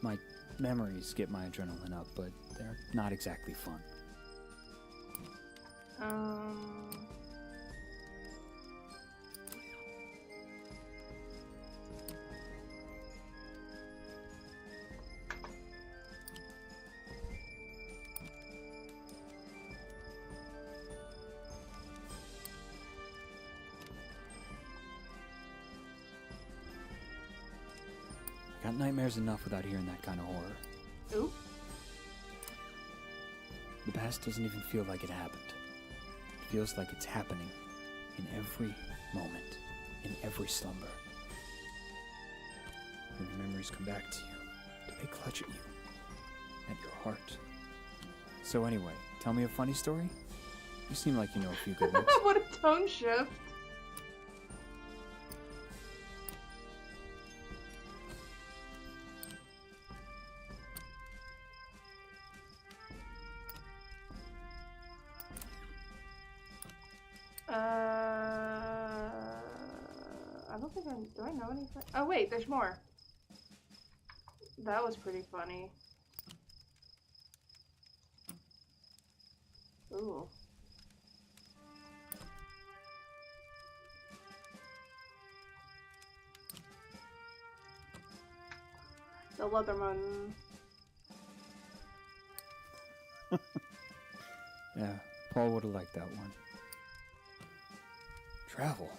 My memories get my adrenaline up, but they're not exactly fun. Got nightmares enough without hearing that kind of horror. Ooh. The past doesn't even feel like it happened. It feels like it's happening in every moment, in every slumber. When your memories come back to you, do they clutch at you? At your heart? So anyway, tell me a funny story? You seem like you know a few good ones. What a tone shift. don't think do I know anything? Oh wait, there's more. That was pretty funny. Ooh. The Leatherman. Yeah, Paul would have liked that one. Travel.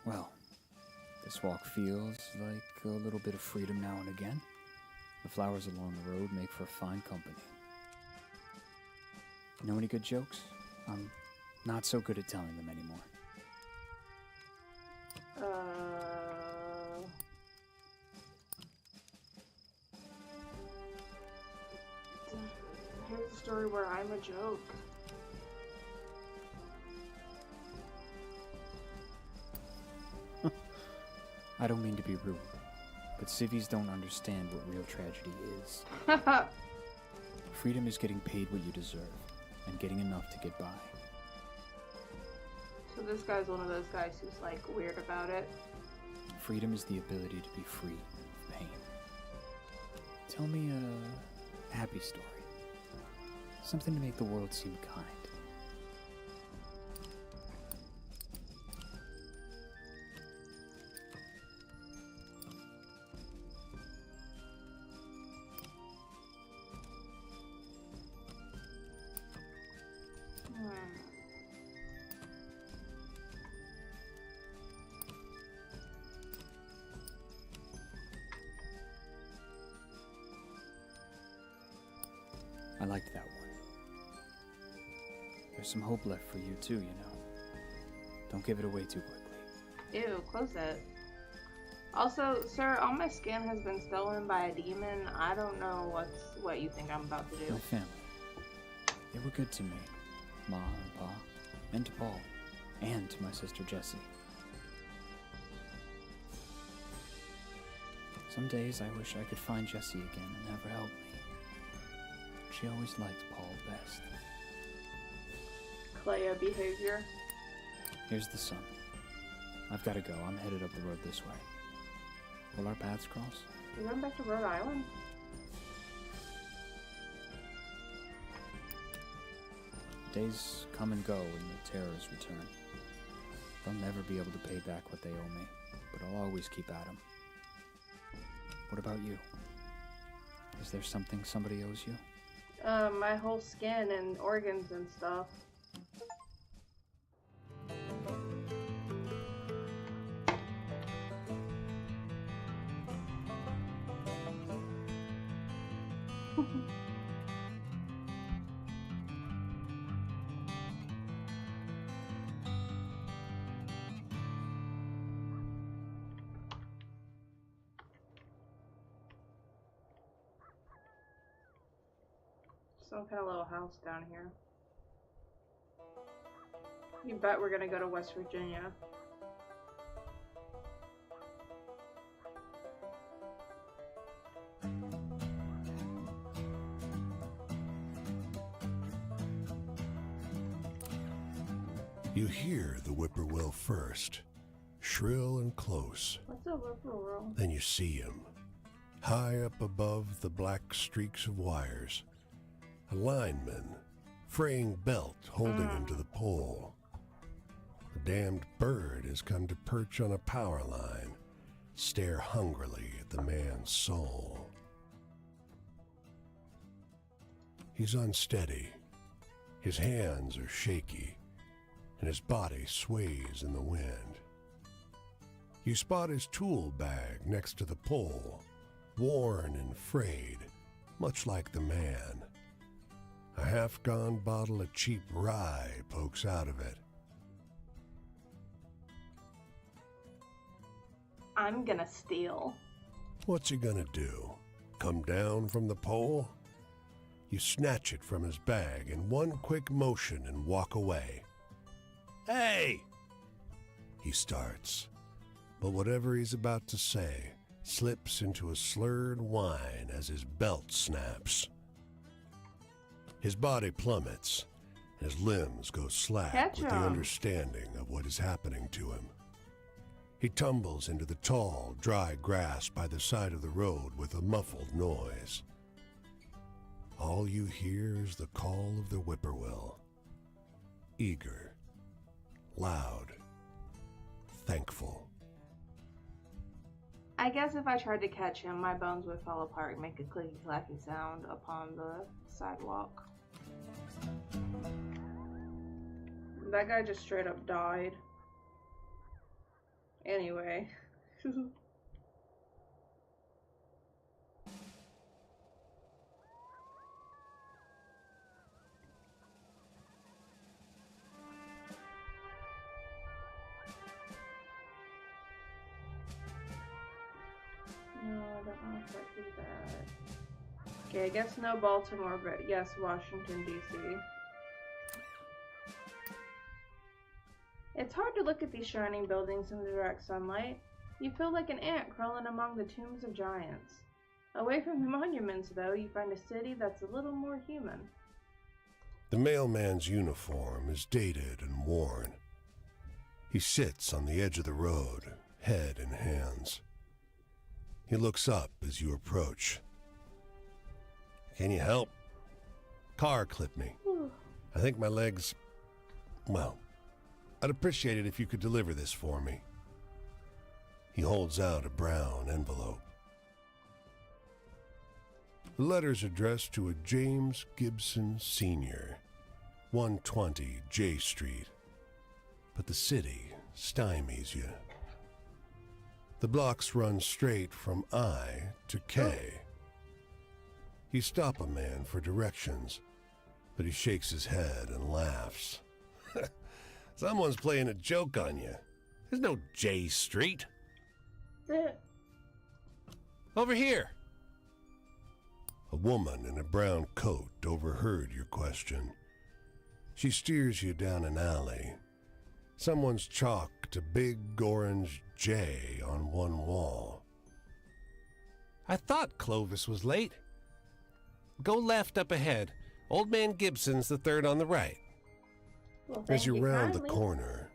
Well, this walk feels like a little bit of freedom now and again. The flowers along the road make for fine company. Know any good jokes? I'm not so good at telling them anymore. Here's a story where I'm a joke. I don't mean to be rude, but civvies don't understand what real tragedy is. Freedom is getting paid what you deserve, and getting enough to get by. So this guy's one of those guys who's like weird about it. Freedom is the ability to be free of pain. Tell me a happy story. Something to make the world seem kind. I liked that one. There's some hope left for you too, you know. Don't give it away too quickly. Ew, close it. Also, sir, all my skin has been stolen by a demon. I don't know what you think I'm about to do. My family. They were good to me. Ma and Pa. And to Paul. And to my sister Jessie. Some days I wish I could find Jessie again and have her help me. She always liked Paul best. Clea behavior. Here's the sun. I've got to go. I'm headed up the road this way. Will our paths cross? You going back to Rhode Island? Days come and go when the terrors return. They'll never be able to pay back what they owe me, but I'll always keep at 'em. What about you? Is there something somebody owes you? My whole skin and organs and stuff. Some kind of little house down here. You bet we're gonna go to West Virginia. You hear the whippoorwill first, shrill and close. What's a whippoorwill? Then you see him, high up above the black streaks of wires. A lineman, fraying belt holding him to the pole. The damned bird has come to perch on a power line, stare hungrily at the man's soul. He's unsteady. His hands are shaky, and his body sways in the wind. You spot his tool bag next to the pole, worn and frayed, much like the man. A half-gone bottle of cheap rye pokes out of it. I'm gonna steal. What's he gonna do? Come down from the pole? You snatch it from his bag in one quick motion and walk away. Hey! He starts, but whatever he's about to say slips into a slurred whine as his belt snaps. His body plummets, and his limbs go slack with the understanding of what is happening to him. He tumbles into the tall, dry grass by the side of the road with a muffled noise. All you hear is the call of the whippoorwill. Eager, loud, thankful. I guess if I tried to catch him, my bones would fall apart and make a clicky-clacky sound upon the sidewalk. That guy just straight up died. Anyway. No, I don't want to do that. Okay, I guess no Baltimore, but yes, Washington, D.C. It's hard to look at these shining buildings in the direct sunlight. You feel like an ant crawling among the tombs of giants. Away from the monuments, though, you find a city that's a little more human. The mailman's uniform is dated and worn. He sits on the edge of the road, head in hands. He looks up as you approach. Can you help? Car clipped me. I think my legs... Well, I'd appreciate it if you could deliver this for me. He holds out a brown envelope. The letter's addressed to a James Gibson Sr., 120 J Street. But the city stymies you. The blocks run straight from I to K. You stop a man for directions, but he shakes his head and laughs. Someone's playing a joke on you. There's no J Street. Over here. A woman in a brown coat overheard your question. She steers you down an alley. Someone's chalked a big orange J on one wall. I thought Clovis was late. Go left up ahead. Old Man Gibson's the third on the right. Well, As you round the kindly. corner,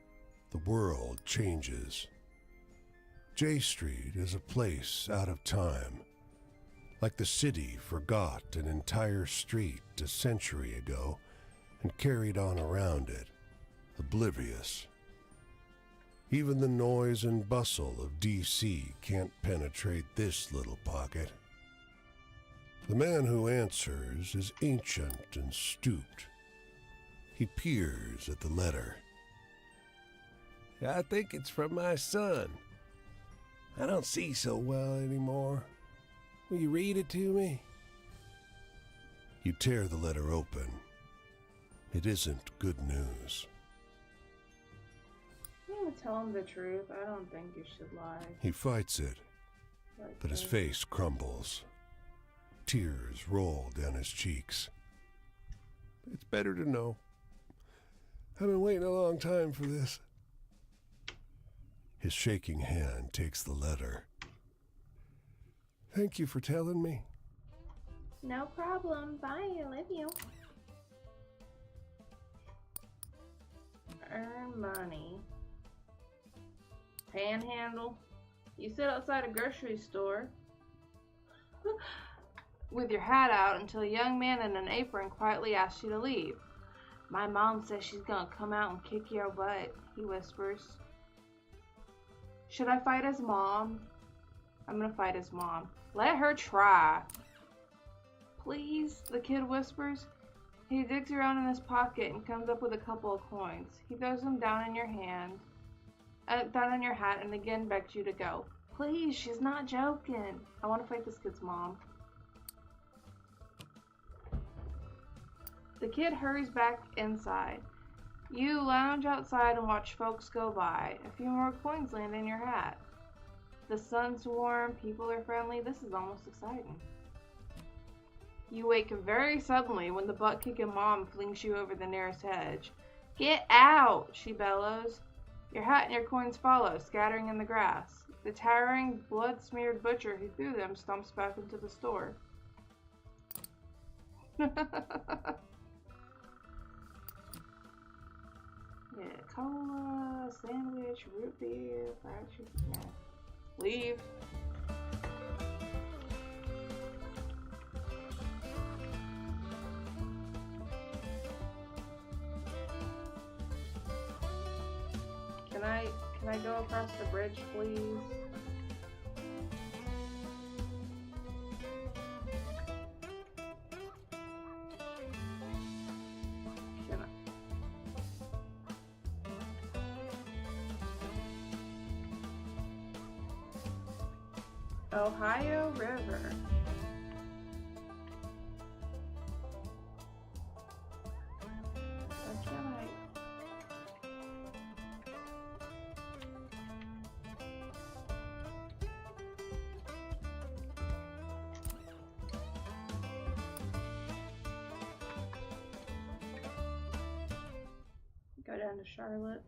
the world changes. J Street is a place out of time, like the city forgot an entire street a century ago and carried on around it, oblivious. Even the noise and bustle of D.C. can't penetrate this little pocket. The man who answers is ancient and stooped. He peers at the letter. I think it's from my son. I don't see so well anymore. Will you read it to me? You tear the letter open. It isn't good news. I'm gonna tell him the truth. I don't think you should lie. He fights it, but his face crumbles. Tears roll down his cheeks. It's better to know. I've been waiting a long time for this. His shaking hand takes the letter. Thank you for telling me. No problem. Bye. I love you. Earn money. Panhandle. You sit outside a grocery store with your hat out until a young man in an apron quietly asks you to leave. My mom says she's gonna come out and kick your butt, he whispers. Should I fight his mom? I'm gonna fight his mom. Let her try. Please, the kid whispers. He digs around in his pocket and comes up with a couple of coins. He throws them down in your hand, down in your hat, and again begs you to go. Please, she's not joking. I want to fight this kid's mom. The kid hurries back inside. You lounge outside and watch folks go by. A few more coins land in your hat. The sun's warm, people are friendly. This is almost exciting. You wake very suddenly when the butt-kicking mom flings you over the nearest hedge. Get out, she bellows. Your hat and your coins follow, scattering in the grass. The towering, blood-smeared butcher who threw them stomps back into the store. Yeah, cola, sandwich, peach, root beer, fried chicken. No. Leave. Can I go across the bridge, please? Can I? Ohio River. Or can I? Go down to Charlotte.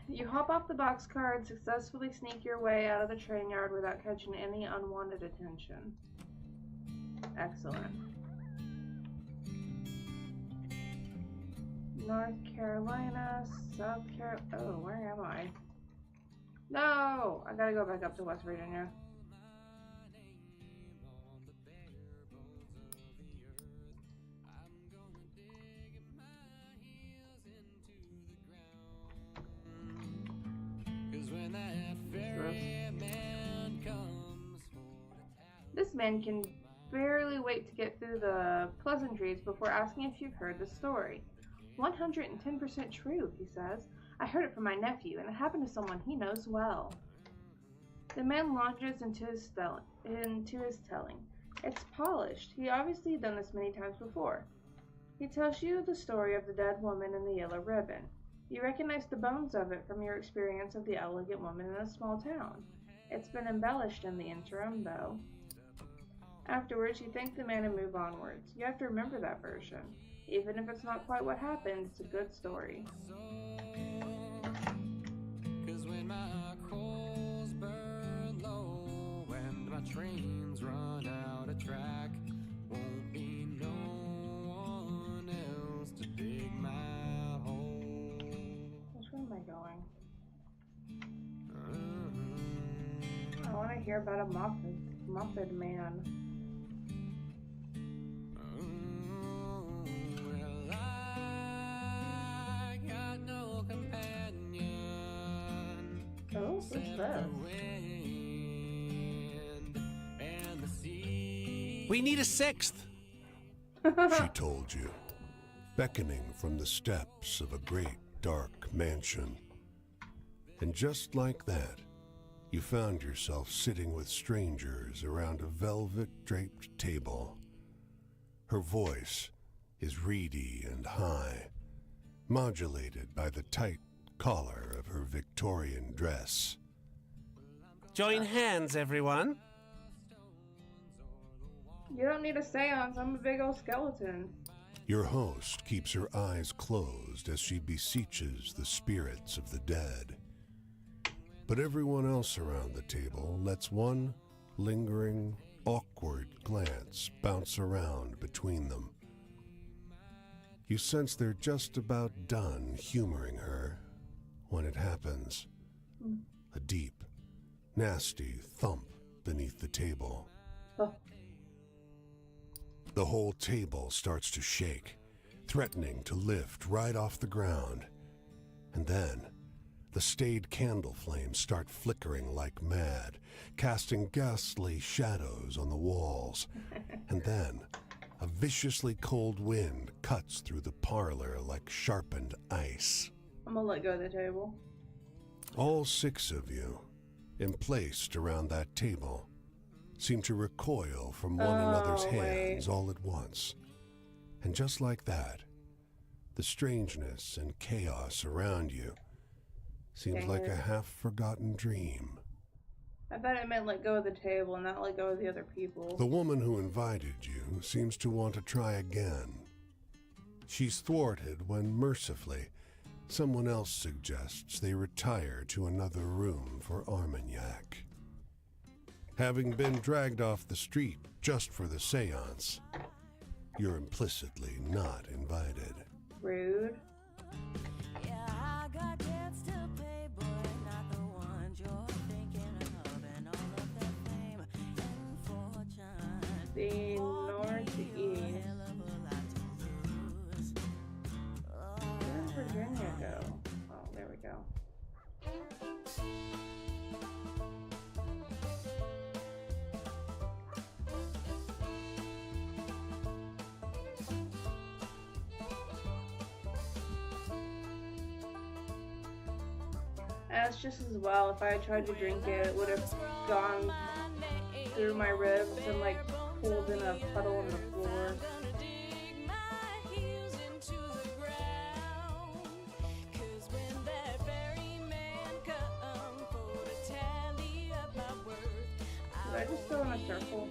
You hop off the boxcar and successfully sneak your way out of the train yard without catching any unwanted attention. Excellent. North Carolina, South Carolina. Oh, where am I? No! I gotta go back up to West Virginia. This man can barely wait to get through the pleasantries before asking if you've heard the story. 110% true, he says. I heard it from my nephew, and it happened to someone he knows well. The man launches into his telling. It's polished. He obviously done this many times before. He tells you the story of the dead woman in the yellow ribbon. You recognize the bones of it from your experience of the elegant woman in a small town. It's been embellished in the interim, though. Afterwards, you thank the man and move onwards. You have to remember that version. Even if it's not quite what happened, it's a good story. Cause when my coals burn low and my trains run out of track, won't be no one else to dig my hole. Which way am I going? I want to hear about a muffin man. Oh, what's this? We need a sixth. She told you, beckoning from the steps of a great dark mansion. And just like that, you found yourself sitting with strangers around a velvet-draped table. Her voice is reedy and high, modulated by the tight collar of her Victorian dress. Join hands, everyone. You don't need a seance. I'm a big old skeleton. Your host keeps her eyes closed as she beseeches the spirits of the dead. But everyone else around the table lets one lingering, awkward glance bounce around between them. You sense they're just about done humoring her when it happens. A deep, nasty thump beneath the table. Oh. The whole table starts to shake, threatening to lift right off the ground. And then, the staid candle flames start flickering like mad, casting ghastly shadows on the walls. And then, a viciously cold wind cuts through the parlor like sharpened ice. I'm gonna let go of the table. All six of you, emplaced around that table, seem to recoil from one another's hands all at once. And just like that, the strangeness and chaos around you seems like a half-forgotten dream. I thought it meant let go of the table and not let go of the other people. The woman who invited you seems to want to try again. She's thwarted when, mercifully, someone else suggests they retire to another room for Armagnac. having been dragged off the street just for the seance. You're implicitly not invited. Rude. Yeah, I got debts to pay, boy, not the ones you're thinking of, and all of that fame and fortune. The Northeast. Where did Virginia go? Oh, there we go. It's just as well. If I had tried to drink it, it would have gone through my ribs and like pulled in a puddle on the floor. Did I just go in a circle?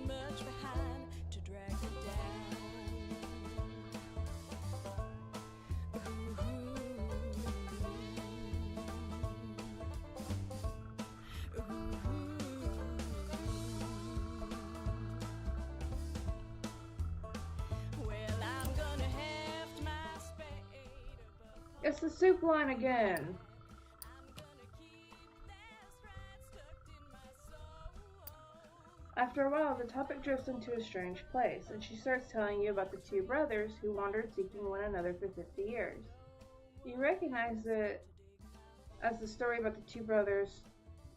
It's the soup line again. After a while, the topic drifts into a strange place, and she starts telling you about the two brothers who wandered seeking one another for 50 years. You recognize it as the story about the two brothers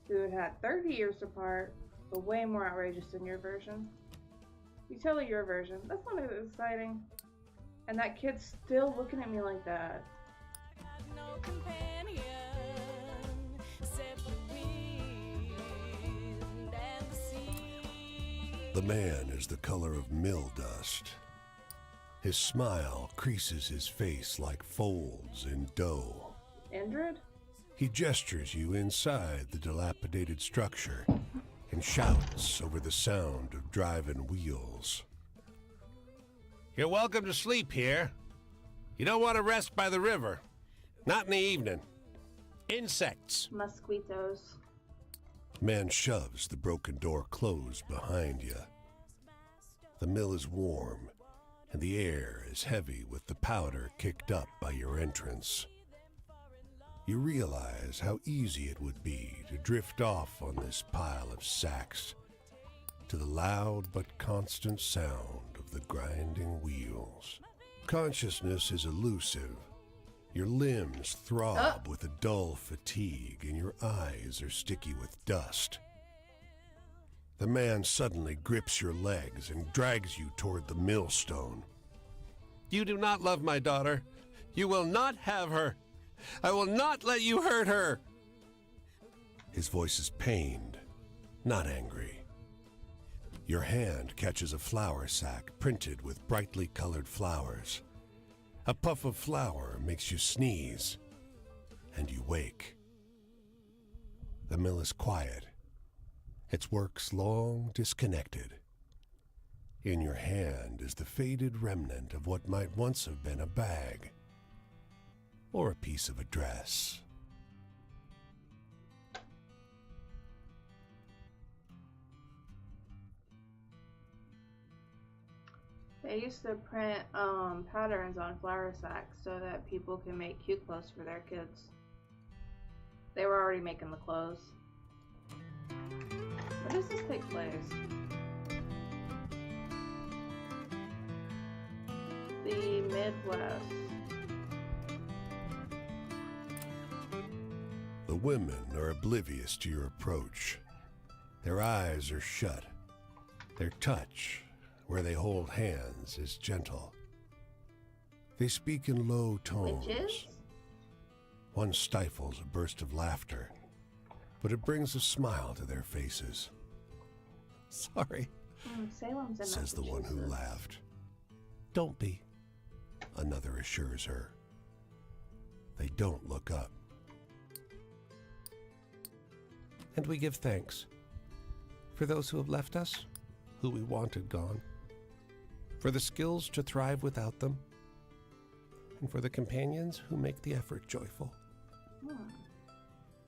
who had 30 years apart, but way more outrageous than your version. You tell her your version. That's not as exciting. And that kid's still looking at me like that. No companion, except the wind and the sea. The man is the color of mill dust. His smile creases his face like folds in dough. Indrid? He gestures you inside the dilapidated structure and shouts over the sound of driving wheels. You're welcome to sleep here. You don't want to rest by the river. Not in the evening. Insects. Mosquitoes. Man shoves the broken door closed behind you. The mill is warm, and the air is heavy with the powder kicked up by your entrance. You realize how easy it would be to drift off on this pile of sacks to the loud but constant sound of the grinding wheels. Consciousness is elusive. Your limbs throb with a dull fatigue, and your eyes are sticky with dust. The man suddenly grips your legs and drags you toward the millstone. You do not love my daughter. You will not have her. I will not let you hurt her. His voice is pained, not angry. Your hand catches a flour sack printed with brightly colored flowers. A puff of flour makes you sneeze, and you wake. The mill is quiet, its works long disconnected. In your hand is the faded remnant of what might once have been a bag, or a piece of a dress. They used to print patterns on flour sacks so that people can make cute clothes for their kids. They were already making the clothes. Where does this take place? The Midwest. The women are oblivious to your approach. Their eyes are shut. Their touch, where they hold hands, is gentle. They speak in low tones. Witches? One stifles a burst of laughter, but it brings a smile to their faces. Sorry, Salem's in says the one who Massachusetts. laughed. Don't be, another assures her. They don't look up. And we give thanks for those who have left us, who we wanted gone, for the skills to thrive without them, and for the companions who make the effort joyful.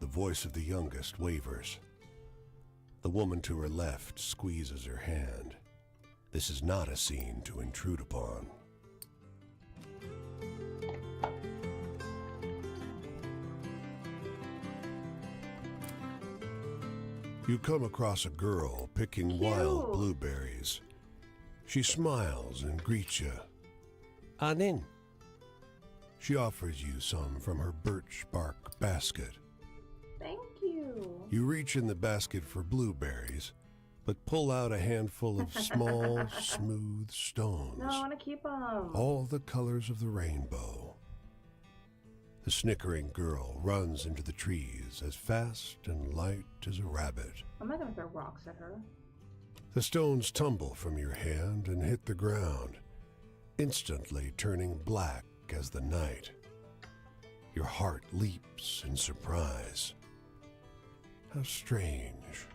The voice of the youngest wavers. The woman to her left squeezes her hand. This is not a scene to intrude upon. You come across a girl picking wild blueberries. She smiles and greets you. Anin. She offers you some from her birch bark basket. Thank you. You reach in the basket for blueberries, but pull out a handful of small, smooth stones. No, I want to keep them. All the colors of the rainbow. The snickering girl runs into the trees as fast and light as a rabbit. I'm not going to throw rocks at her. The stones tumble from your hand and hit the ground, instantly turning black as the night. Your heart leaps in surprise. How strange.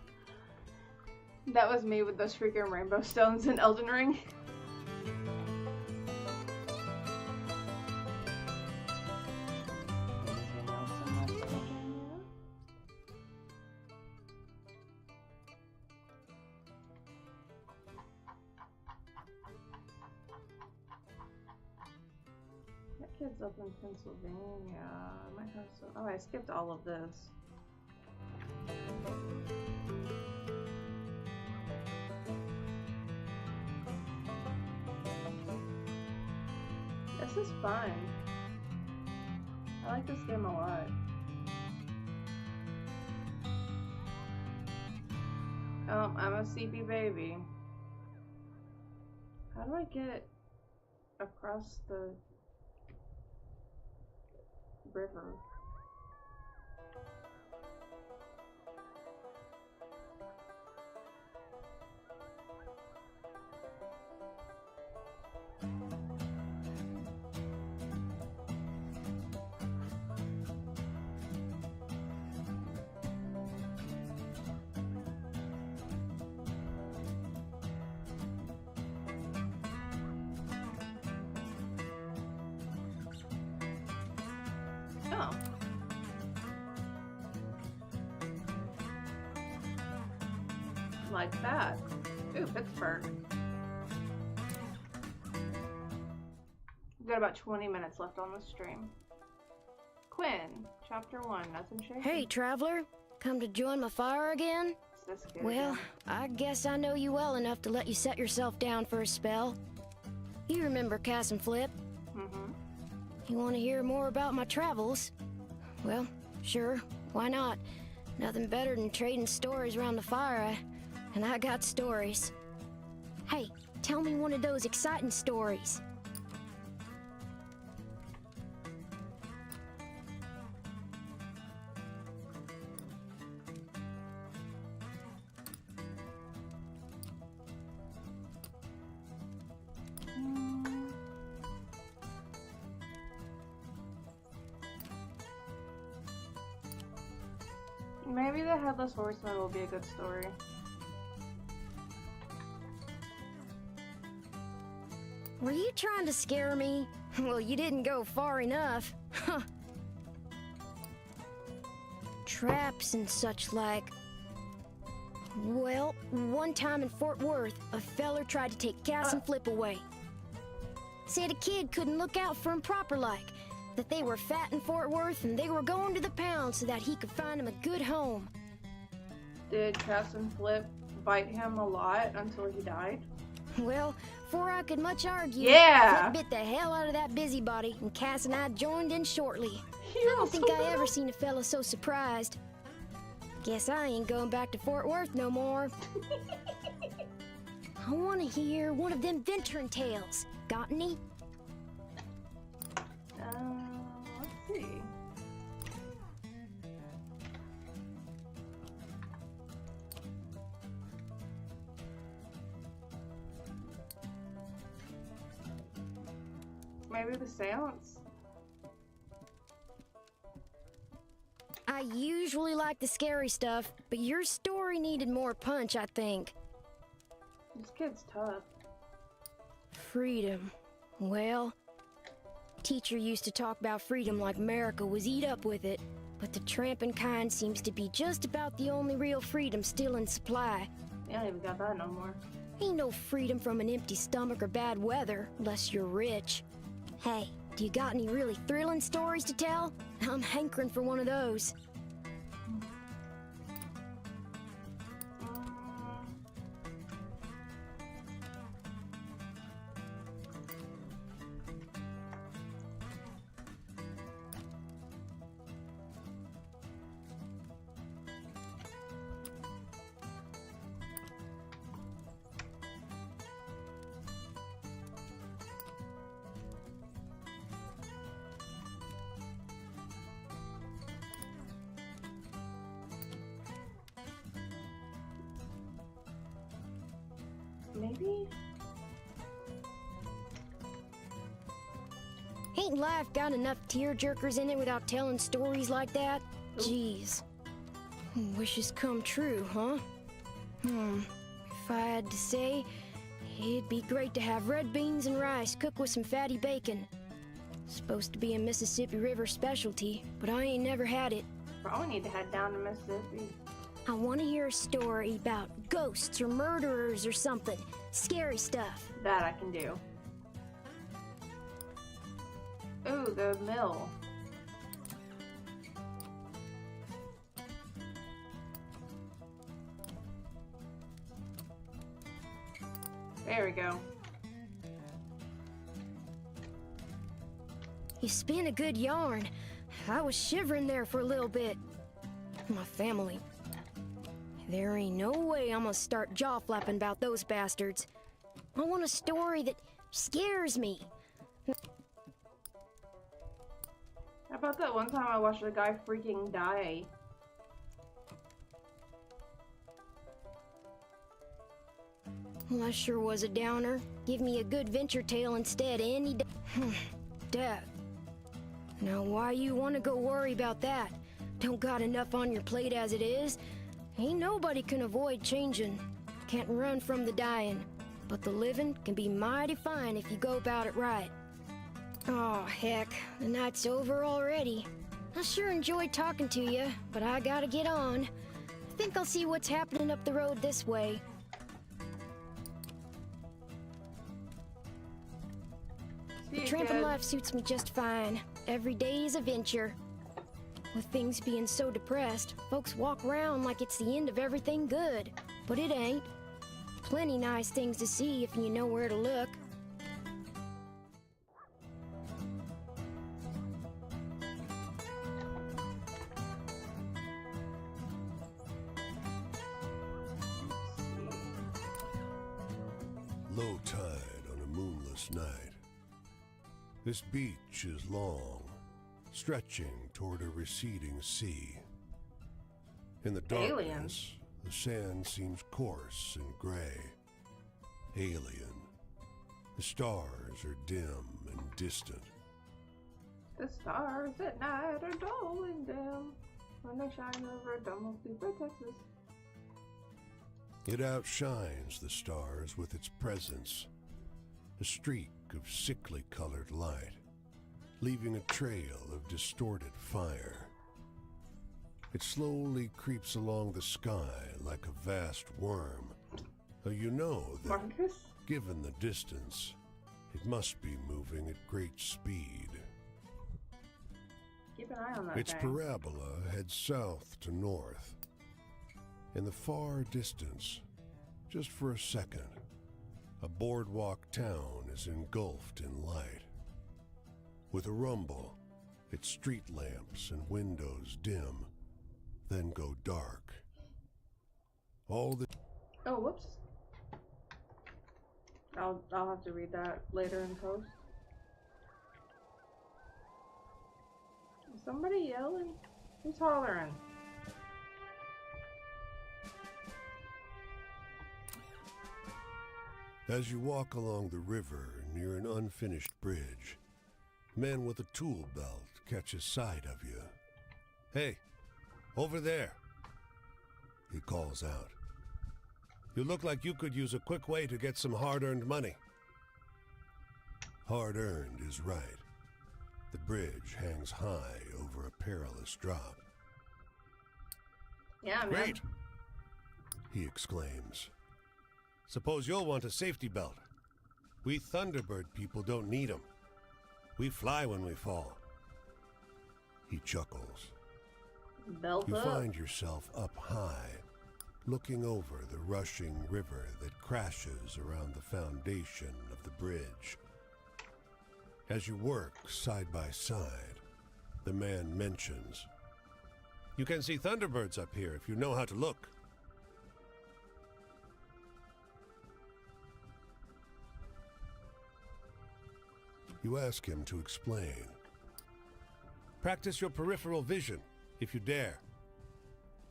That was me with those freaking rainbow stones in Elden Ring. Anything else in that section here? That kid's up in Pennsylvania. I might have some. Oh, I skipped all of this. This is fun. I like this game a lot. I'm a CP baby. How do I get across the river? Oh. Like that. Ooh, Pittsburgh. We've got about 20 minutes left on the stream. Quinn, chapter 1, nothing shaking. Hey, traveler. Come to join my fire again? It's this kid Well, again. I guess I know you well enough to let you set yourself down for a spell. You remember Cass and Flip? Mm-hmm. You want to hear more about my travels? Well, sure, why not? Nothing better than trading stories around the fire, and I got stories. Hey, tell me one of those exciting stories. Maybe the Headless Horseman will be a good story. Were you trying to scare me? Well, you didn't go far enough. Huh. Traps and such like. Well, one time in Fort Worth, a feller tried to take Cass and Flip away. Said a kid couldn't look out for him proper like. That they were fat in Fort Worth and they were going to the pound so that he could find him a good home. Did Cass and Flip bite him a lot until he died? Well, before I could much argue, Yeah! Flip bit the hell out of that busybody, and Cass and I joined in shortly. He I don't also think I got ever up- seen a fella so surprised. Guess I ain't going back to Fort Worth no more. I want to hear one of them venturing tales. Got any? Let's see. Maybe the seance? I usually like the scary stuff, but your story needed more punch, I think. This kid's tough. Freedom. Well, teacher used to talk about freedom like America was eat up with it. But the tramping kind seems to be just about the only real freedom still in supply. They don't even got that no more. Ain't no freedom from an empty stomach or bad weather, unless you're rich. Hey, do you got any really thrilling stories to tell? I'm hankering for one of those. Maybe? Ain't life got enough tearjerkers in it without telling stories like that? Jeez. Wishes come true, huh? If I had to say, it'd be great to have red beans and rice cooked with some fatty bacon. Supposed to be a Mississippi River specialty, but I ain't never had it. Probably need to head down to Mississippi. I want to hear a story about ghosts or murderers or something. Scary stuff. That I can do. Ooh, the mill. There we go. You spin a good yarn. I was shivering there for a little bit. My family. There ain't no way I'm gonna start jaw-flapping about those bastards. I want a story that scares me. How about that one time I watched a guy freaking die? Well, that sure was a downer. Give me a good venture tale instead any day. Dad. Now why you want to go worry about that? Don't got enough on your plate as it is. Ain't nobody can avoid changing. Can't run from the dying. But the living can be mighty fine if you go about it right. Oh, heck. The night's over already. I sure enjoyed talking to you, but I gotta get on. Think I'll see what's happening up the road this way. The tramping life suits me just fine. Every day is a venture. With things being so depressed, folks walk around like it's the end of everything good. But it ain't. Plenty nice things to see if you know where to look. Low tide on a moonless night. This beach is long, stretching toward a receding sea. In the darkness, Aliens. the sand seems coarse and gray. Alien. The stars are dim and distant. The stars at night are dull and dim when they shine over Domo Super, Texas. It outshines the stars with its presence, a streak of sickly colored light, leaving a trail of distorted fire. It slowly creeps along the sky like a vast worm, though you know that, Marcus? given the distance, it must be moving at great speed. Keep an eye on that Its thing. parabola heads south to north. In the far distance, just for a second, a boardwalk town is engulfed in light. With a rumble, its street lamps and windows dim, then go dark. All the Oh, whoops. I'll have to read that later in post. Is somebody yelling? Who's hollering? As you walk along the river near an unfinished bridge, men with a tool belt catch a sight of you. "Hey, over there," he calls out. "You look like you could use a quick way to get some hard-earned money." Hard-earned is right. The bridge hangs high over a perilous drop. Yeah, man. Great! He exclaims. Suppose you'll want a safety belt. We Thunderbird people don't need 'em. We fly when we fall. He chuckles. Belt You up. find yourself up high, looking over the rushing river that crashes around the foundation of the bridge. As you work side by side, the man mentions, "You can see Thunderbirds up here if you know how to look." You ask him to explain. Practice your peripheral vision, if you dare.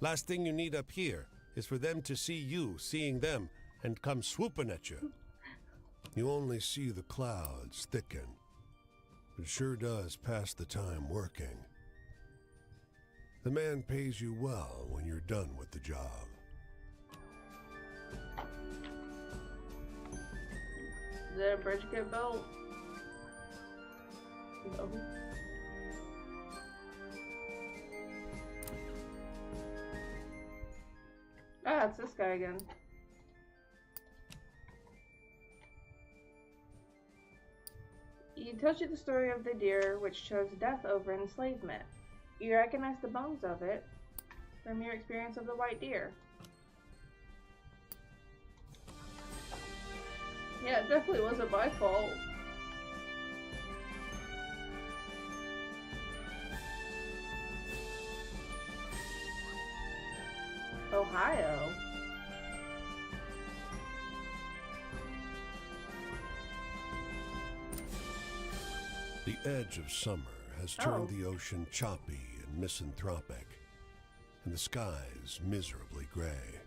Last thing you need up here is for them to see you seeing them and come swooping at you. You only see the clouds thicken. It sure does pass the time working. The man pays you well when you're done with the job. Did a bridge get built? No. Ah, it's this guy again. He tells you the story of the deer which chose death over enslavement. You recognize the bones of it from your experience of the white deer. Yeah, it definitely wasn't my fault. Ohio. The edge of summer has turned the ocean choppy and misanthropic, and the skies miserably gray.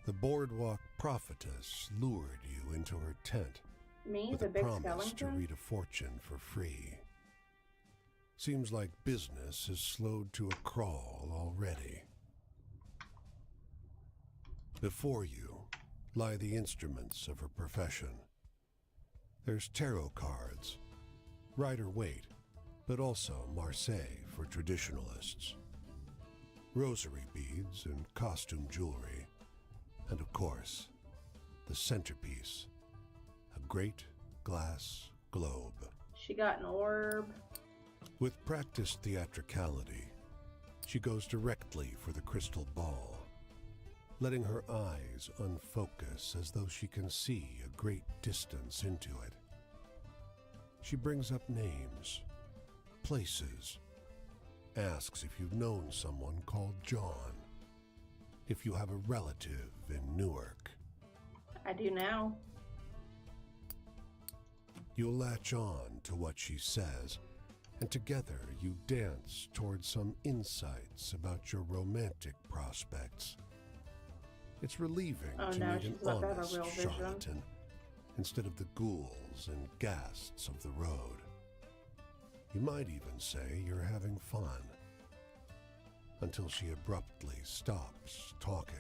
The boardwalk prophetess lured you into her tent Me, with the a big promise to skeleton? read a fortune for free. Seems like business has slowed to a crawl already. Before you lie the instruments of her profession. There's tarot cards, Rider-Waite, but also Marseille for traditionalists. Rosary beads and costume jewelry, and of course, the centerpiece, a great glass globe. She got an orb. With practiced theatricality, she goes directly for the crystal ball, letting her eyes unfocus as though she can see a great distance into it. She brings up names, places, asks if you've known someone called John, if you have a relative in Newark. I do now. You'll latch on to what she says, and together you dance towards some insights about your romantic prospects. It's relieving Oh to no, meet she's an about to have a honest real vision. charlatan instead of the ghouls and ghasts of the road. You might even say you're having fun, until she abruptly stops talking.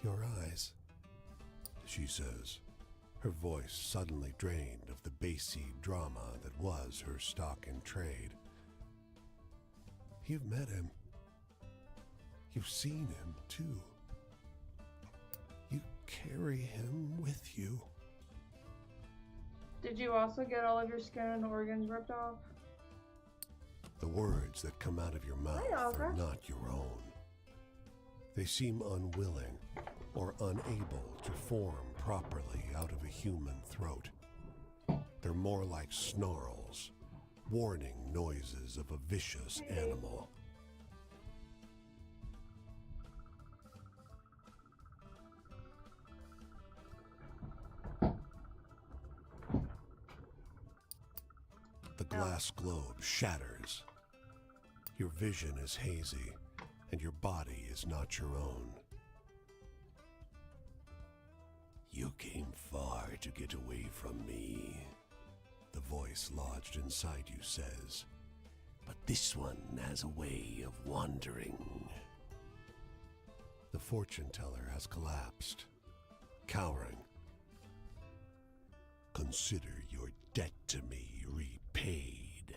Your eyes, she says, her voice suddenly drained of the bassy drama that was her stock in trade. You've met him. You've seen him, too. You carry him with you. Did you also get all of your skin and organs ripped off? The words that come out of your mouth are not your own. They seem unwilling or unable to form properly out of a human throat. They're more like snarls, warning noises of a vicious animal. The glass globe shatters. Your vision is hazy, and your body is not your own. You came far to get away from me, the voice lodged inside you says. But this one has a way of wandering. The fortune teller has collapsed, cowering. Consider your debt to me repaid.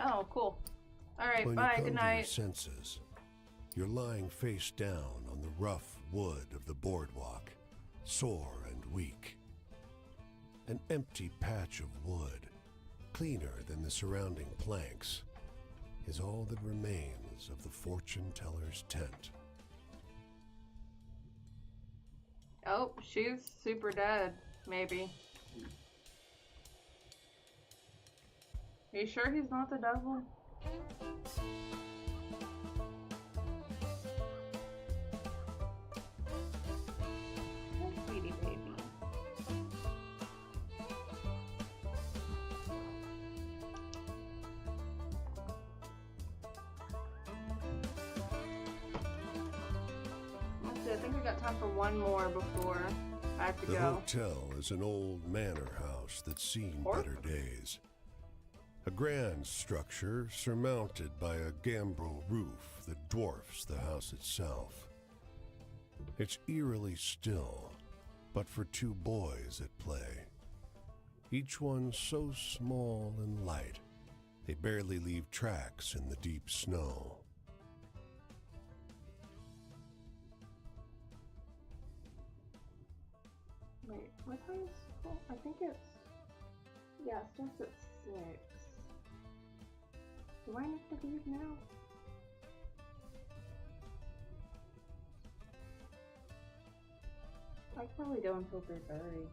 Oh, cool. Alright, When bye, you good come to your night. senses, you're lying face down on the rough wood of the boardwalk, sore and weak. An empty patch of wood, cleaner than the surrounding planks, is all that remains of the fortune teller's tent. Oh, she's super dead, maybe. Are you sure he's not the devil? Oh, sweetie baby. Let's see, I think we got time for one more before I have to The go. hotel is an old manor house that's seen Or- better days. A grand structure surmounted by a gambrel roof that dwarfs the house itself. It's eerily still, but for two boys at play. Each one so small and light, they barely leave tracks in the deep snow. Wait, what time is school? I think it's... Yeah, it starts at 6. Do I need to leave now? I can probably go until 3:30.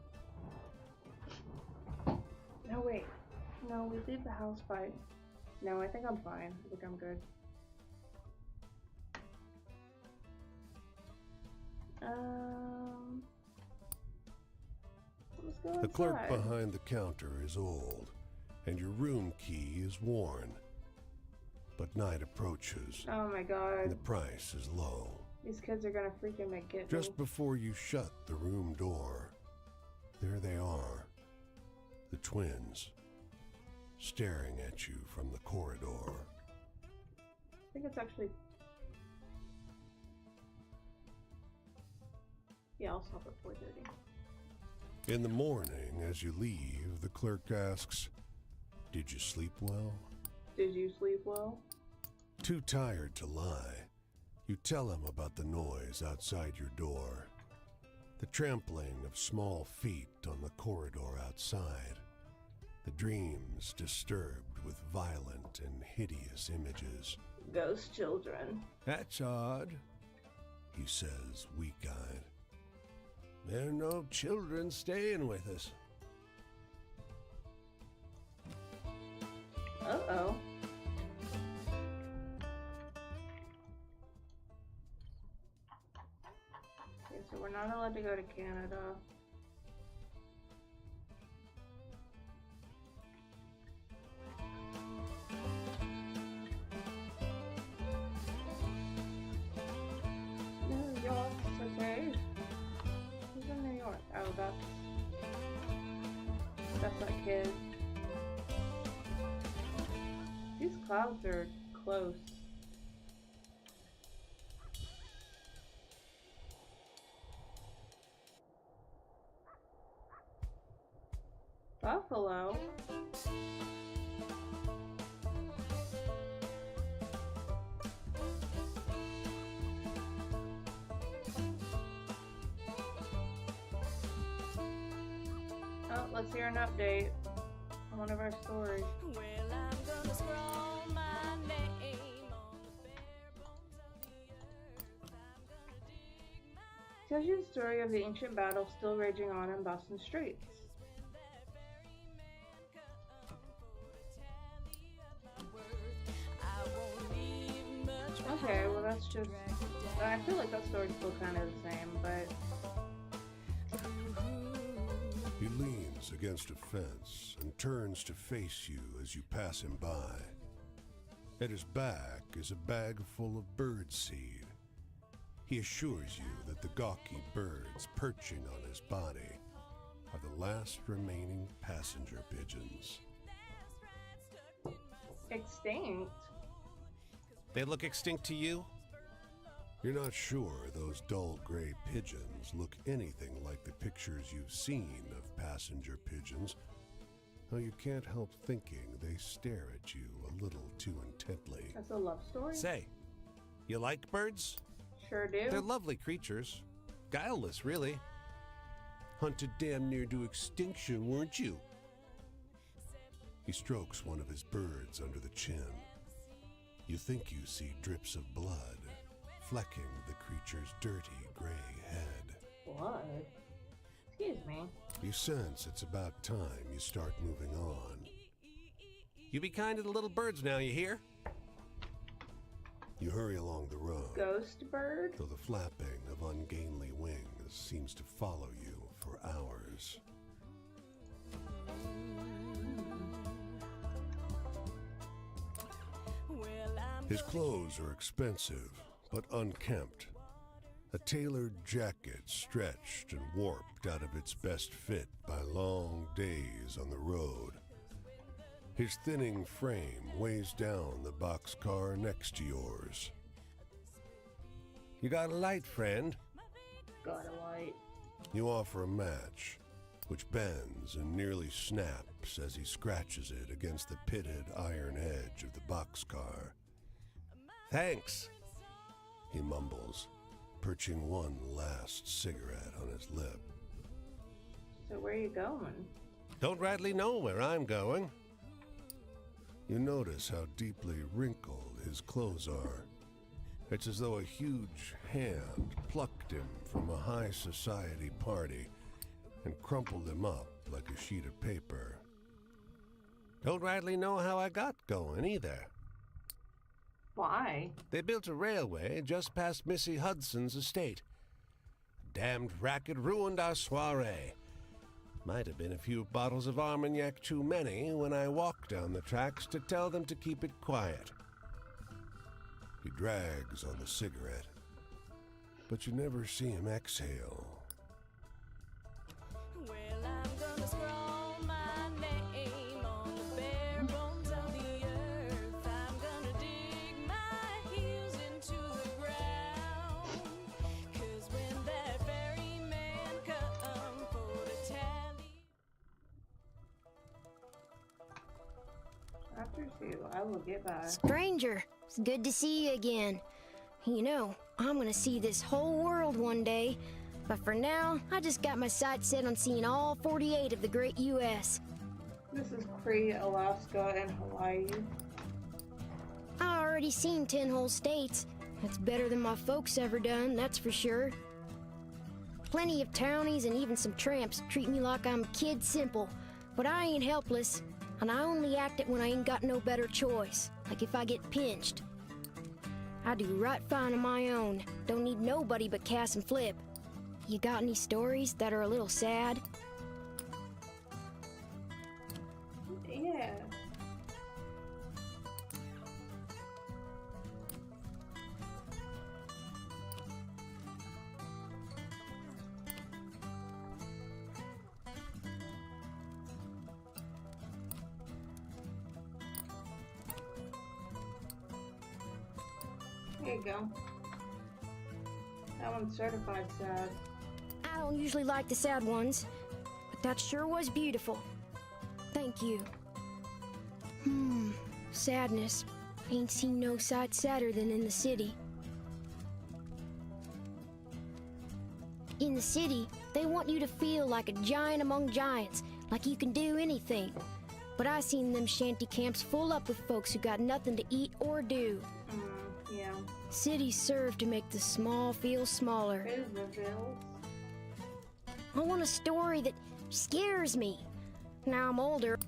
No, wait. No, we leave the house by... No, I think I'm fine. I think I'm good. Let's go inside. The clerk behind the counter is old, and your room key is worn. But night approaches, Oh my and god. the price is low. These kids are gonna freaking make it. Just before you shut the room door, there they are, the twins, staring at you from the corridor. I think it's actually... Yeah, I'll stop at 4:30. In the morning, as you leave, the clerk asks, "Did you sleep well?" Did you sleep well? Too tired to lie, you tell him about the noise outside your door, the trampling of small feet on the corridor outside, the dreams disturbed with violent and hideous images. Ghost children. "That's odd," he says, weak-eyed. "There are no children staying with us." Uh-oh. Okay, so we're not allowed to go to Canada. New York's okay. Who's in New York? Oh, that's that kid. These clouds are close. Buffalo? Oh, let's hear an update on one of our stories. Well, I'm gonna scroll my name on the bare bones of the earth. I'm gonna dig my Tells you the story of the ancient battle still raging on in Boston streets. when that very man come for to tally up my worth. I won't leave much Okay, well behind that's to just... drag me down. I feel like that story's still kind of the same, but... He leans against a fence and turns to face you as you pass him by. At his back is a bag full of bird seed. He assures you that the gawky birds perching on his body are the last remaining passenger pigeons. Extinct? They look extinct to you? You're not sure those dull gray pigeons look anything like the pictures you've seen of passenger pigeons, though you can't help thinking they stare at you a a little too intently. That's a love story. Say, you like birds? Sure do. They're lovely creatures. Guileless, really. Hunted damn near to extinction, weren't you? He strokes one of his birds under the chin. You think you see drips of blood flecking the creature's dirty gray head. Blood? Excuse me. You sense it's about time you start moving on. You be kind to the little birds now, you hear? You hurry along the road, Ghost bird? though the flapping of ungainly wings seems to follow you for hours. His clothes are expensive, but unkempt. A tailored jacket stretched and warped out of its best fit by long days on the road. His thinning frame weighs down the boxcar next to yours. You got a light, friend? Got a light. You offer a match, which bends and nearly snaps as he scratches it against the pitted iron edge of the boxcar. Thanks. He mumbles, perching one last cigarette on his lip. So where are you going? Don't rightly know where I'm going. You notice how deeply wrinkled his clothes are. It's as though a huge hand plucked him from a high society party and crumpled him up like a sheet of paper. Don't rightly know how I got going either. Why? They built a railway just past Missy Hudson's estate. Damned racket ruined our soiree. Might have been a few bottles of Armagnac too many when I walked down the tracks to tell them to keep it quiet. He drags on the cigarette, but you never see him exhale. Well, I'm gonna scrawl my name on the bare bones of the earth. I'm gonna dig my heels into the ground. 'Cause when that ferryman come for to tally. After 2, I will get back. Stranger, it's good to see you again. You know, I'm gonna see this whole world one day, but for now, I just got my sights set on seeing all 48 of the great U.S. This is Crete, Alaska, and Hawaii. I already seen 10 whole states. That's better than my folks ever done, that's for sure. Plenty of townies and even some tramps treat me like I'm kid simple, but I ain't helpless, and I only act it when I ain't got no better choice, like if I get pinched. I do right fine on my own, don't need nobody but Cass and Flip. You got any stories that are a little sad? Yeah. There you go. That one's certified sad. I don't usually like the sad ones, but that sure was beautiful. Thank you. Sadness. Ain't seen no sight sadder than in the city. In the city, they want you to feel like a giant among giants, like you can do anything. But I seen them shanty camps full up with folks who got nothing to eat or do. Yeah. Cities serve to make the small feel smaller. Israel's. I want a story that scares me. Now I'm older.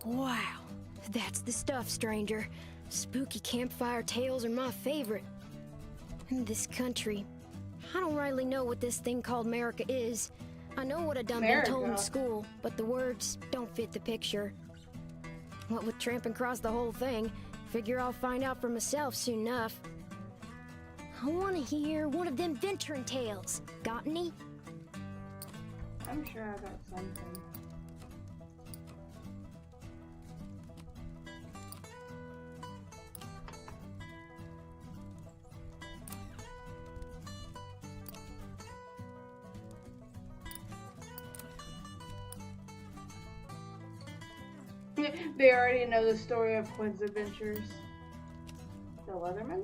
Wow, that's the stuff, stranger. Spooky campfire tales are my favorite. In this country, I don't rightly know what this thing called America is, I know what I done been told in America. school, but the words don't fit the picture. What with tramping across the whole thing, figure I'll find out for myself soon enough. I want to hear one of them venturing tales. Got any? I'm sure I got something. They already know the story of Quinn's adventures. The Leatherman?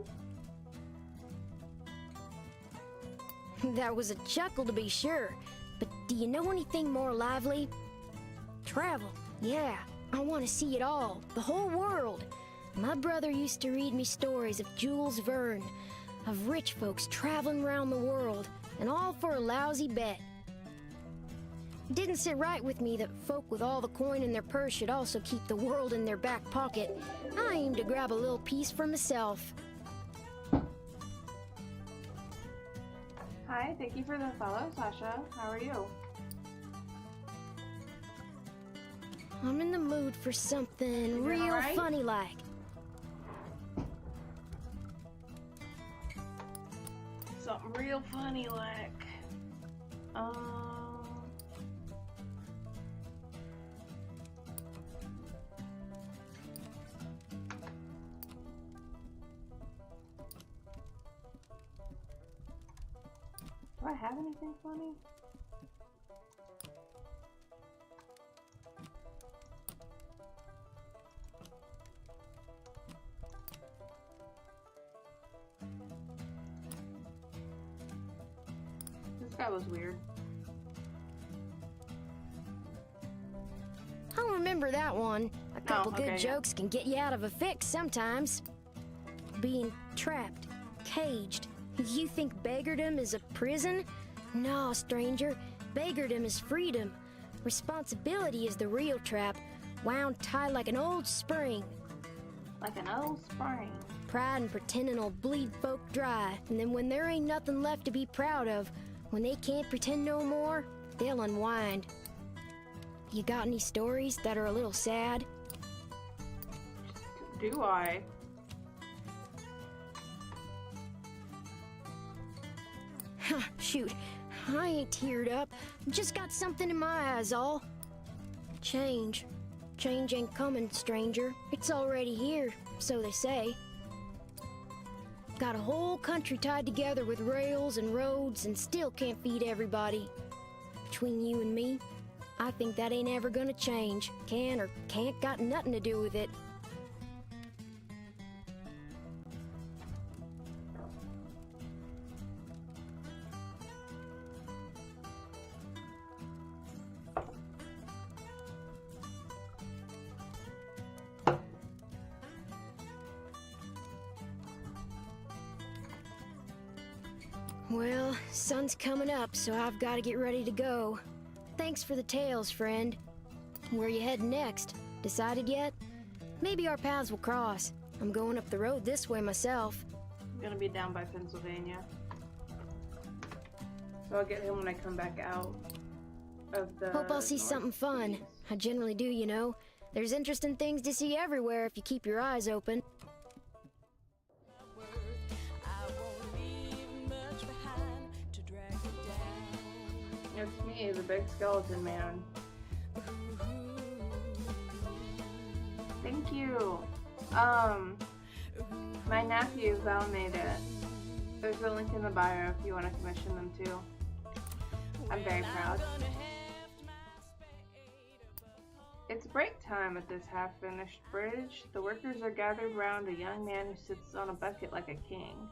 That was a chuckle to be sure, but do you know anything more lively? Travel, yeah, I want to see it all, the whole world. My brother used to read me stories of Jules Verne, of rich folks traveling around the world, and all for a lousy bet. It didn't sit right with me that folk with all the coin in their purse should also keep the world in their back pocket. I aim to grab a little piece for myself. Hi, thank you for the follow, Sasha. How are you? I'm in the mood for something doing real alright? funny like. Something real funny like. Do I have anything funny? This guy was weird. I'll remember that one. A couple okay, good yeah. jokes can get you out of a fix sometimes. Being trapped, caged. You think beggardom is a prison? No, stranger. Beggardom is freedom. Responsibility is the real trap, wound tight like an old spring. Like an old spring. Pride and pretending'll bleed folk dry, and then when there ain't nothing left to be proud of, when they can't pretend no more, they'll unwind. You got any stories that are a little sad? Do I? Shoot, I ain't teared up. Just got something in my eyes, all. Change. Change ain't coming, stranger. It's already here, so they say. Got a whole country tied together with rails and roads and still can't feed everybody. Between you and me, I think that ain't ever gonna change. Can or can't got nothing to do with it. Well, sun's coming up, so I've got to get ready to go. Thanks for the tales, friend. Where you heading next? Decided yet? Maybe our paths will cross. I'm going up the road this way myself. I'm gonna be down by Pennsylvania. So I'll get him when I come back out of the... Hope I'll see something fun. Northeast. I generally do, you know. There's interesting things to see everywhere if you keep your eyes open. I won't leave much behind to drag it down. It's me, the big skeleton man. Thank you. My nephew Val made it. There's a link in the bio if you want to commission them too. I'm very proud. It's break time at this half-finished bridge. The workers are gathered round a young man who sits on a bucket like a king.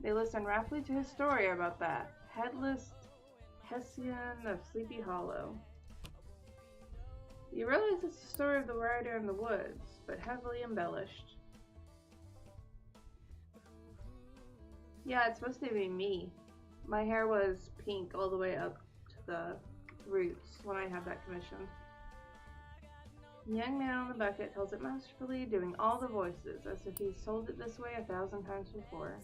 They listen raptly to his story about that headless Hessian of Sleepy Hollow. You realize it's the story of the rider in the woods, but heavily embellished. Yeah, it's supposed to be me. My hair was pink all the way up to the roots when I had that commissioned. The young man on the bucket tells it masterfully, doing all the voices, as if he's told it this way 1,000 times before.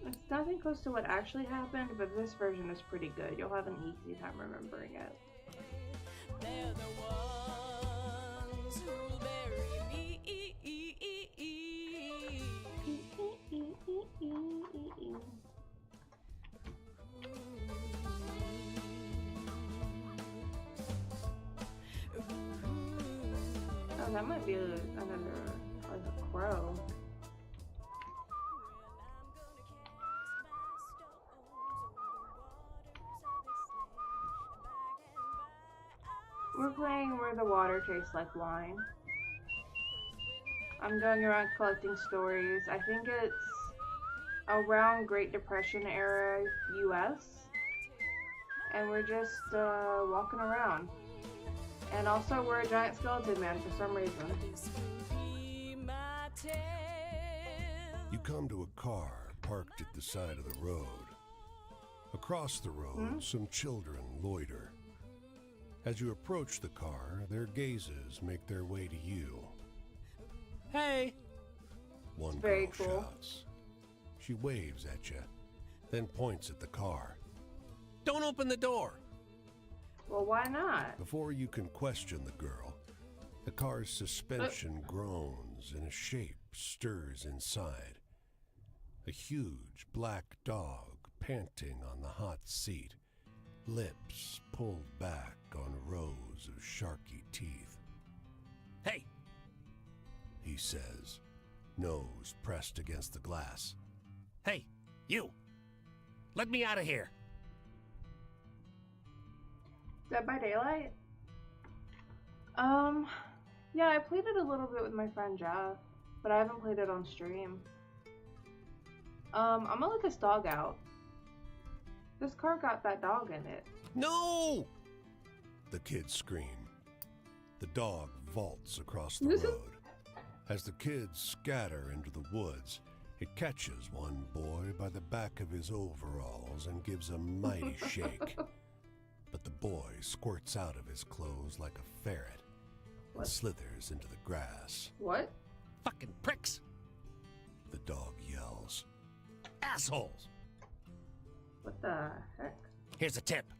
It's nothing close to what actually happened, but this version is pretty good. You'll have an easy time remembering it. They're the ones who'll bury me. Oh, that might be another, like a crow. We're playing Where the Water Tastes Like Wine. I'm going around collecting stories. I think it's around Great Depression era US. And we're just walking around. And also we're a giant skeleton man for some reason. You come to a car parked at the side of the road. Across the road, some children loiter. As you approach the car, their gazes make their way to you. Hey! One very girl cool. shouts. She waves at you, then points at the car. Don't open the door! Well, why not? Before you can question the girl, the car's suspension groans and a shape stirs inside. A huge black dog panting on the hot seat, lips pulled back on rows of sharky teeth. Hey! He says, nose pressed against the glass. Hey, you! Let me out of here! Dead by Daylight? Yeah, I played it a little bit with my friend Jeff, but I haven't played it on stream. I'm gonna let this dog out. This car got that dog in it. No! The kids scream. The dog vaults across the road. As the kids scatter into the woods, it catches one boy by the back of his overalls and gives a mighty shake. But the boy squirts out of his clothes like a ferret and slithers into the grass. What? Fucking pricks! The dog yells. Assholes! What the heck? Here's a tip.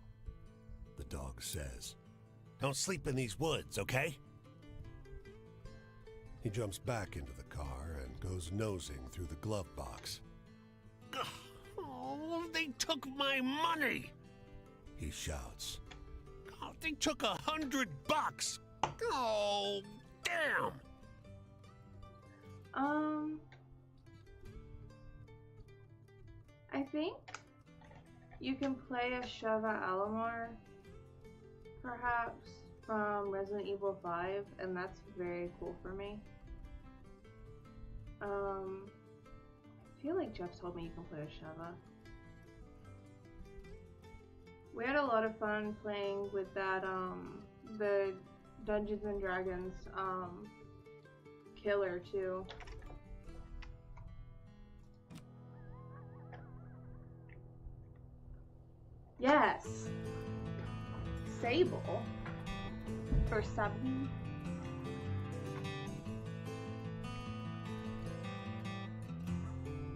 The dog says. Don't sleep in these woods, okay? He jumps back into the car and goes nosing through the glove box. Oh, they took my money! He shouts. Oh, they took $100! Oh, damn! I think you can play a Sheva Alomar, perhaps, from Resident Evil 5, and that's very cool for me. I feel like Jeff told me you can play a Sheva. We had a lot of fun playing with that, the Dungeons and Dragons, killer too. Yes! Sable. For 7.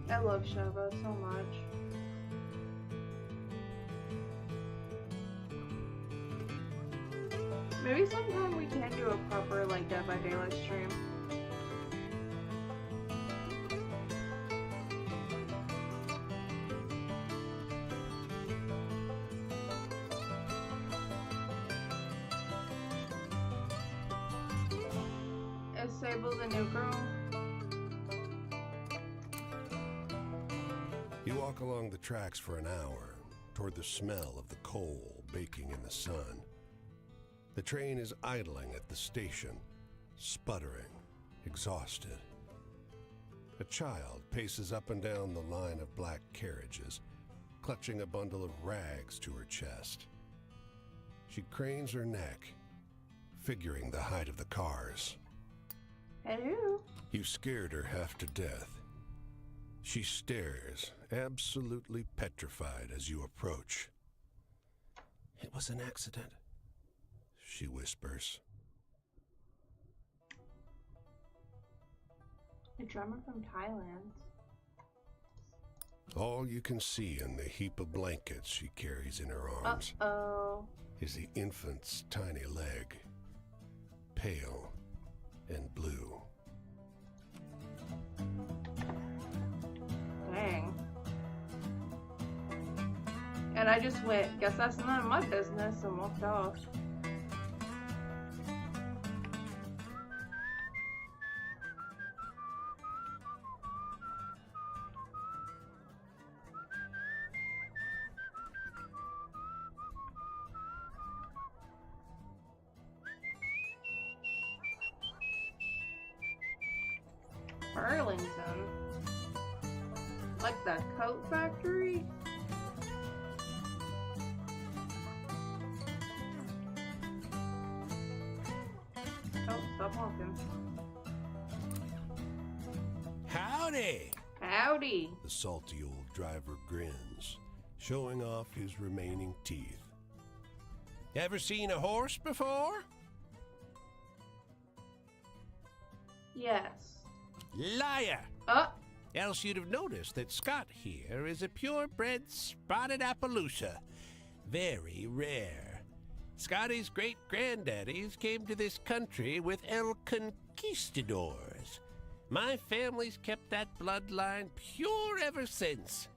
I love Sheva so much. Maybe sometime we can do a proper, like, Dead by Daylight stream. Is Sable the new girl? You walk along the tracks for an hour, toward the smell of the coal baking in the sun. The train is idling at the station, sputtering, exhausted. A child paces up and down the line of black carriages, clutching a bundle of rags to her chest. She cranes her neck, figuring the height of the cars. Hello? You scared her half to death. She stares, absolutely petrified as you approach. It was an accident, she whispers. A drummer from Thailand. All you can see in the heap of blankets she carries in her arms Uh-oh. is the infant's tiny leg, pale and blue. Dang. And I just went, guess that's none of my business, and walked off. Burlington? Like the coat factory? Oh, stop walking. Howdy! Howdy! The salty old driver grins, showing off his remaining teeth. Ever seen a horse before? Yes. Liar! Else you'd have noticed that Scott here is a purebred spotted Appaloosa. Very rare. Scotty's great-granddaddies came to this country with El Conquistadors. My family's kept that bloodline pure ever since.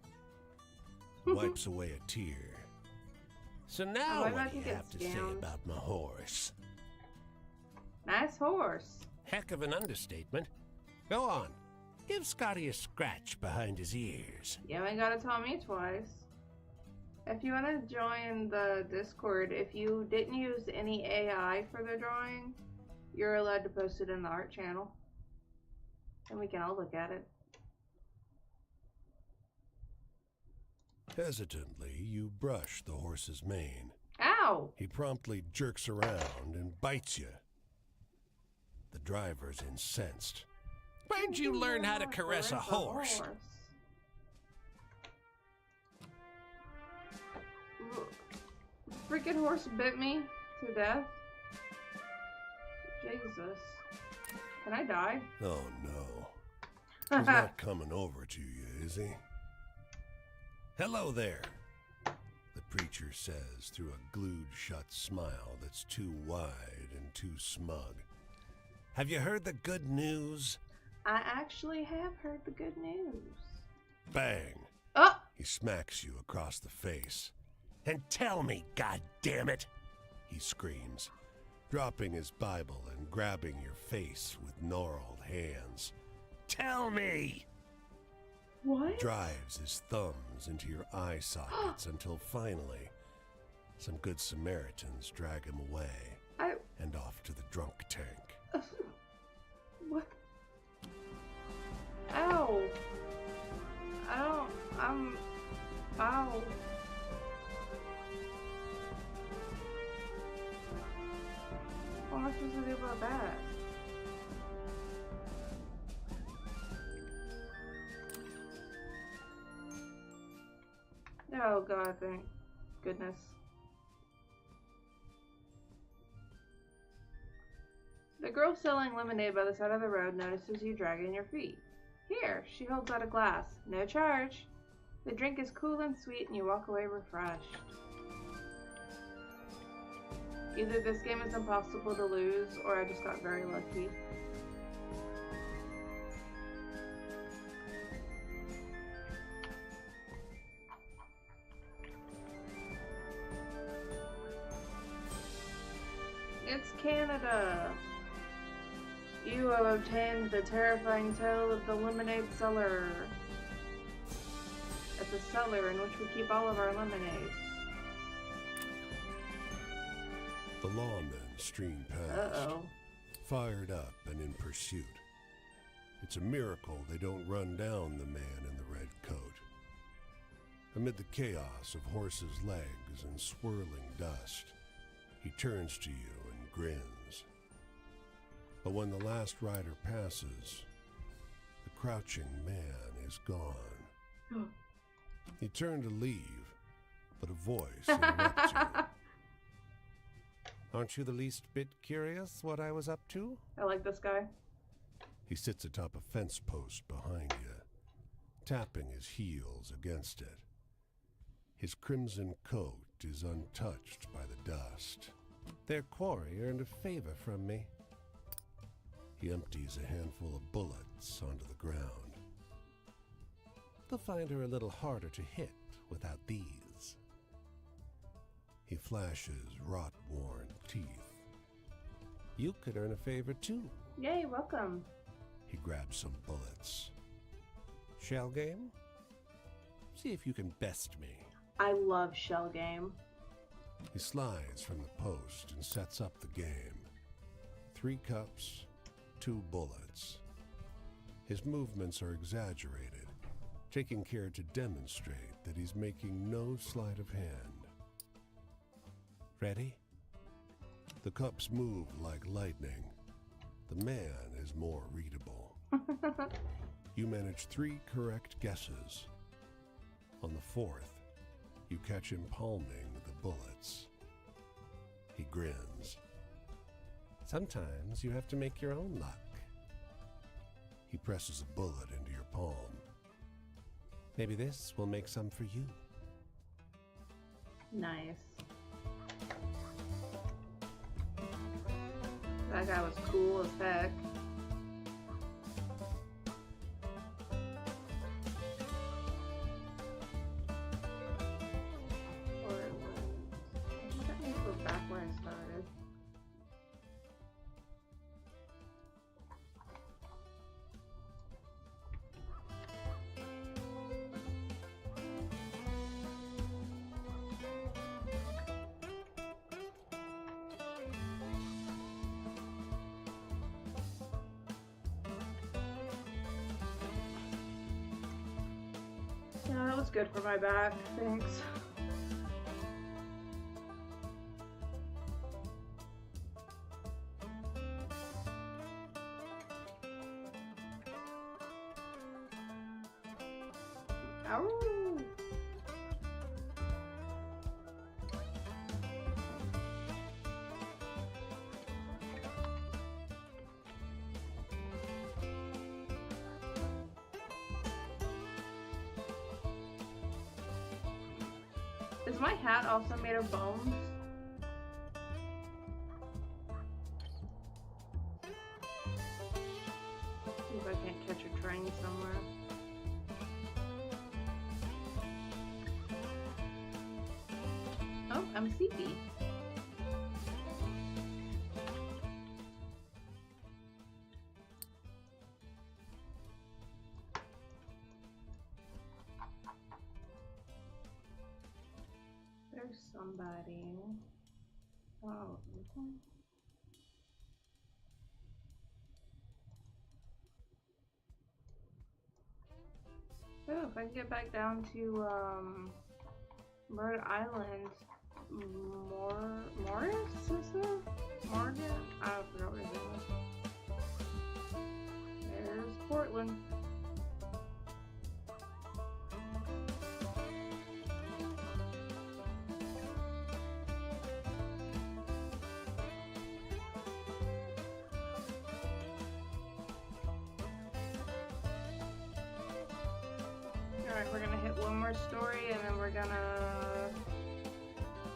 Wipes away a tear. So now I what do you think have to it's say down. about my horse? Nice horse. Heck of an understatement. Go on. Give Scotty a scratch behind his ears. You ain't gotta tell me twice. If you wanna join the Discord, if you didn't use any AI for the drawing, you're allowed to post it in the art channel. And we can all look at it. Hesitantly, you brush the horse's mane. Ow! He promptly jerks around and bites you. The driver's incensed. Where'd you learn how to caress a horse? Freaking horse bit me to death. Jesus. Can I die? Oh no. He's not coming over to you, is he? Hello there, the preacher says through a glued shut smile that's too wide and too smug. Have you heard the good news? I actually have heard the good news. Bang! Oh! He smacks you across the face. And tell me, goddammit! He screams, dropping his Bible and grabbing your face with gnarled hands. Tell me! What? Drives his thumbs into your eye sockets until finally, some good Samaritans drag him away and off to the drunk tank. What? Ow. Ow. What am I supposed to do about that? Oh god, thank goodness. The girl selling lemonade by the side of the road notices you dragging your feet. Here, she holds out a glass. No charge. The drink is cool and sweet and you walk away refreshed. Either this game is impossible to lose or I just got very lucky. It's Canada! You have obtained the terrifying tale of the lemonade cellar. It's a cellar in which we keep all of our lemonades. The lawmen stream past, Uh-oh. fired up and in pursuit. It's a miracle they don't run down the man in the red coat. Amid the chaos of horses' legs and swirling dust, he turns to you and grins. But when the last rider passes, the crouching man is gone. You turn to leave, but a voice interrupts you. Aren't you the least bit curious what I was up to? I like this guy. He sits atop a fence post behind you, tapping his heels against it. His crimson coat is untouched by the dust. Their quarry earned a favor from me. He empties a handful of bullets onto the ground. They'll find her a little harder to hit without these. He flashes rot-worn teeth. You could earn a favor too. Yay, welcome. He grabs some bullets. Shell game? See if you can best me. I love shell game. He slides from the post and sets up the game. 3 cups, 2 bullets. His movements are exaggerated, taking care to demonstrate that he's making no sleight of hand. Ready? The cups move like lightning. The man is more readable. You manage 3 correct guesses. On the 4th, you catch him palming the bullets. He grins. Sometimes you have to make your own luck. He presses a bullet into your palm. Maybe this will make some for you. Nice. That guy was cool as heck. Yeah, that was good for my back. Thanks. Ow. Is my hat also made of bones? See if I can't catch a train somewhere. Oh, I'm sleepy. There's somebody. Oh, okay. Oh, if I can get back down to Bird Island, Morris, is there? Morgan? I forgot what his name is. There's Portland. Alright, we're gonna hit one more story and then we're gonna...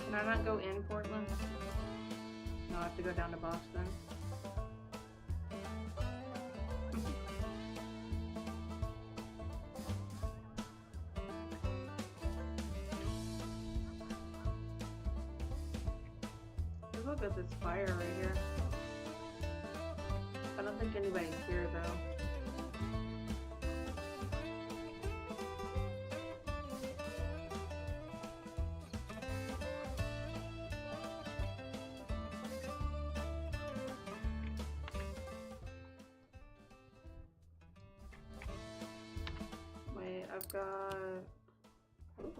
Can I not go in Portland? No, I have to go down to Boston. Look at this fire right here. I don't think anybody's here though. Wait, I've got... Ooh.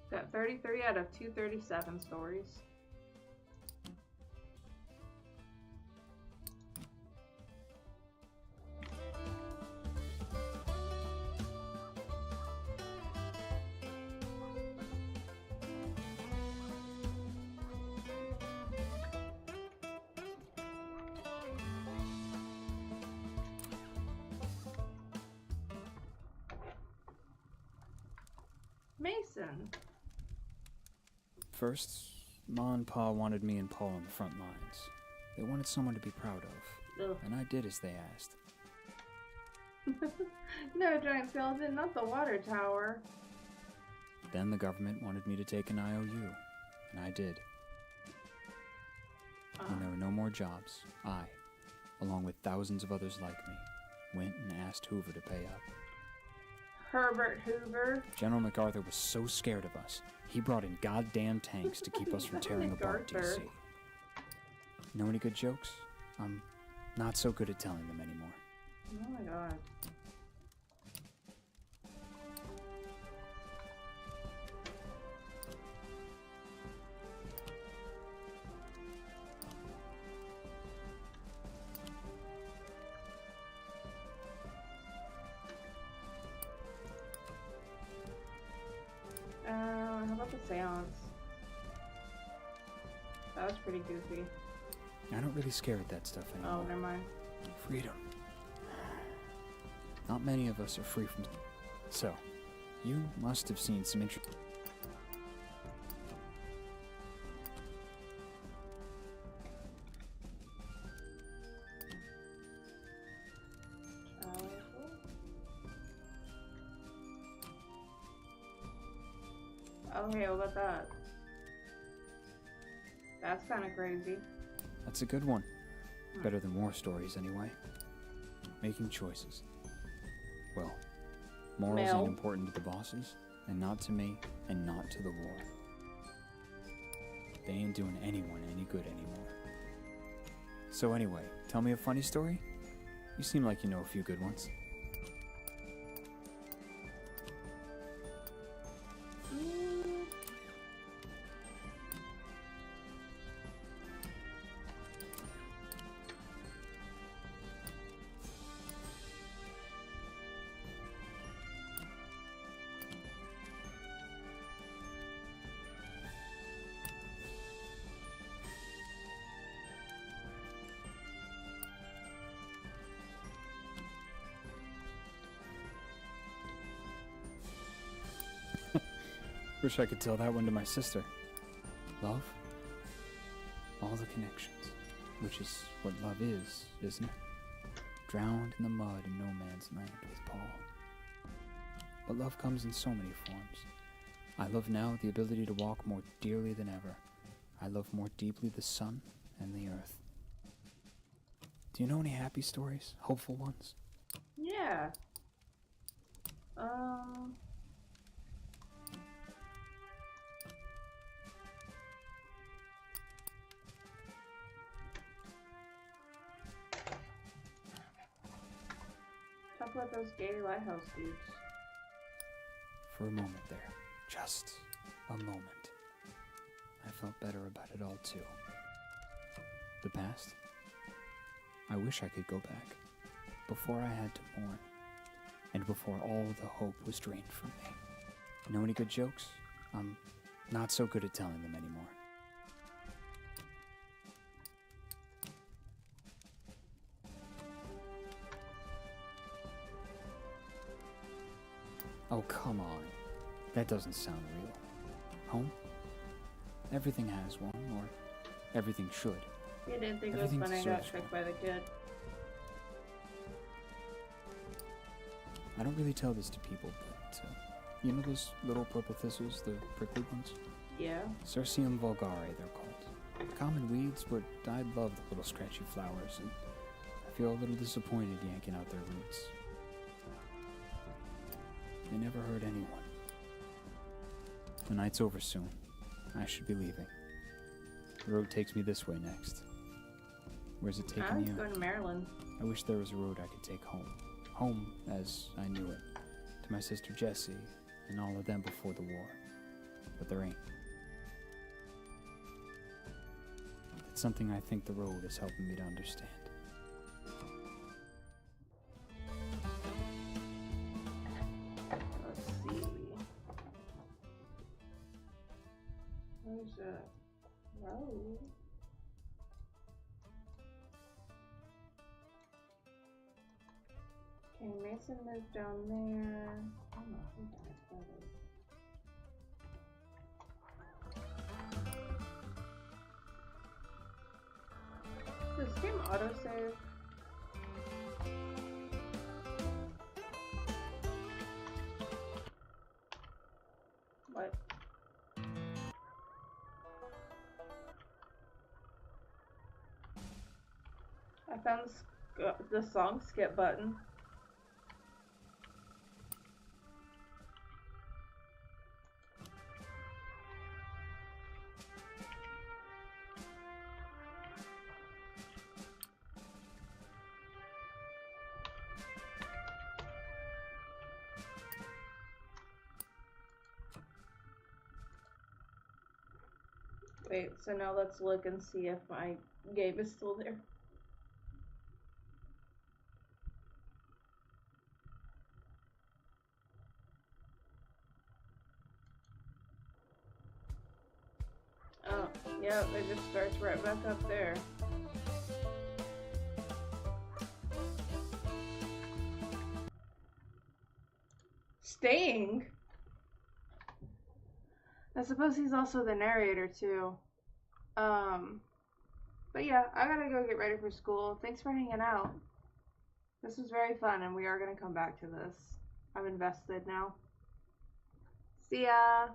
Got 33 out of 237 stories. Mason. First, Ma and Pa wanted me and Paul on the front lines. They wanted someone to be proud of. Ugh. And I did as they asked. No, giant skeleton, not the water tower. Then the government wanted me to take an IOU, and I did. When there were no more jobs, I, along with thousands of others like me, went and asked Hoover to pay up. Herbert Hoover. General MacArthur was so scared of us, he brought in goddamn tanks to keep us from tearing apart MacArthur. DC. Know any good jokes? I'm not so good at telling them anymore. Oh my god. How about the seance? That was pretty goofy. I don't really scare at that stuff anymore. Oh, never mind. Freedom. Not many of us are free from... So, you must have seen some interesting... Okay, what about that? That's kind of crazy. That's a good one. Better than war stories, anyway. Making choices. Well, morals Mel. ain't important to the bosses, and not to me, and not to the war. They ain't doing anyone any good anymore. So anyway, tell me a funny story? You seem like you know a few good ones. Wish I could tell that one to my sister. Love? All the connections. Which is what love is, isn't it? Drowned in the mud in no man's land with Paul. But love comes in so many forms. I love now the ability to walk more dearly than ever. I love more deeply the sun and the earth. Do you know any happy stories? Hopeful ones? Yeah. Talk about those gay lighthouse dudes. For a moment there. Just a moment. I felt better about it all too. The past? I wish I could go back. Before I had to mourn. And before all the hope was drained from me. Know any good jokes? I'm not so good at telling them anymore. Oh, come on. That doesn't sound real. Home? Everything has one, or everything should. You didn't think it was Everything when I got deserves tricked one. by the kid. I don't really tell this to people, but, you know those little purple thistles, the prickly ones? Yeah. Circium vulgare, they're called. Common weeds, but I love the little scratchy flowers, and I feel a little disappointed yanking out their roots. They never hurt anyone. The night's over soon. I should be leaving. The road takes me this way next. Where's it I taking was you? going to Maryland. I wish there was a road I could take home. Home as I knew it. To my sister Jessie and all of them before the war. But there ain't. It's something I think the road is helping me to understand. Let's see. Where's that road? Okay, Mason moved down there. I don't know who that is. autosave. What? I found the song skip button. Wait, so now let's look and see if my game is still there. Oh, yeah, it just starts right back up there. Staying? I suppose he's also the narrator too. But yeah, I gotta go get ready for school. Thanks for hanging out. This was very fun, and we are gonna come back to this. I'm invested now. See ya!